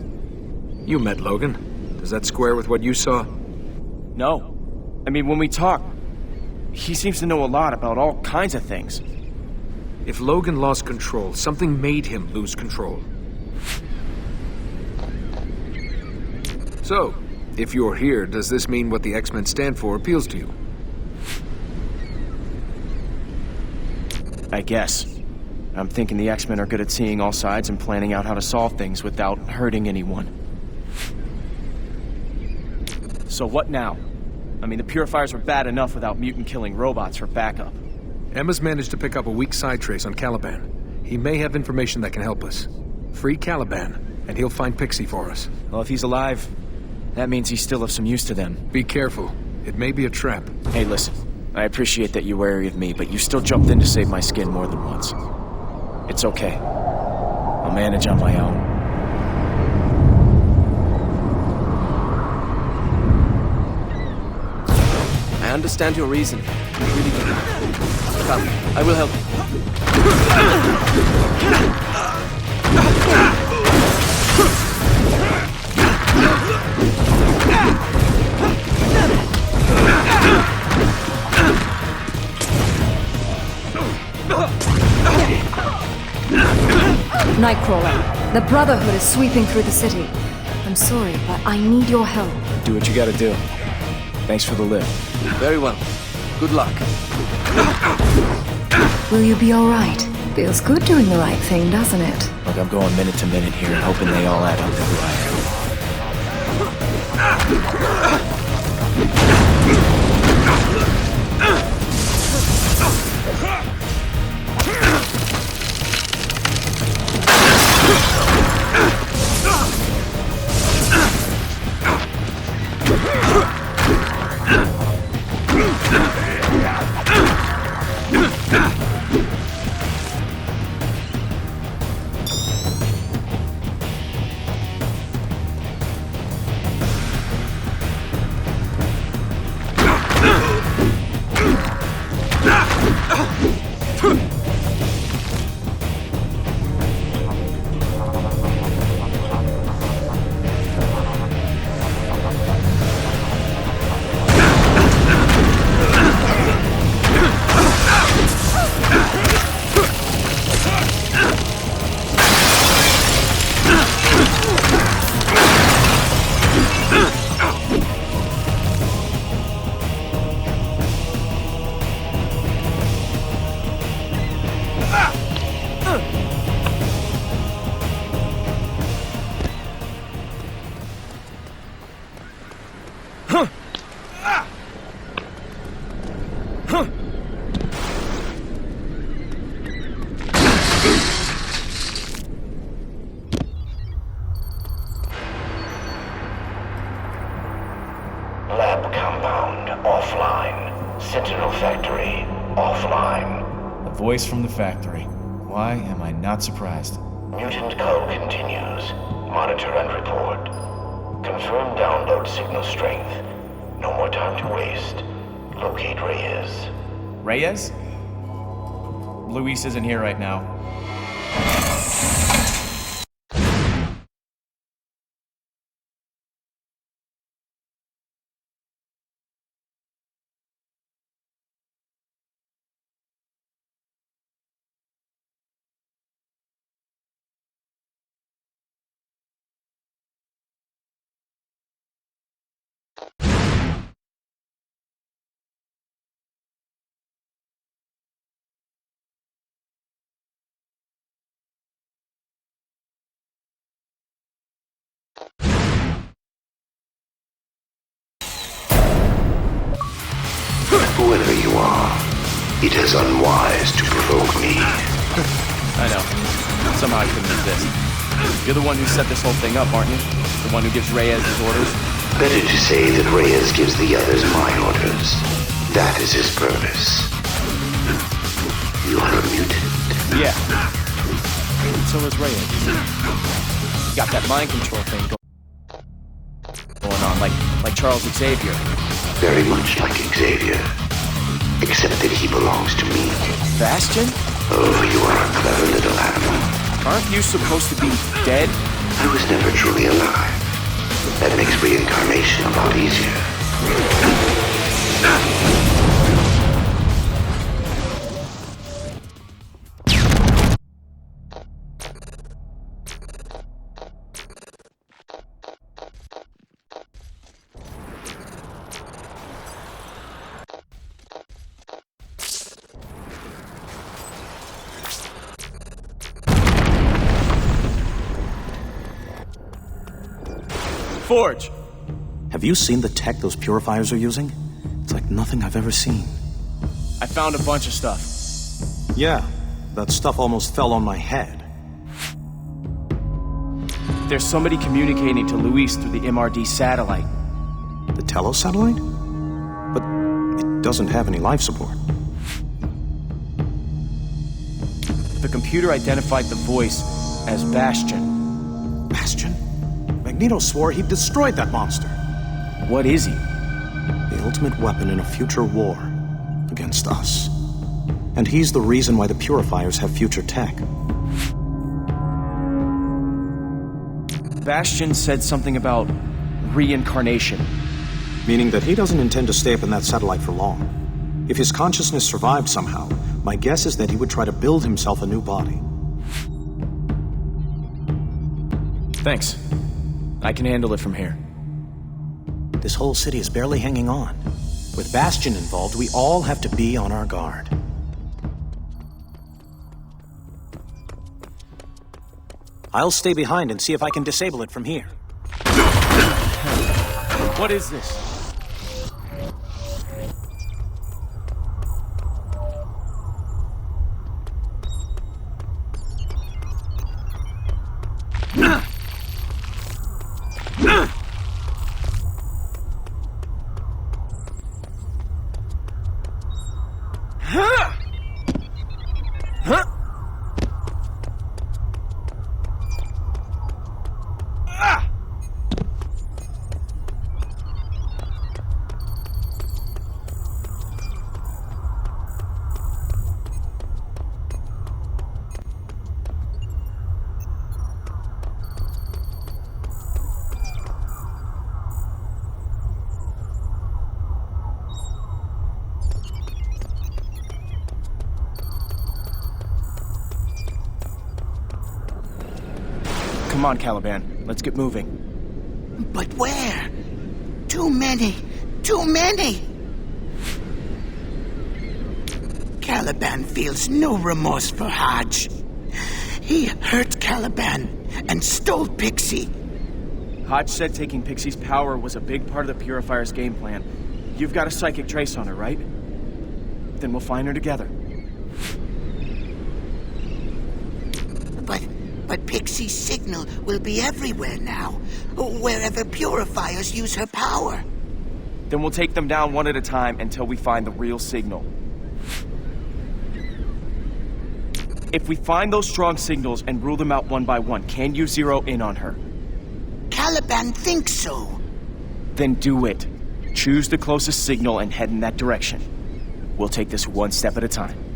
You met Logan. Does that square with what you saw? No. I mean, when we talked, He seems to know a lot about all kinds of things. If Logan lost control, something made him lose control. So, if you're here, does this mean what the X-Men stand for appeals to you? I guess. I'm thinking the X-Men are good at seeing all sides and planning out how to solve things without hurting anyone. So what now? I mean, the Purifiers were bad enough without mutant-killing robots for backup. Emma's managed to pick up a weak side trace on Caliban. He may have information that can help us. Free Caliban, and he'll find Pixie for us. Well, if he's alive, that means he's still of some use to them. Be careful. It may be a trap. Hey, listen. I appreciate that you're wary of me, but you still jumped in to save my skin more than once. It's okay. I'll manage on my own. I understand your reason. I really do. Come, I will help Nightcrawler, the Brotherhood is sweeping through the city. I'm sorry, but I need your help. Do what you gotta do. Thanks for the lift. Very well. Good luck. Will you be alright? Feels good doing the right thing, doesn't it? Look, I'm going minute to minute here and hoping they all add up to who I am. Lab compound offline. Sentinel factory offline. A voice from the factory. Why am I not surprised? Mutant code continues. Monitor and report. Confirm download signal strength. No more time to waste. Locate Reyes. Reyes? Luis isn't here right now. Whoever you are, it is unwise to provoke me. I know. Somehow I couldn't resist. You're the one who set this whole thing up, aren't you? The one who gives Reyes his orders? Better to say that Reyes gives the others my orders. That is his purpose. You are a mutant. Yeah. So is Reyes. You got that mind control thing going on, like Charles Xavier. Very much like Xavier. Except that he belongs to me. Bastion? Oh, you are a clever little animal. Aren't you supposed to be dead? I was never truly alive. That makes reincarnation a lot easier. forge! Have you seen the tech those purifiers are using? It's like nothing I've ever seen. I found a bunch of stuff. Yeah, that stuff almost fell on my head. There's somebody communicating to Luis through the MRD satellite. The Telo satellite? But it doesn't have any life support. The computer identified the voice as Bastion. Bastion? Magneto swore he destroyed that monster. What is he? The ultimate weapon in a future war against us. And he's the reason why the purifiers have future tech. Bastion said something about reincarnation. Meaning that he doesn't intend to stay up in that satellite for long. If his consciousness survived somehow, my guess is that he would try to build himself a new body. Thanks. I can handle it from here. This whole city is barely hanging on. With Bastion involved, we all have to be on our guard. I'll stay behind and see if I can disable it from here. What is this? Come on, Caliban. Let's get moving. But where? Too many. Too many! Caliban feels no remorse for Hodge. He hurt Caliban and stole Pixie. Hodge said taking Pixie's power was a big part of the Purifier's game plan. You've got a psychic trace on her, right? Then we'll find her together. But Pixie's signal will be everywhere now, wherever Purifiers use her power. Then we'll take them down one at a time until we find the real signal. If we find those strong signals and rule them out one by one, can you zero in on her? Caliban thinks so. Then do it. Choose the closest signal and head in that direction. We'll take this one step at a time.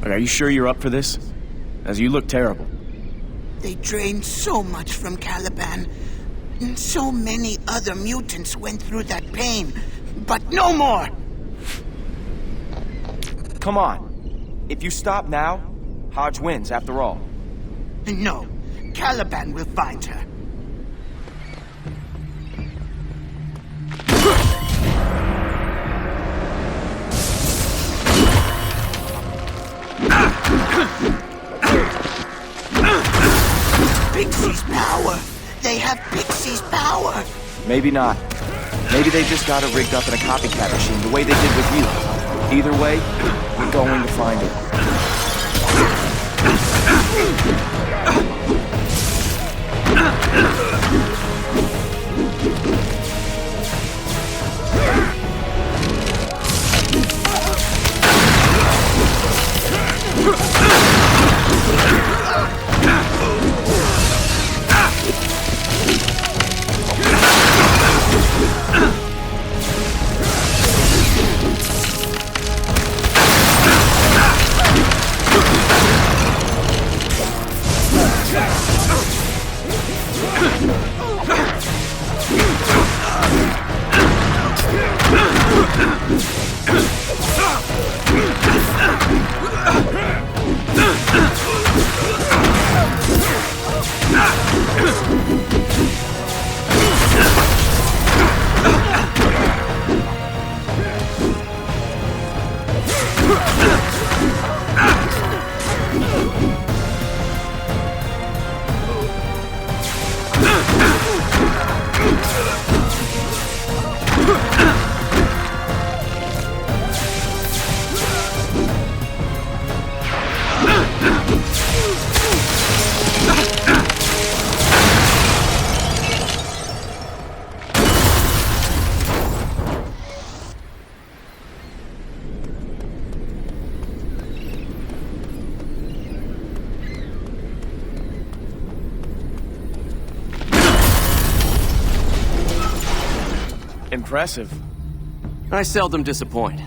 Are you sure you're up for this? As you look terrible. They drained so much from Caliban. And so many other mutants went through that pain. But no more! Come on. If you stop now, Hodge wins after all. No. Caliban will find her. Pixie's power! They have Pixie's power! Maybe not. Maybe they just got it rigged up in a copycat machine the way they did with you. Either way, we're going to find it. Impressive. I seldom disappoint.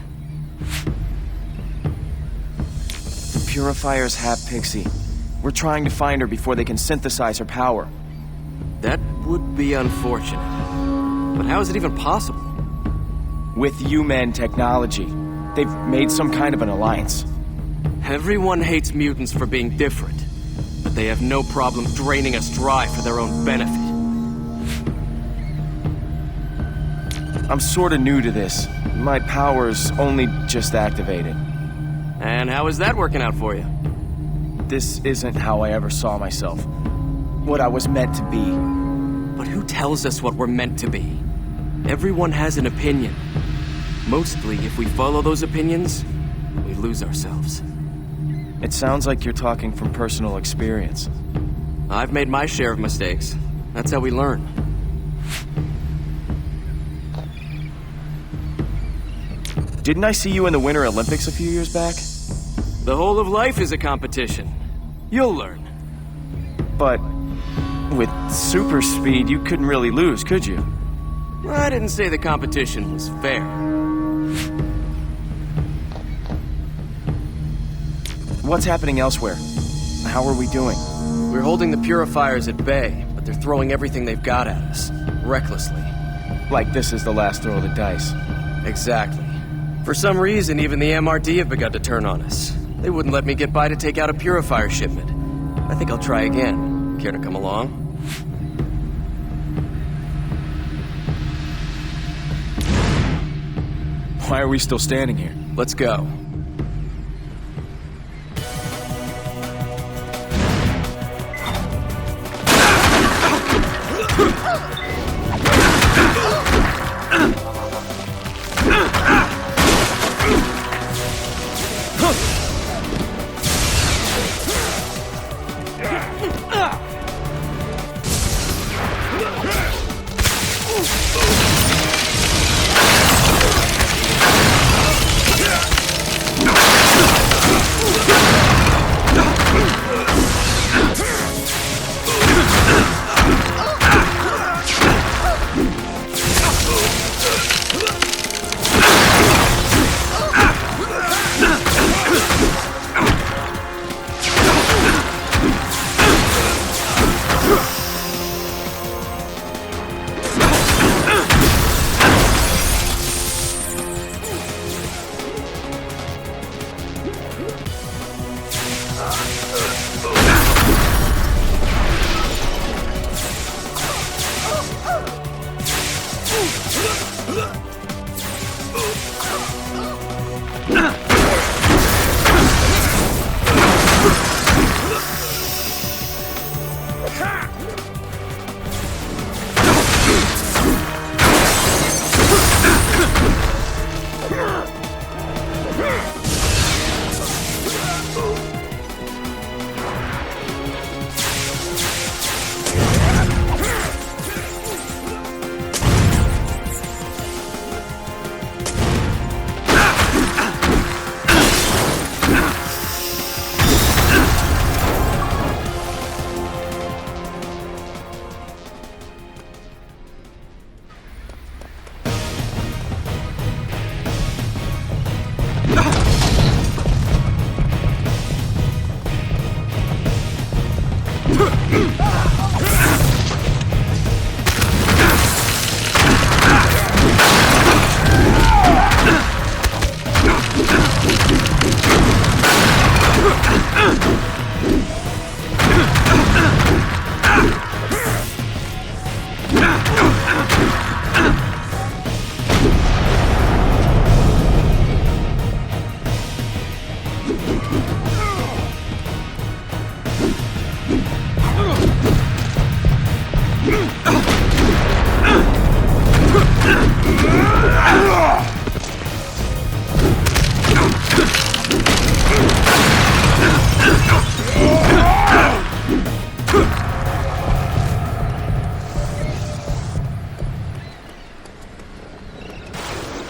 The Purifiers have Pixie. We're trying to find her before they can synthesize her power. That would be unfortunate. But how is it even possible? With human technology. They've made some kind of an alliance. Everyone hates mutants for being different, but they have no problem draining us dry for their own benefit. I'm sorta new to this. My power's only just activated. And how is that working out for you? This isn't how I ever saw myself. What I was meant to be. But who tells us what we're meant to be? Everyone has an opinion. Mostly, if we follow those opinions, we lose ourselves. It sounds like you're talking from personal experience. I've made my share of mistakes. That's how we learn. Didn't I see you in the Winter Olympics a few years back? The whole of life is a competition. You'll learn. But with super speed, you couldn't really lose, could you? I didn't say the competition was fair. What's happening elsewhere? How are we doing? We're holding the Purifiers at bay, but they're throwing everything they've got at us, recklessly. Like this is the last throw of the dice. Exactly. For some reason, even the MRD have begun to turn on us. They wouldn't let me get by to take out a Purifier shipment. I think I'll try again. Care to come along? Why are we still standing here? Let's go.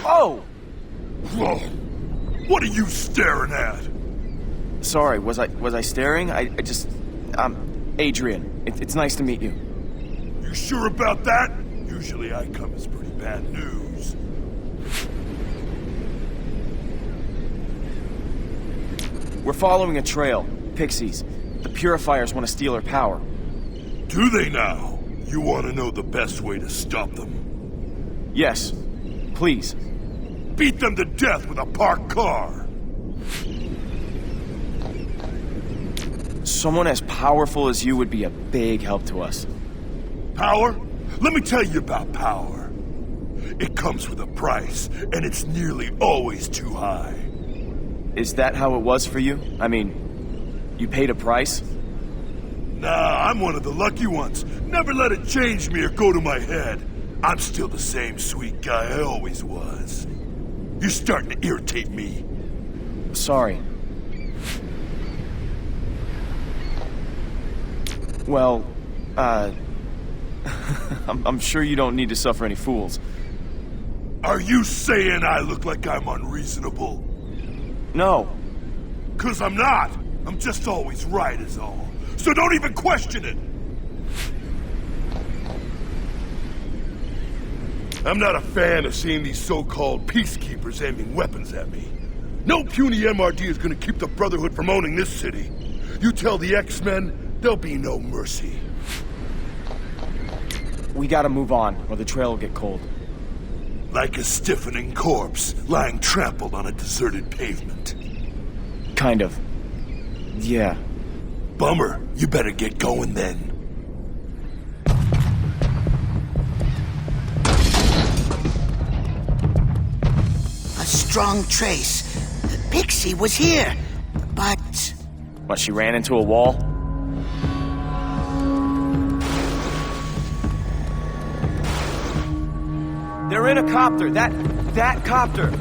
Whoa! Whoa! What are you staring at? Sorry, was I staring? Adrian. It's nice to meet you. You sure about that? Usually I come as pretty bad news. We're following a trail. Pixies. The Purifiers want to steal her power. Do they now? You want to know the best way to stop them? Yes. Please. Beat them to death with a parked car! Someone as powerful as you would be a big help to us. Power? Let me tell you about power. It comes with a price, and it's nearly always too high. Is that how it was for you? I mean, you paid a price? Nah, I'm one of the lucky ones. Never let it change me or go to my head. I'm still the same sweet guy I always was. You're starting to irritate me. Sorry. Well, I'm sure you don't need to suffer any fools. Are you saying I look like I'm unreasonable? No. 'Cause I'm not. I'm just always right is all. So don't even question it. I'm not a fan of seeing these so-called peacekeepers aiming weapons at me. No puny MRD is gonna keep the Brotherhood from owning this city. You tell the X-Men, there'll be no mercy. We gotta move on, or the trail will get cold. Like a stiffening corpse, lying trampled on a deserted pavement. Kind of. Yeah. Bummer. You better get going then. A strong trace. Pixie was here, but... What, she ran into a wall? They're in a copter. That copter.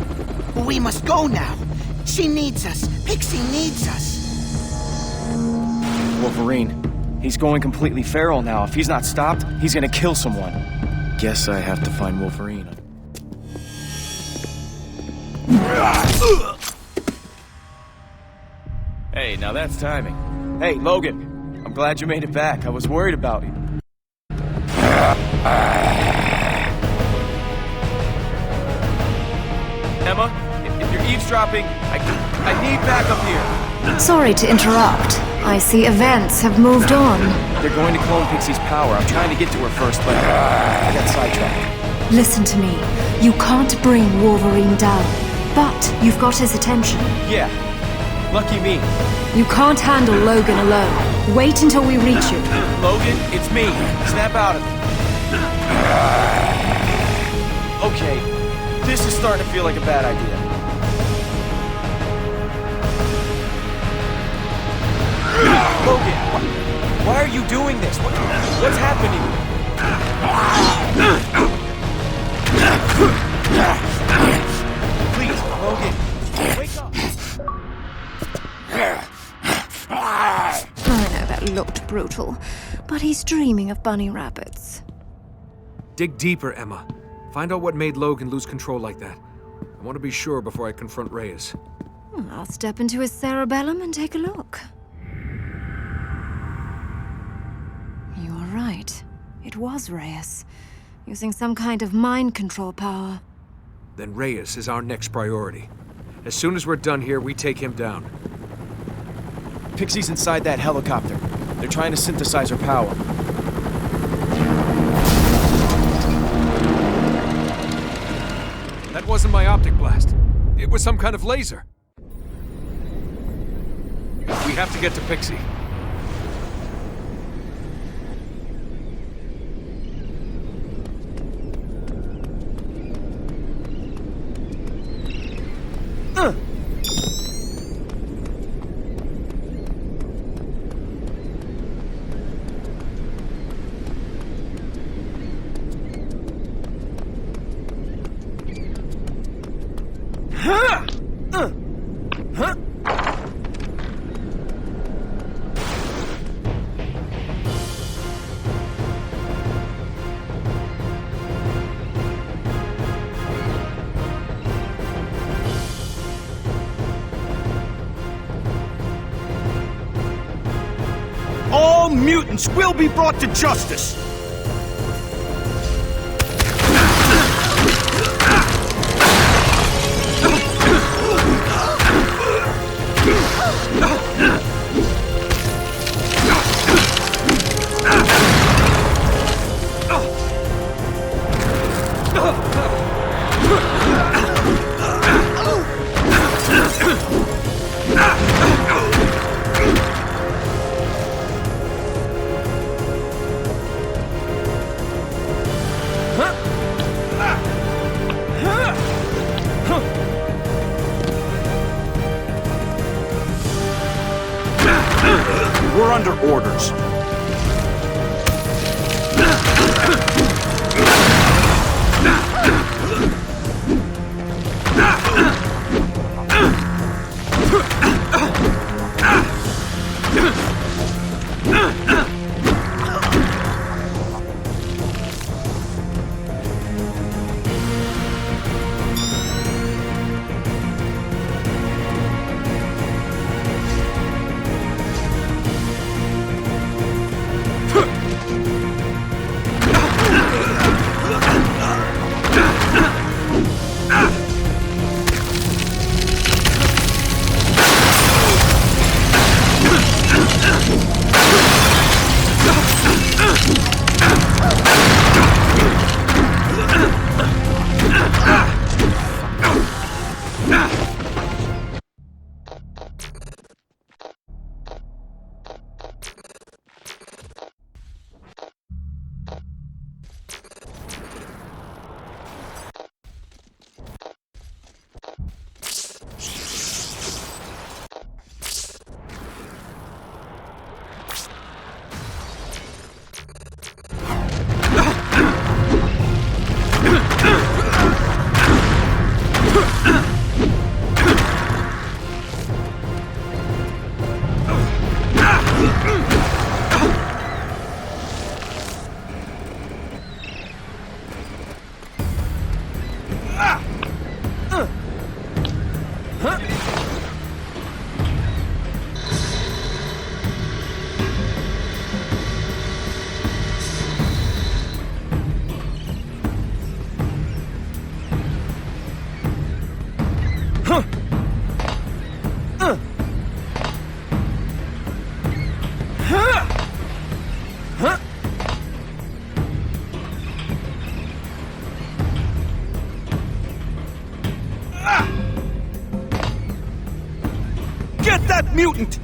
We must go now. She needs us. Pixie needs us. Wolverine. He's going completely feral now. If he's not stopped, he's gonna kill someone. Guess I have to find Wolverine. Hey, now that's timing. Hey, Logan. I'm glad you made it back. I was worried about you. Emma, if you're eavesdropping, I need backup here. Sorry to interrupt. I see events have moved on. They're going to clone Pixie's power. I'm trying to get to her first, but I got sidetracked. Listen to me. You can't bring Wolverine down, but you've got his attention. Yeah. Lucky me. You can't handle Logan alone. Wait until we reach you. Logan, it's me. Snap out of it. Okay, this is starting to feel like a bad idea. Logan, why are you doing this? What's happening? Please, Logan, wake up. I know that looked brutal, but he's dreaming of bunny rabbits. Dig deeper, Emma. Find out what made Logan lose control like that. I want to be sure before I confront Reyes. I'll step into his cerebellum and take a look. You are right. It was Reyes, using some kind of mind control power. Then Reyes is our next priority. As soon as we're done here, we take him down. Pixie's inside that helicopter. They're trying to synthesize her power. That wasn't my optic blast. It was some kind of laser. We have to get to Pixie. mutants will be brought to justice! We're under orders. Get that mutant!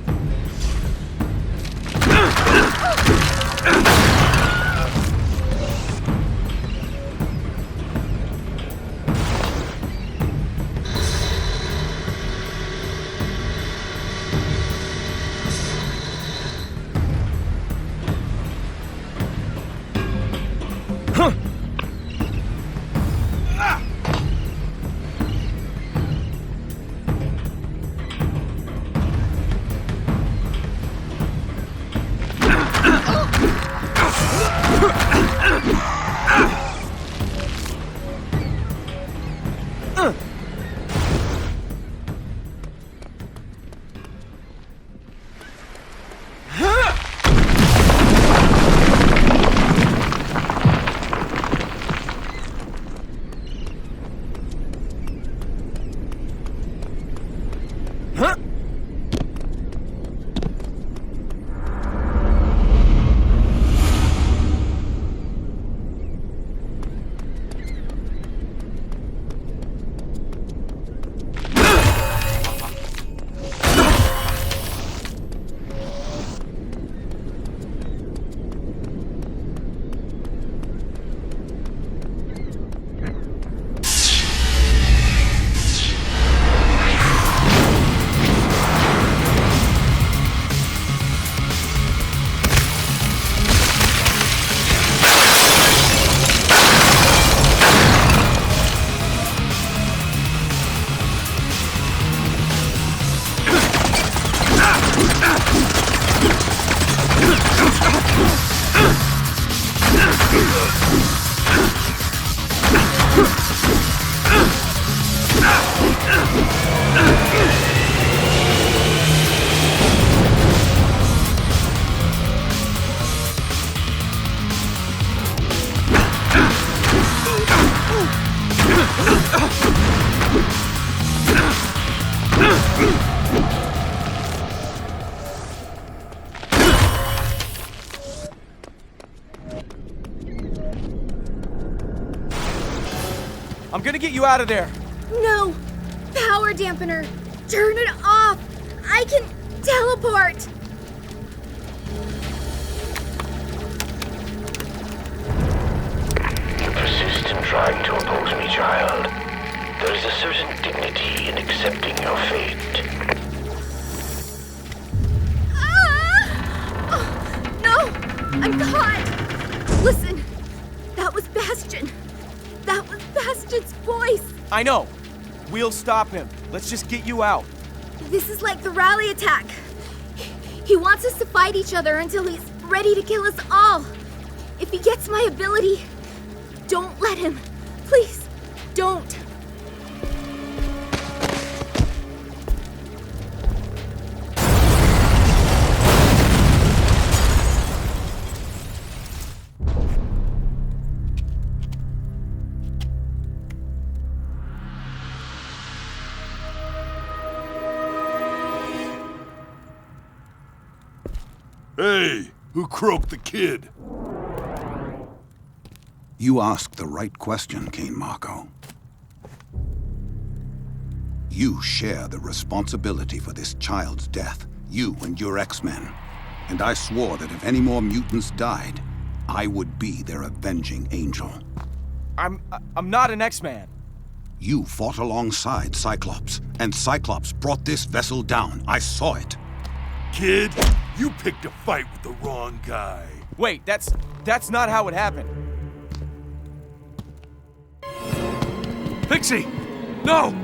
I'm gonna get you out of there. No! Power dampener! Turn it off! I can teleport! You persist in trying to oppose me, child. There is a certain dignity in accepting your fate. Ah! Oh, no! I'm caught! Listen, that was Bastion. That was Bastion's voice! I know. We'll stop him. Let's just get you out. This is like the rally attack. He wants us to fight each other until he's ready to kill us all. If he gets my ability, don't let him. Please, don't. Hey, who croaked the kid? You asked the right question, Kane Marco. You share the responsibility for this child's death, you and your X-Men. And I swore that if any more mutants died, I would be their avenging angel. I'm not an X-Man. You fought alongside Cyclops, and Cyclops brought this vessel down. I saw it. Kid, you picked a fight with the wrong guy. Wait, that's not how it happened. Pixie! No!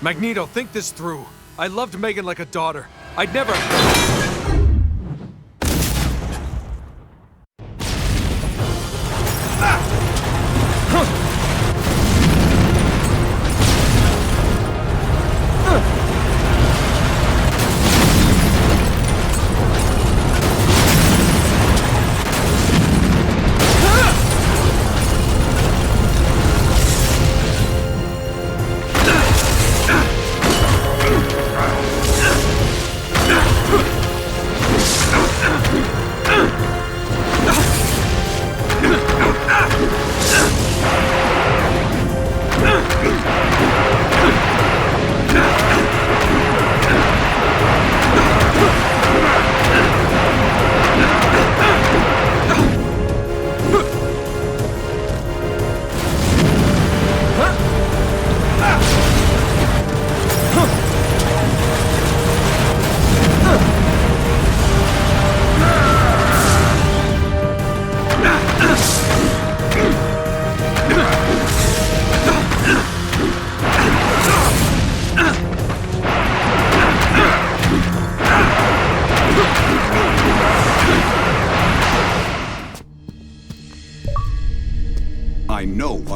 Magneto, think this through. I loved Megan like a daughter. I'd never...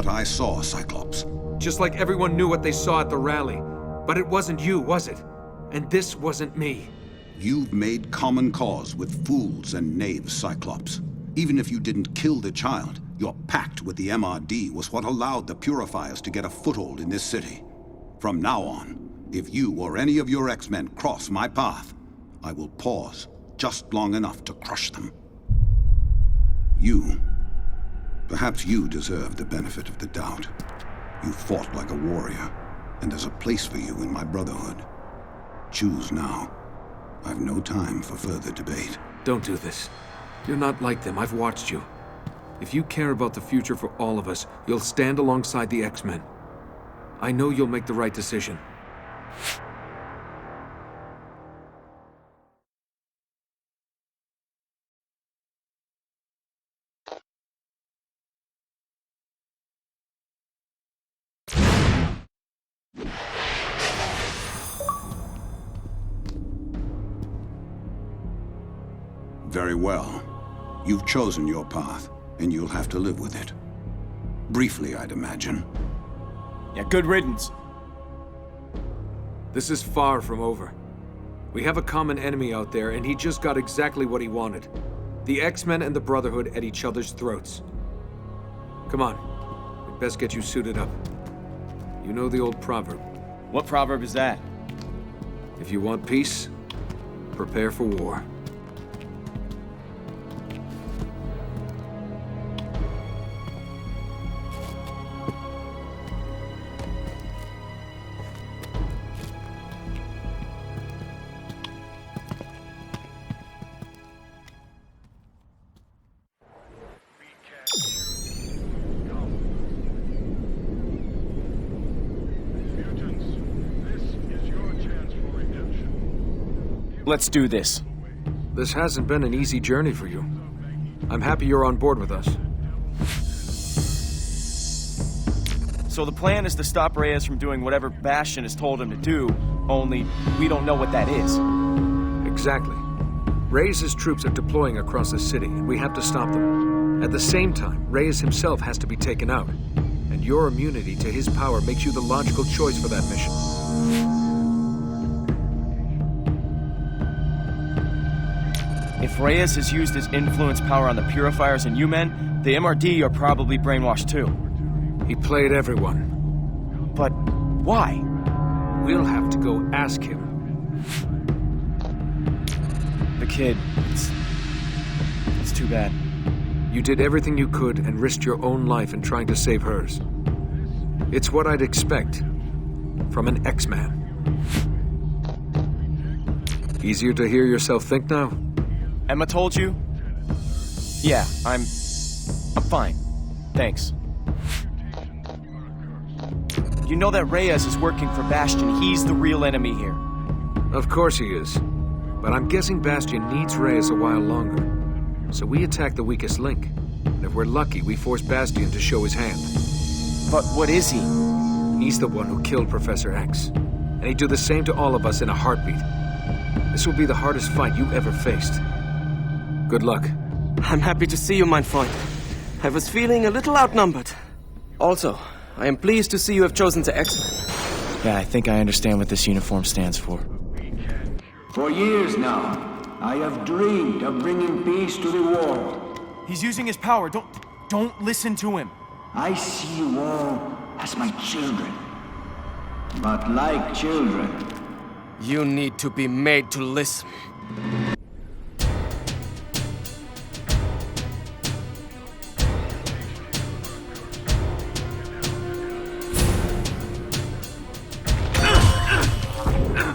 what I saw, Cyclops. Just like everyone knew what they saw at the rally. But it wasn't you, was it? And this wasn't me. You've made common cause with fools and knaves, Cyclops. Even if you didn't kill the child, your pact with the MRD was what allowed the Purifiers to get a foothold in this city. From now on, if you or any of your X-Men cross my path, I will pause just long enough to crush them. Perhaps you deserve the benefit of the doubt. You fought like a warrior, and there's a place for you in my Brotherhood. Choose now. I've no time for further debate. Don't do this. You're not like them. I've watched you. If you care about the future for all of us, you'll stand alongside the X-Men. I know you'll make the right decision. Very well. You've chosen your path, and you'll have to live with it. Briefly, I'd imagine. Yeah, good riddance. This is far from over. We have a common enemy out there, and he just got exactly what he wanted. The X-Men and the Brotherhood at each other's throats. Come on. We'd best get you suited up. You know the old proverb. What proverb is that? If you want peace, prepare for war. Let's do this. This hasn't been an easy journey for you. I'm happy you're on board with us. So the plan is to stop Reyes from doing whatever Bastion has told him to do, only we don't know what that is. Exactly. Reyes' troops are deploying across the city, and we have to stop them. At the same time, Reyes himself has to be taken out, and your immunity to his power makes you the logical choice for that mission. If Reyes has used his influence power on the Purifiers and you men, the MRD are probably brainwashed too. He played everyone. But why? We'll have to go ask him. The kid, it's too bad. You did everything you could and risked your own life in trying to save hers. It's what I'd expect from an X-Man. Easier to hear yourself think now? Emma told you? Yeah, I'm fine. Thanks. You know that Reyes is working for Bastion. He's the real enemy here. Of course he is. But I'm guessing Bastion needs Reyes a while longer. So we attack the weakest link. And if we're lucky, we force Bastion to show his hand. But what is he? He's the one who killed Professor X. And he'd do the same to all of us in a heartbeat. This will be the hardest fight you ever faced. Good luck. I'm happy to see you, my friend. I was feeling a little outnumbered. Also, I am pleased to see you have chosen the X-Men. Yeah, I think I understand what this uniform stands for. For years now, I have dreamed of bringing peace to the world. He's using his power. Don't listen to him. I see you all as my children. But like children... You need to be made to listen.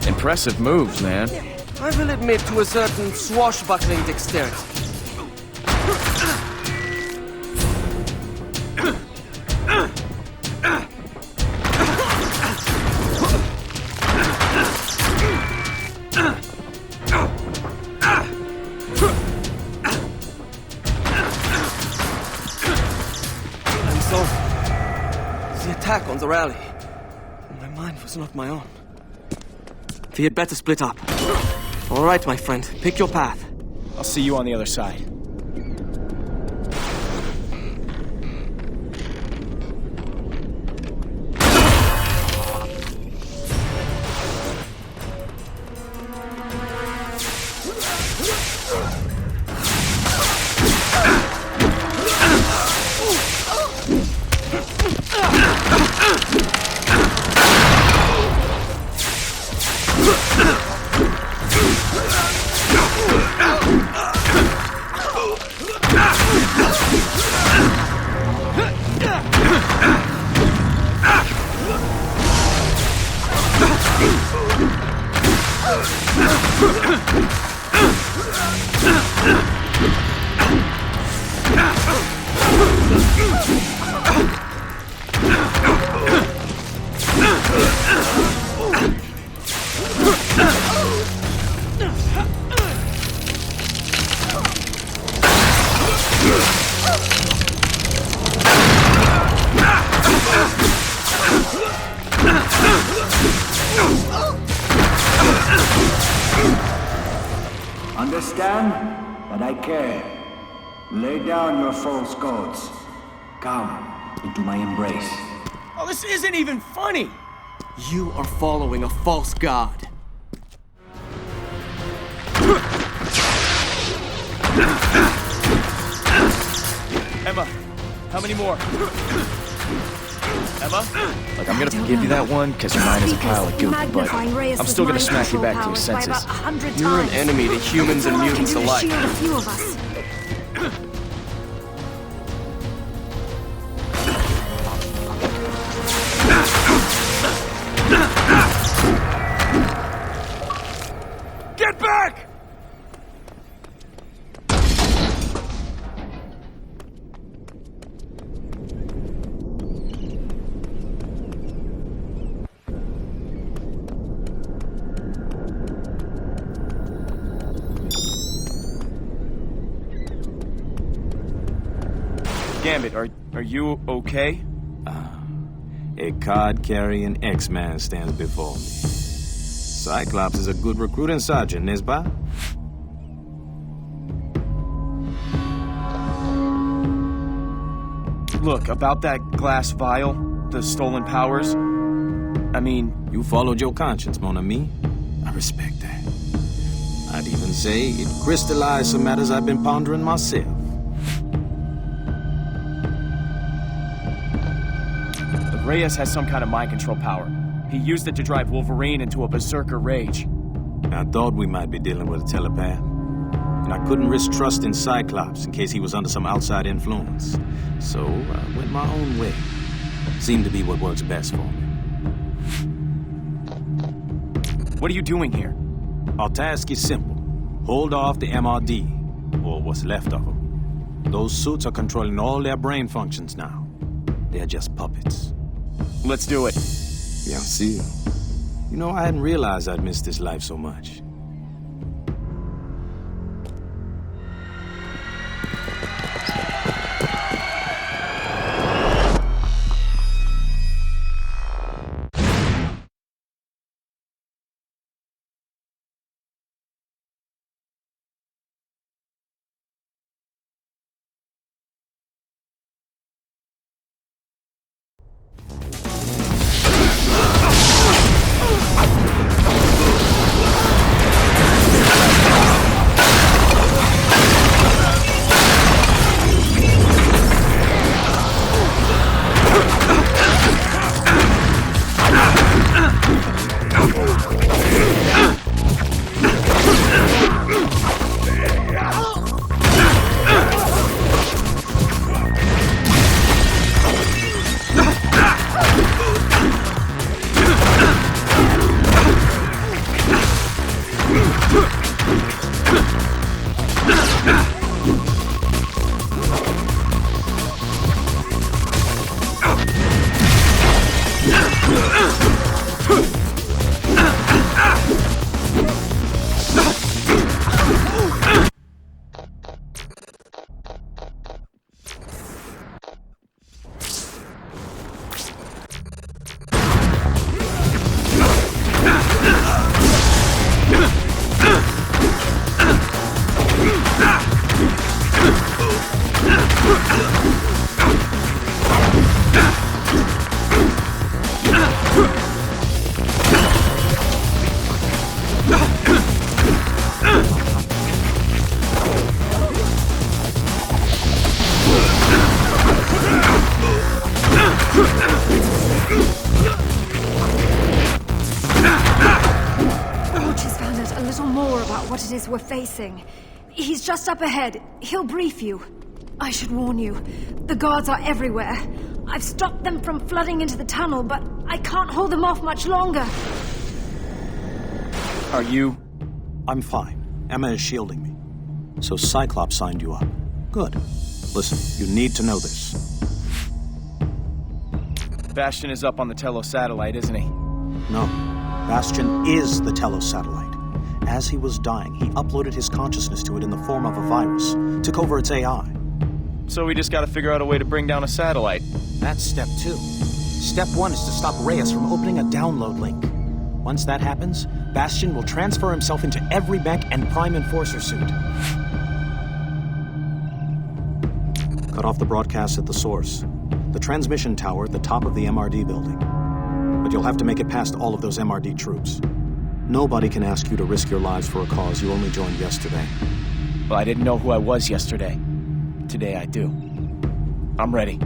Impressive moves, man. I will admit to a certain swashbuckling dexterity. And so, the attack on the rally. My mind was not my own. We had better split up. All right, my friend. Pick your path. I'll see you on the other side. understand that I care. Lay down your false gods. Come into my embrace. Oh, this isn't even funny! You are following a false god. Emma, how many more? Emma? Look, I'm gonna forgive you that one, because your mind is a pile of goop, but I'm still gonna smack you back to your senses. You're an enemy to humans and mutants alike. Get back! Gambit, are you okay? A card-carrying X-Man stands before me. Cyclops is a good recruiting sergeant, Nisba. Look, about that glass vial, the stolen powers, I mean... You followed your conscience, mon ami. I respect that. I'd even say it crystallized some matters I've been pondering myself. Reyes has some kind of mind control power. He used it to drive Wolverine into a berserker rage. I thought we might be dealing with a telepath. And I couldn't risk trusting Cyclops in case he was under some outside influence. So I went my own way. Seemed to be what works best for me. What are you doing here? Our task is simple. Hold off the MRD, or what's left of them. Those suits are controlling all their brain functions now. They're just puppets. Let's do it. Bien sûr. You know, I hadn't realized I'd missed this life so much. We're facing. He's just up ahead. He'll brief you. I should warn you, the guards are everywhere. I've stopped them from flooding into the tunnel, but I can't hold them off much longer. Are you? I'm fine. Emma is shielding me. So Cyclops signed you up. Good. Listen, you need to know this. Bastion is up on the Telos satellite, isn't he? No. Bastion is the Telos satellite. As he was dying, he uploaded his consciousness to it in the form of a virus. Took over its AI. So we just gotta figure out a way to bring down a satellite. That's step 2. Step 1 is to stop Reyes from opening a download link. Once that happens, Bastion will transfer himself into every mech and Prime Enforcer suit. Cut off the broadcast at the source. The transmission tower at the top of the MRD building. But you'll have to make it past all of those MRD troops. Nobody can ask you to risk your lives for a cause you only joined yesterday. Well, I didn't know who I was yesterday. Today I do. I'm ready.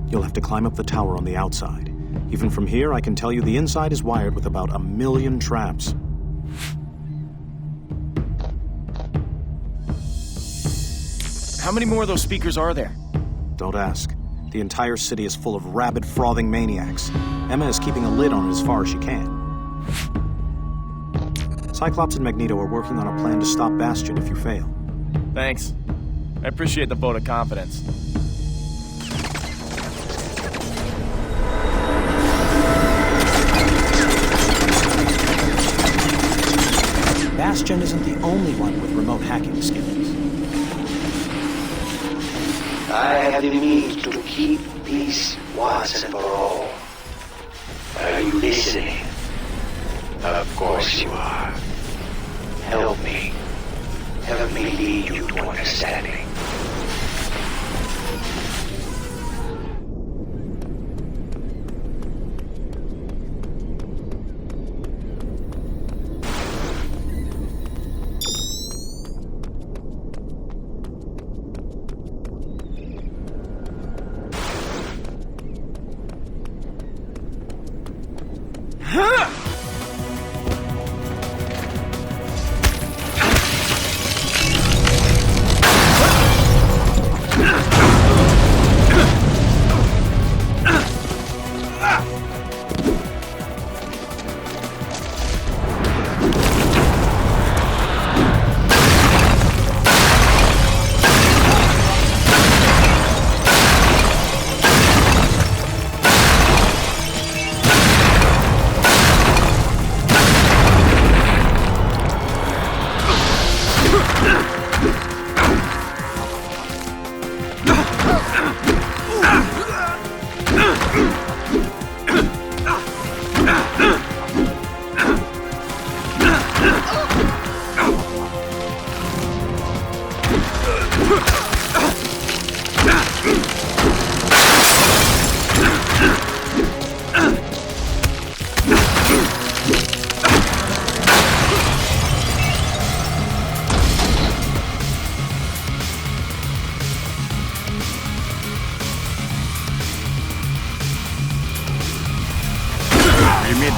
You'll have to climb up the tower on the outside. Even from here, I can tell you the inside is wired with about 1 million traps. How many more of those speakers are there? Don't ask. The entire city is full of rabid, frothing maniacs. Emma is keeping a lid on it as far as she can. Cyclops and Magneto are working on a plan to stop Bastion if you fail. Thanks. I appreciate the vote of confidence. Bastion isn't the only one with remote hacking skills. I have the means to keep peace once and for all. Are you listening? Of course you are. Help me. Help me lead you to understanding.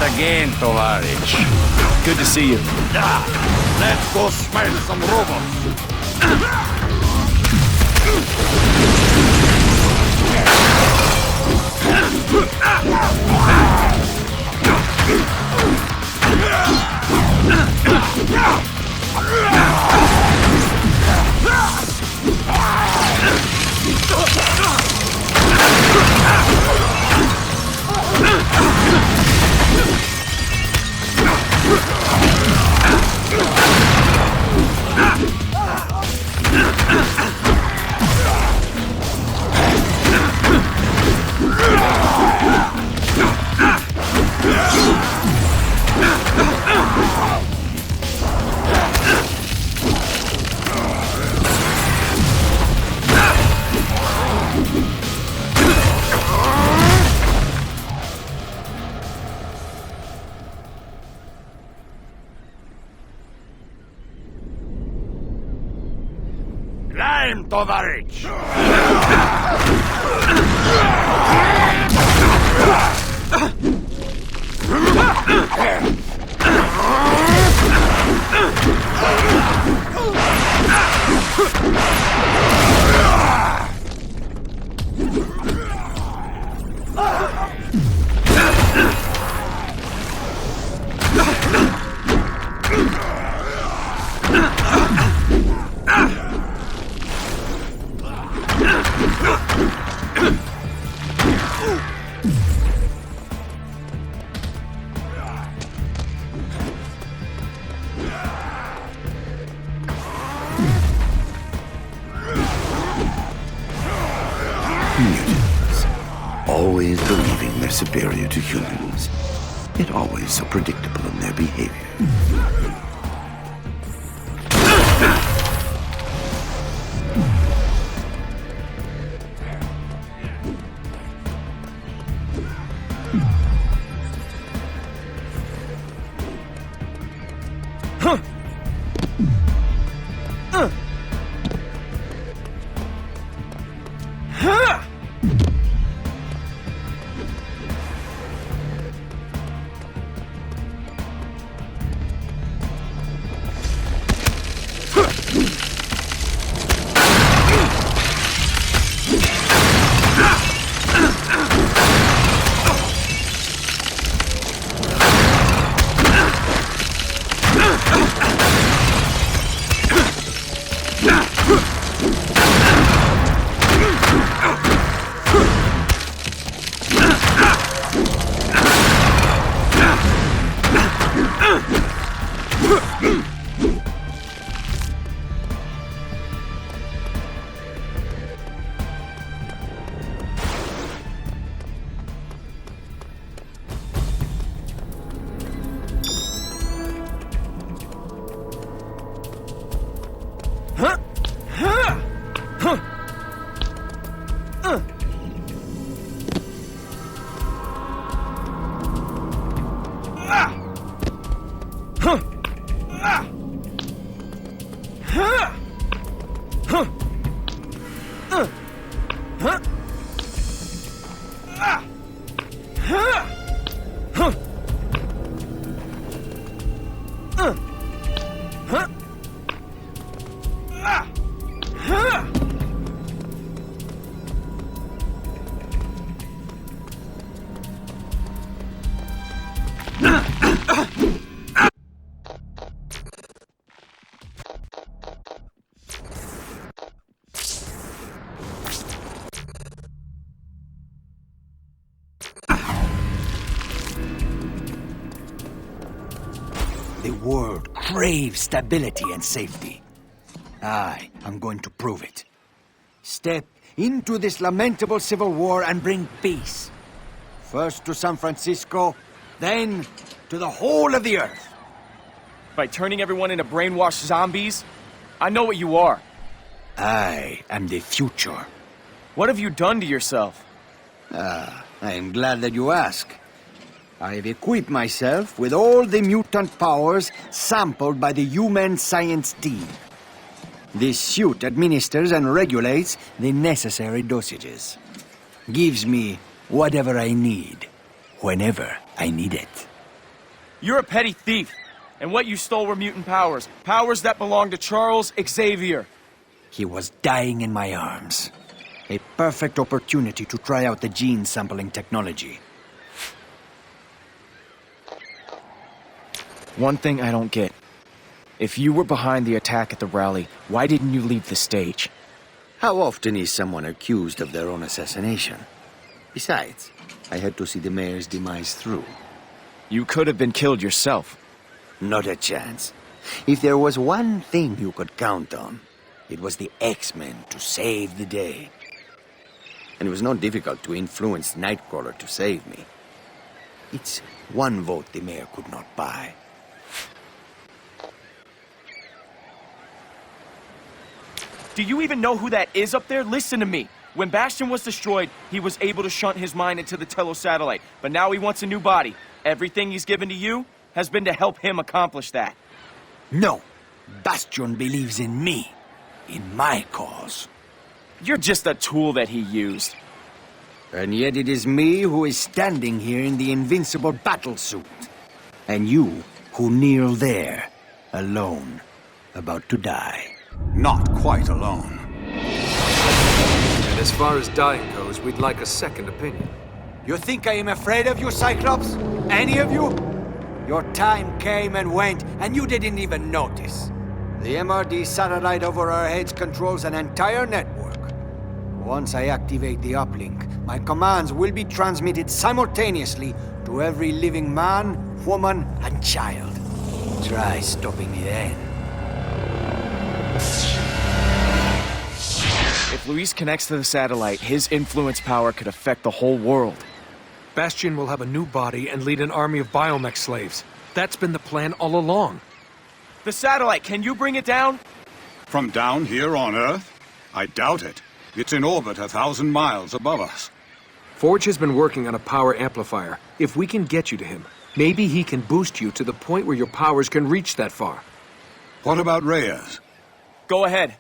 Again, Tovarich. Good to see you. Let's go smash some robots. Climb, Tovarich! Mutants, always believing they're superior to humans. yet always so predictable in their behavior. The world craves stability and safety. I am going to prove it. Step into this lamentable civil war and bring peace. First to San Francisco, then to the whole of the Earth. By turning everyone into brainwashed zombies? I know what you are. I am the future. What have you done to yourself? I am glad that you ask. I have equipped myself with all the mutant powers sampled by the human science team. This suit administers and regulates the necessary dosages. Gives me whatever I need, whenever I need it. You're a petty thief, and what you stole were mutant powers. Powers that belong to Charles Xavier. He was dying in my arms. A perfect opportunity to try out the gene sampling technology. One thing I don't get. If you were behind the attack at the rally, why didn't you leave the stage? How often is someone accused of their own assassination? Besides, I had to see the mayor's demise through. You could have been killed yourself. Not a chance. If there was one thing you could count on, it was the X-Men to save the day. And it was not difficult to influence Nightcrawler to save me. It's one vote the mayor could not buy. Do you even know who that is up there? Listen to me. When Bastion was destroyed, he was able to shunt his mind into the Tello satellite. But now he wants a new body. Everything he's given to you has been to help him accomplish that. No. Bastion believes in me. In my cause. You're just a tool that he used. And yet it is me who is standing here in the invincible battlesuit. And you who kneel there, alone, about to die. Not quite alone. And as far as dying goes, we'd like a second opinion. You think I am afraid of you, Cyclops? Any of you? Your time came and went, and you didn't even notice. The MRD satellite over our heads controls an entire network. Once I activate the uplink, my commands will be transmitted simultaneously to every living man, woman, and child. Try stopping me then. If Luis connects to the satellite, his influence power could affect the whole world. Bastion will have a new body and lead an army of biomech slaves. That's been the plan all along. The satellite, can you bring it down? From down here on Earth? I doubt it. It's in orbit 1,000 miles above us. Forge has been working on a power amplifier. If we can get you to him, maybe he can boost you to the point where your powers can reach that far. What about Reyes? Go ahead.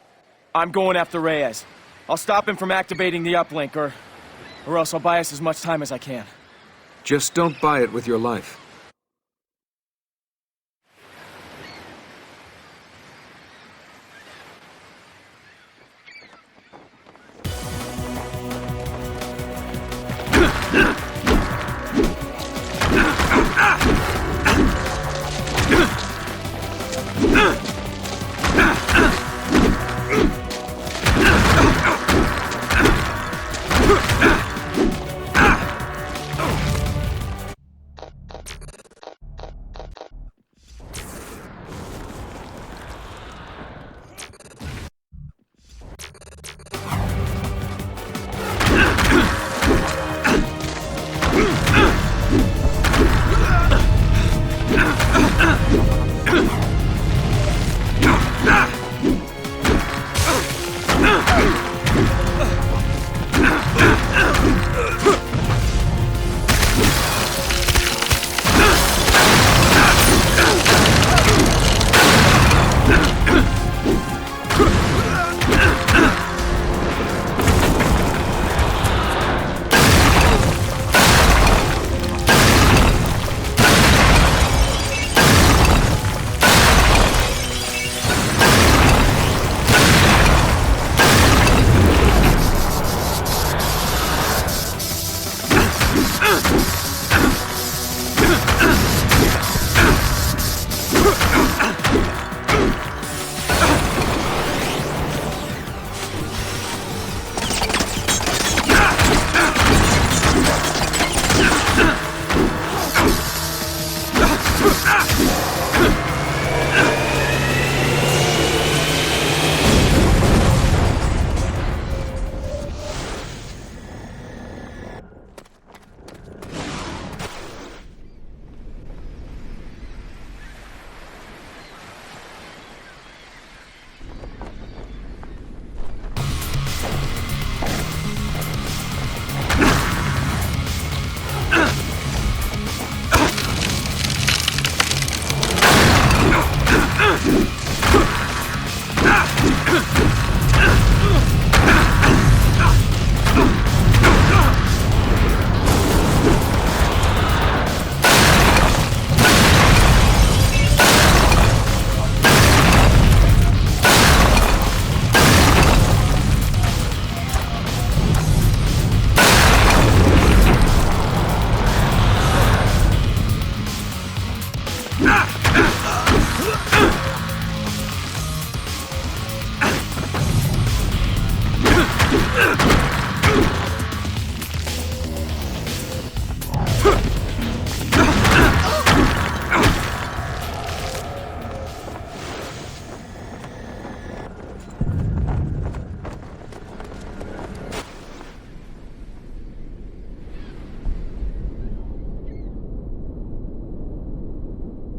I'm going after Reyes. I'll stop him from activating the uplink, or else I'll buy us as much time as I can. Just don't buy it with your life.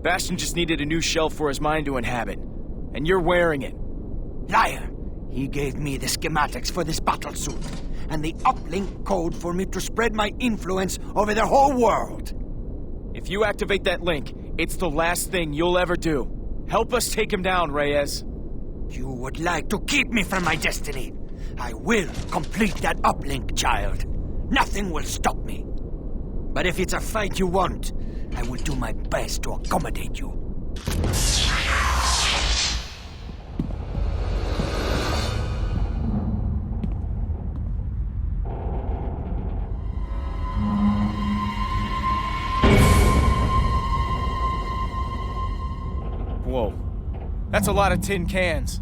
Bastion just needed a new shell for his mind to inhabit. And you're wearing it. Liar! He gave me the schematics for this battlesuit, and the uplink code for me to spread my influence over the whole world. If you activate that link, it's the last thing you'll ever do. Help us take him down, Reyes. You would like to keep me from my destiny. I will complete that uplink, child. Nothing will stop me. But if it's a fight you want, I will do my best to accommodate you. Whoa. That's a lot of tin cans.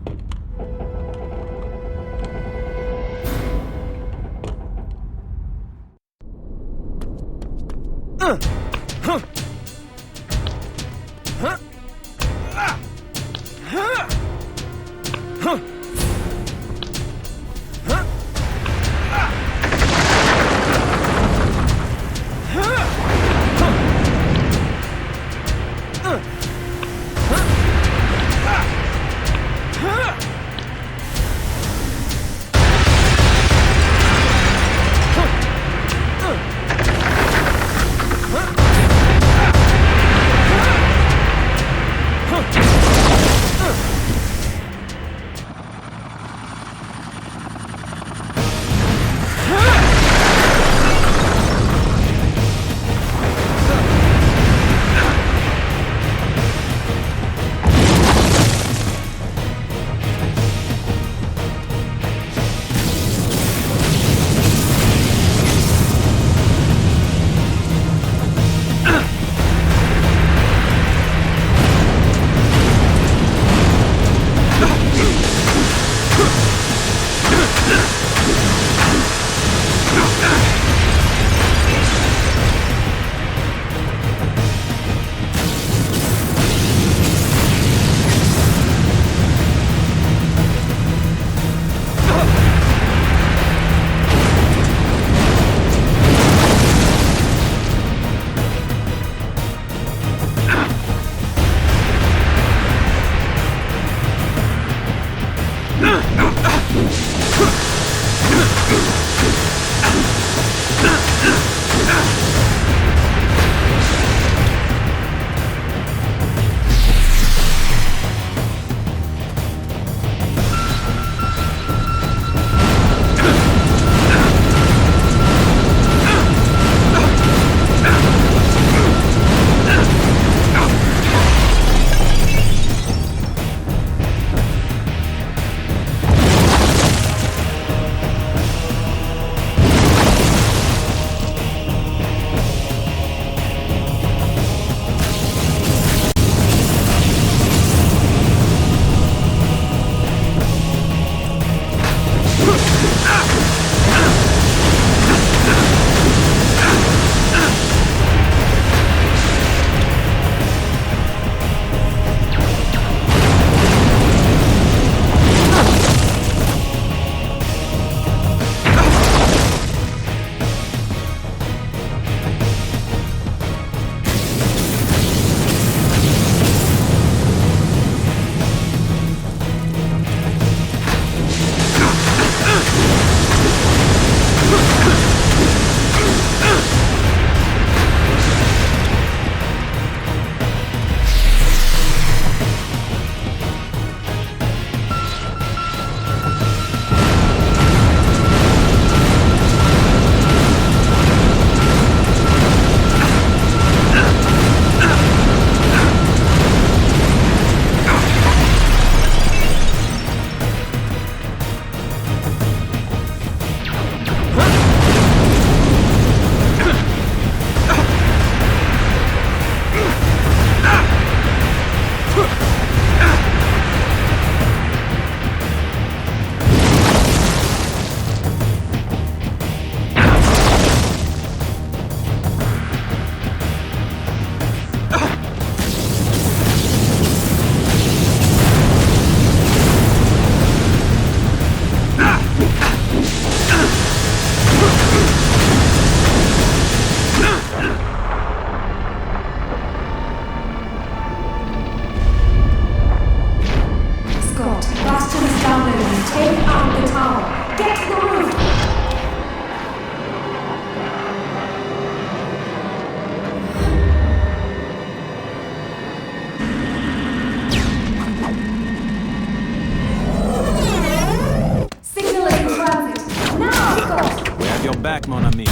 back, mon ami.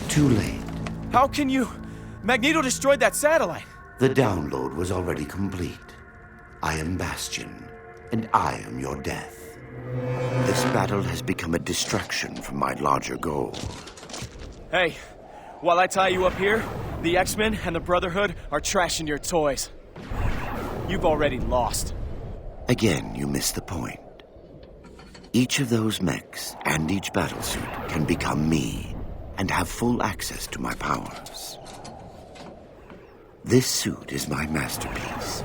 Too late. How can you... Magneto destroyed that satellite. The download was already complete. I am Bastion, and I am your death. This battle has become a distraction from my larger goal. Hey, while I tie you up here, the X-Men and the Brotherhood are trashing your toys. You've already lost. Again, you miss the point. Each of those mechs and each battlesuit can become me and have full access to my powers. This suit is my masterpiece.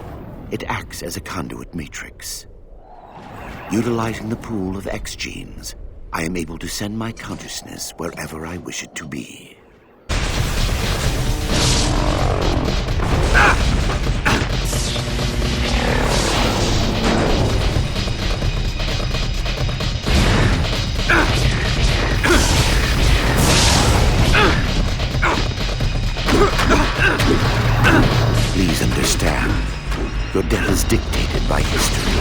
It acts as a conduit matrix. Utilizing the pool of X genes, I am able to send my consciousness wherever I wish it to be. Please understand, your death is dictated by history.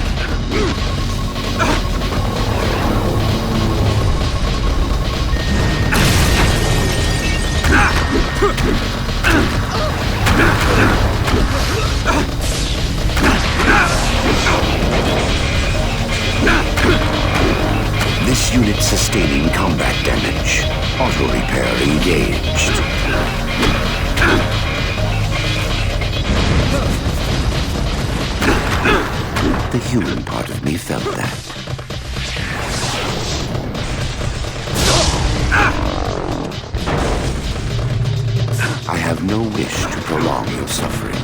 This unit sustaining combat damage. Auto repair engaged. The human part of me felt that. I have no wish to prolong your suffering.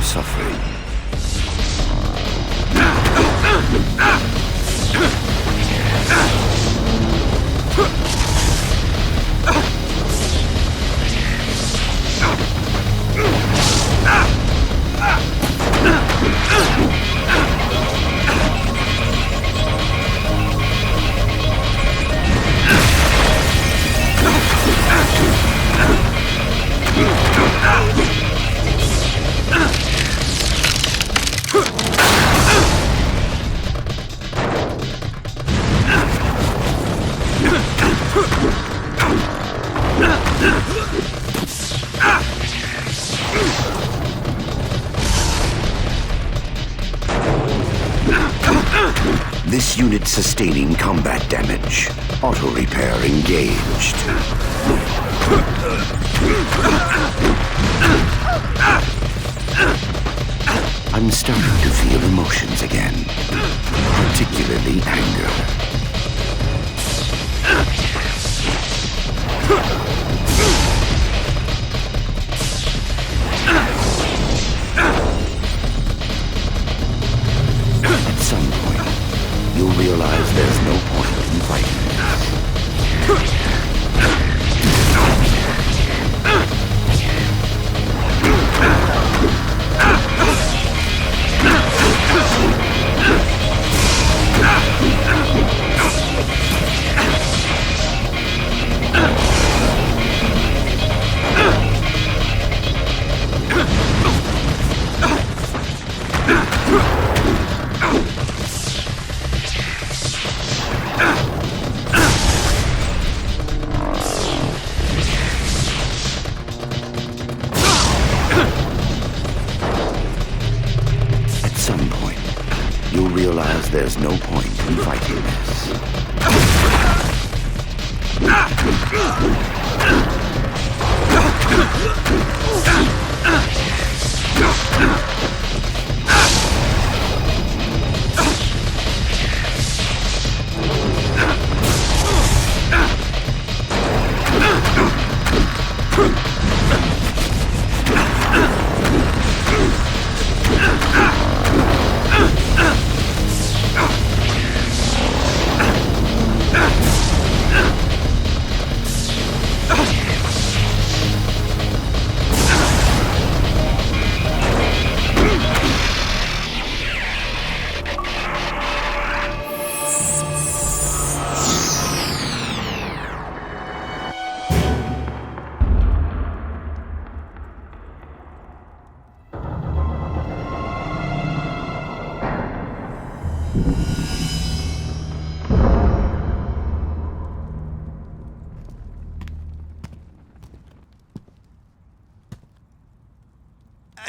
Suffering. This unit sustaining combat damage. Auto repair engaged. I'm starting to feel emotions again, particularly anger. At some point, you'll realize there's no point in fighting this. There's no point in fighting this.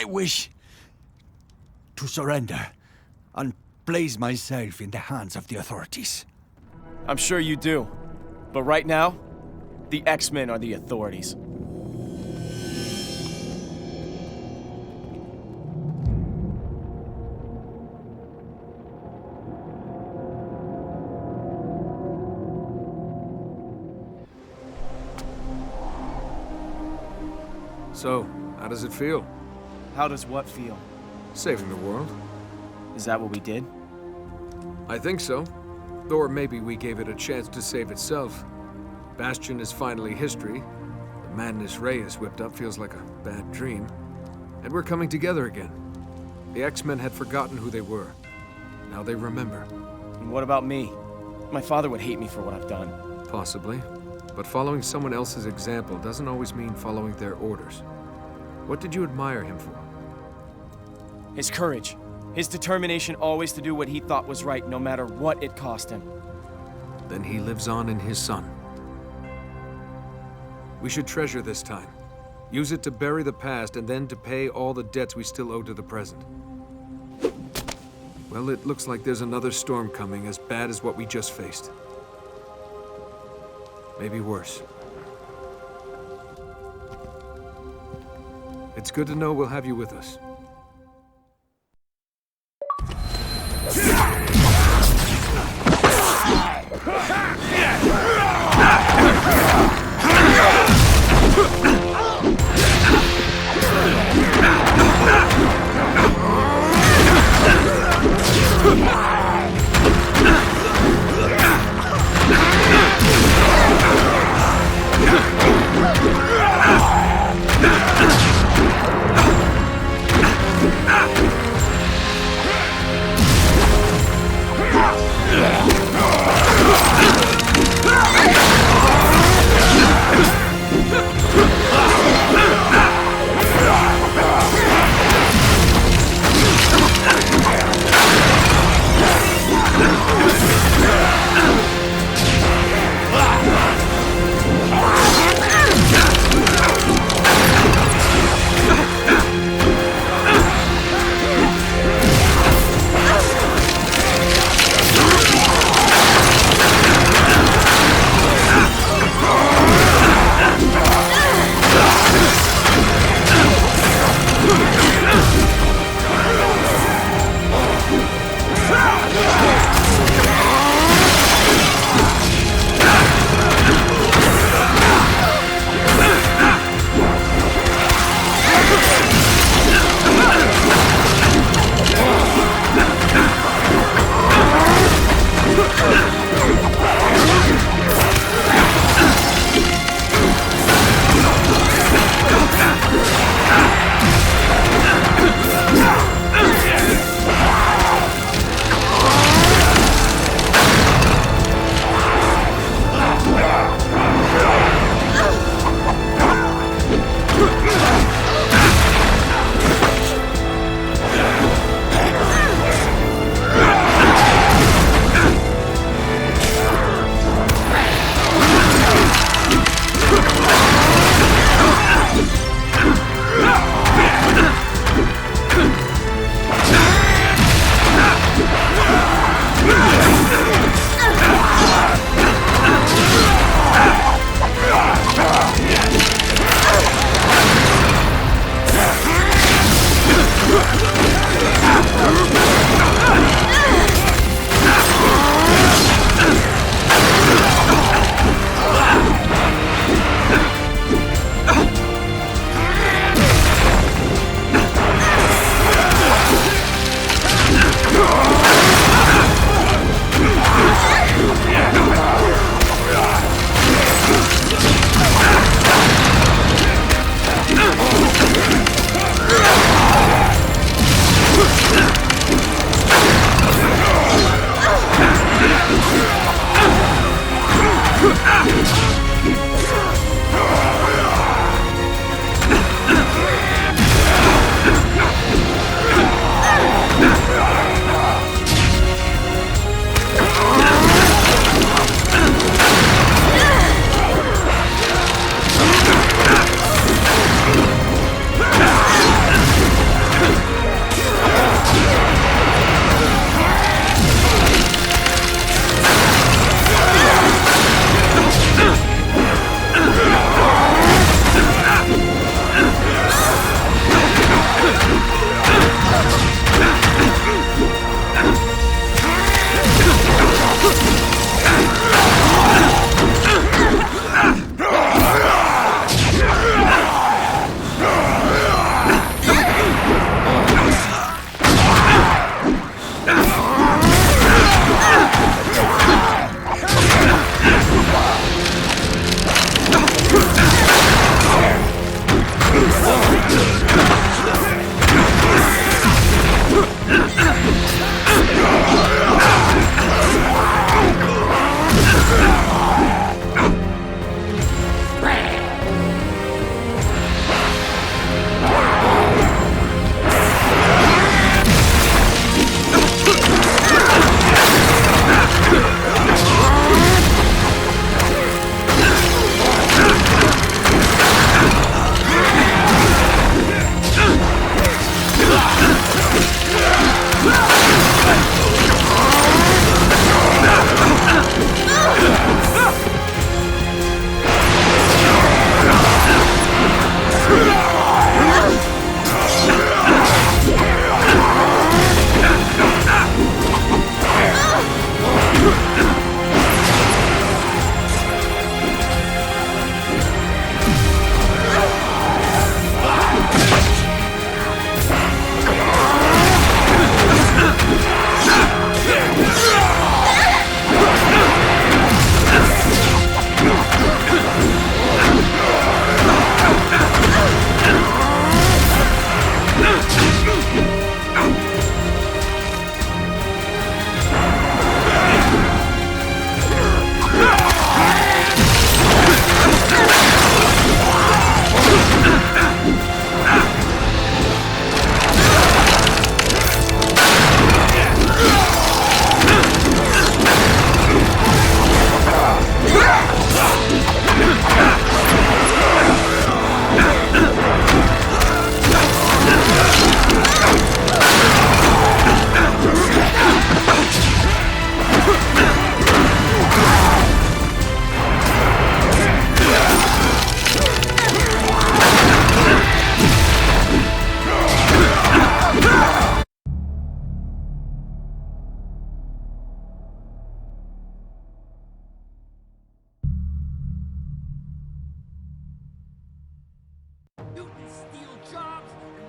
I wish to surrender and place myself in the hands of the authorities. I'm sure you do. But right now, the X-Men are the authorities. So, how does it feel? How does what feel? Saving the world. Is that what we did? I think so. Or maybe we gave it a chance to save itself. Bastion is finally history. The madness Ray has whipped up feels like a bad dream. And we're coming together again. The X-Men had forgotten who they were. Now they remember. And what about me? My father would hate me for what I've done. Possibly. But following someone else's example doesn't always mean following their orders. What did you admire him for? His courage. His determination always to do what he thought was right, no matter what it cost him. Then he lives on in his son. We should treasure this time. Use it to bury the past and then to pay all the debts we still owe to the present. Well, it looks like there's another storm coming as bad as what we just faced. Maybe worse. It's good to know we'll have you with us.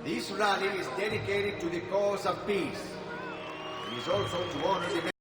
This rally is dedicated to the cause of peace. It is also to honor the